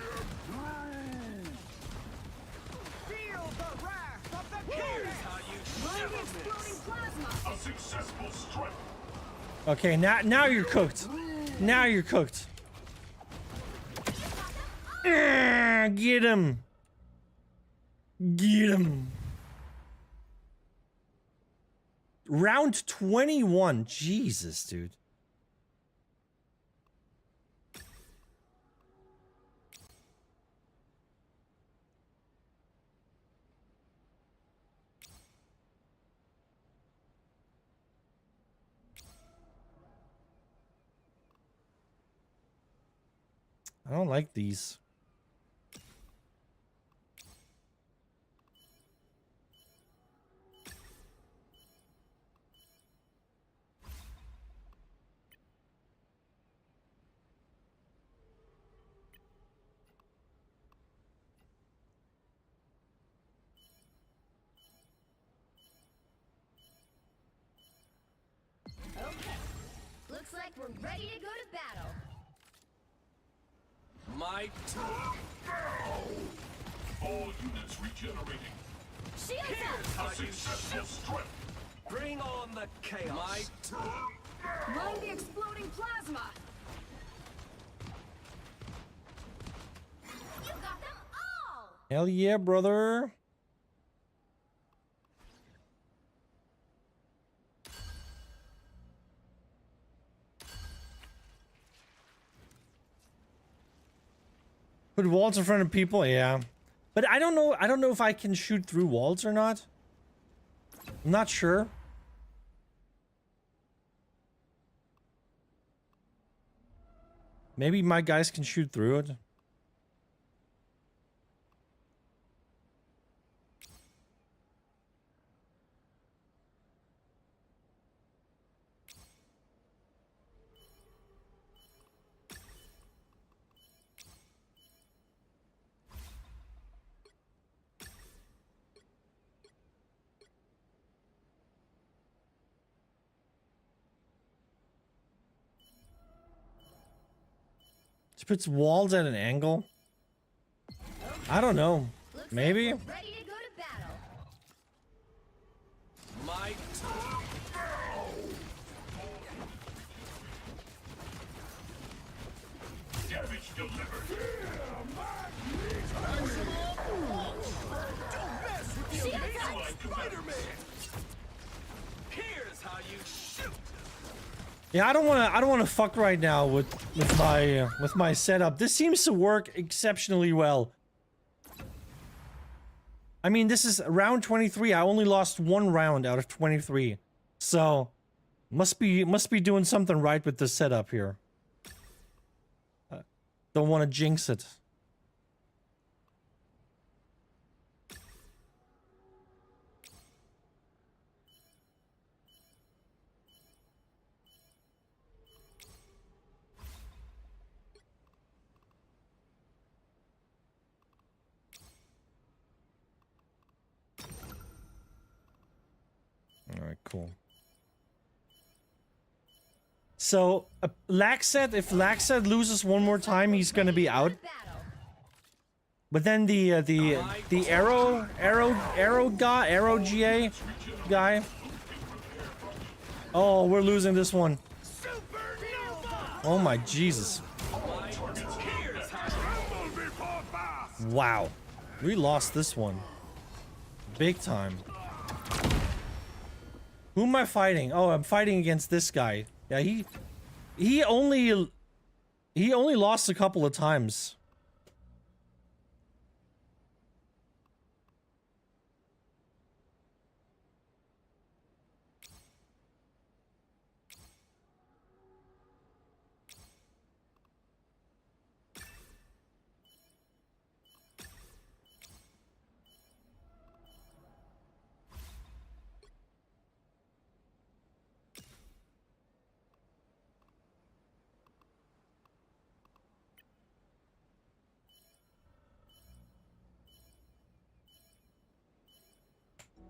Feel the wrath of the king. Here's how you Mighty shiver exploding this. plasma. A successful strike. Okay, now you're cooked. Now you're cooked. Get him. Get him. Round 21. Jesus, dude. I don't like these. Okay. Looks like we're ready to go to battle. My All units regenerating. Shields up. A successful strike. bring on the chaos. My Mighty exploding plasma. You got them all. Hell yeah, brother. Put walls in front of people, yeah. But I don't know if I can shoot through walls or not. I'm not sure. Maybe my guys can shoot through it. Just puts walls at an angle. I don't know. Looks Maybe. like we're ready to go to battle. my Damage delivered. Shields up. Spider-Man. Here's how you shoot. Yeah, I don't want to fuck right now with my setup. This seems to work exceptionally well. I mean, this is round 23. I only lost one round out of 23. So, must be doing something right with this setup here. Don't want to jinx it. All right, cool. So, Laxet, if Laxet loses one more time, he's gonna be out. Battle. But then the arrow GA guy. Oh, we're losing this one. Oh my Jesus. Wow. We lost this one. Big time. Who am I fighting? Oh, I'm fighting against this guy. Yeah, he only lost a couple of times.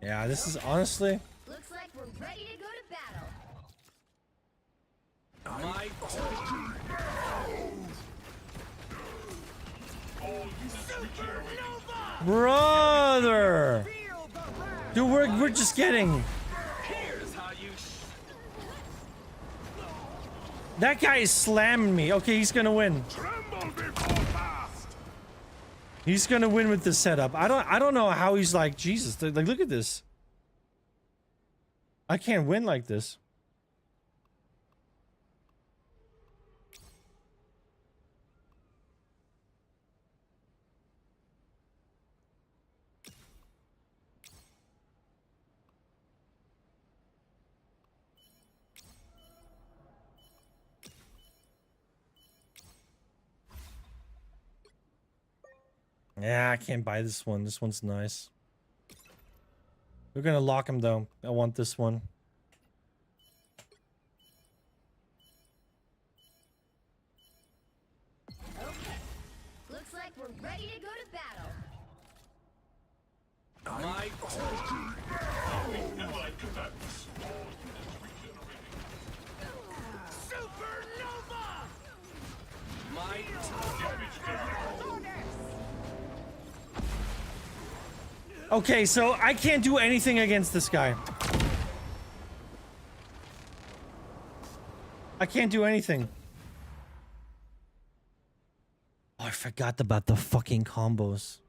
Yeah, this is honestly. Looks like we're ready to go to battle. My Brother! Feel the wrath. Dude, we're just getting. here's how you That guy is slamming me. Okay, he's gonna win. Tremble before fast. He's gonna win with this setup. I don't know how he's like, Jesus, like look at this. I can't win like this. Yeah, I can't buy this one. This one's nice. We're gonna lock him though. I want this one. Okay. Looks like we're ready to go to battle. my Allied combatants. All units regenerating. Supernova! my Damage control. Okay, so I can't do anything against this guy. I can't do anything. Oh, I forgot about the fucking combos.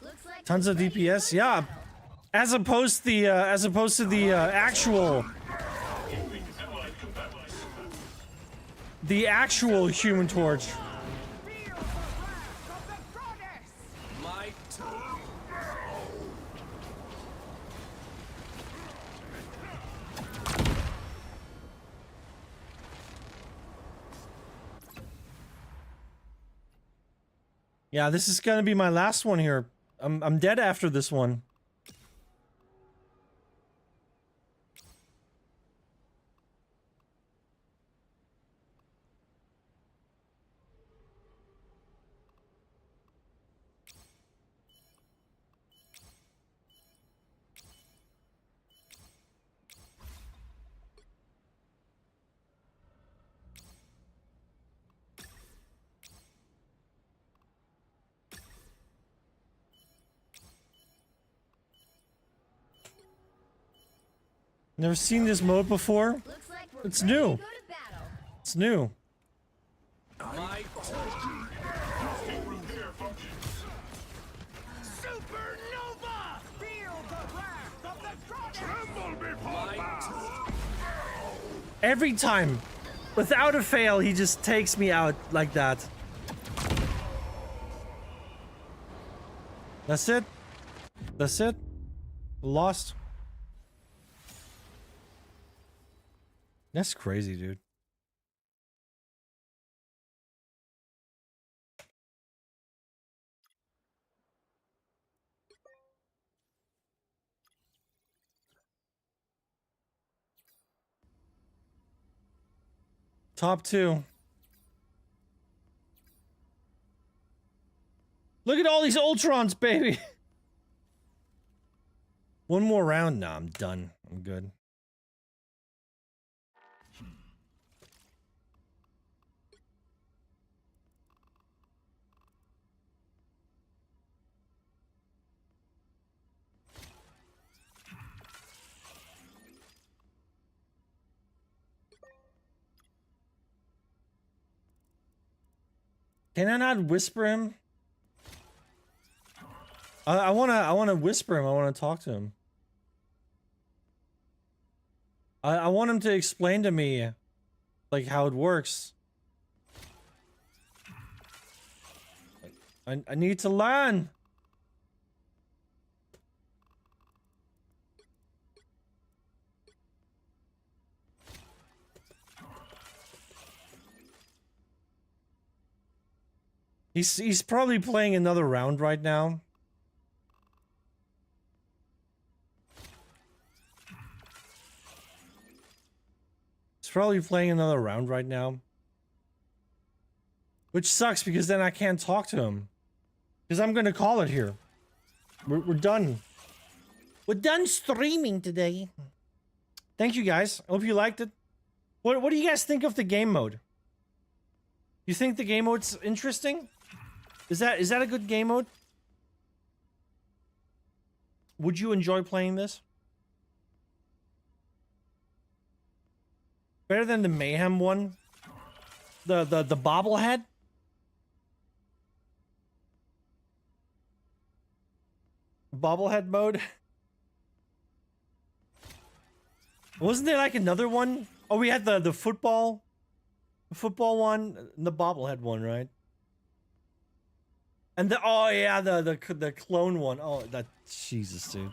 Looks like Tons of DPS, yeah. As opposed to the actual Allied combatants. the actual Human Torch. Feel the wrath of the goddess! my Yeah, this is gonna be my last one here. I'm dead after this one. Never seen this mode before. Looks like we're It's ready new. to go to battle. It's new. my Repair functions. Supernova! Feel the wrath of the goddess! Tremble before fast. Every time, without a fail, he just takes me out like that. That's it. That's it. Lost. That's crazy, dude. Top 2. Look at all these Ultrons, baby. One more round. Nah, I'm done. I'm good. Can I not whisper him? I wanna whisper him. I wanna talk to him. I want him to explain to me, like, how it works. I need to learn. He's probably playing another round right now. He's probably playing another round right now. Which sucks because then I can't talk to him. Because I'm gonna call it here. We're done. We're done streaming today. Thank you guys. I hope you liked it. What do you guys think of the game mode? You think the game mode's interesting? Is that a good game mode? Would you enjoy playing this? Better than the Mayhem one? The bobblehead? Bobblehead mode? Wasn't there like another one? Oh, we had the football one, and the bobblehead one, right? And the clone one. Oh, that Jesus, dude.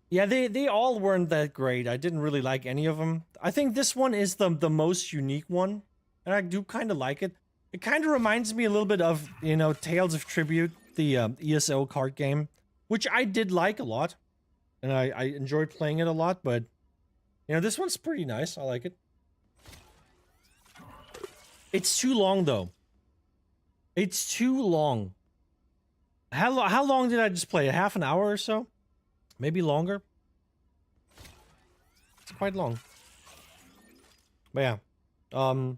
Yeah, they all weren't that great. I didn't really like any of them. I think this one is the most unique one, and I do kind of like it. It kind of reminds me a little bit of, you know, Tales of Tribute, the ESO card game, which I did like a lot, and I enjoyed playing it a lot. But you know, this one's pretty nice. I like it. It's too long though. It's too long. How long did I just play? A half an hour or so? Maybe longer? It's quite long. But yeah.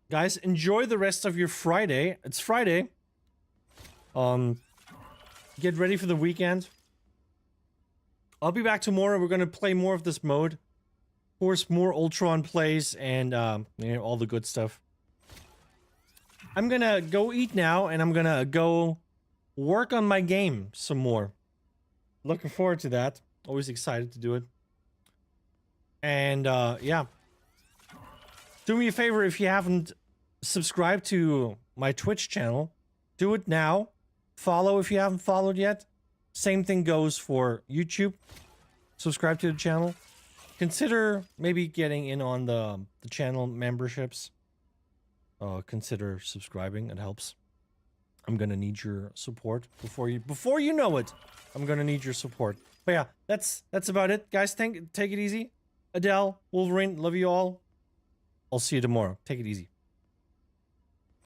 Guys, enjoy the rest of your Friday. It's Friday. Get ready for the weekend. I'll be back tomorrow. We're gonna play more of this mode. Of course, more Ultron plays and you know, all the good stuff. I'm gonna go eat now, and I'm gonna go work on my game some more. Looking forward to that. Always excited to do it. And yeah. Do me a favor, if you haven't subscribed to my Twitch channel, do it now. Follow if you haven't followed yet. Same thing goes for YouTube. Subscribe to the channel. Consider maybe getting in on the channel memberships. Consider subscribing. It helps. I'm gonna need your support before you know it. I'm gonna need your support. But yeah, that's about it, guys. Take it easy. Adele, Wolverine, love you all. I'll see you tomorrow. Take it easy.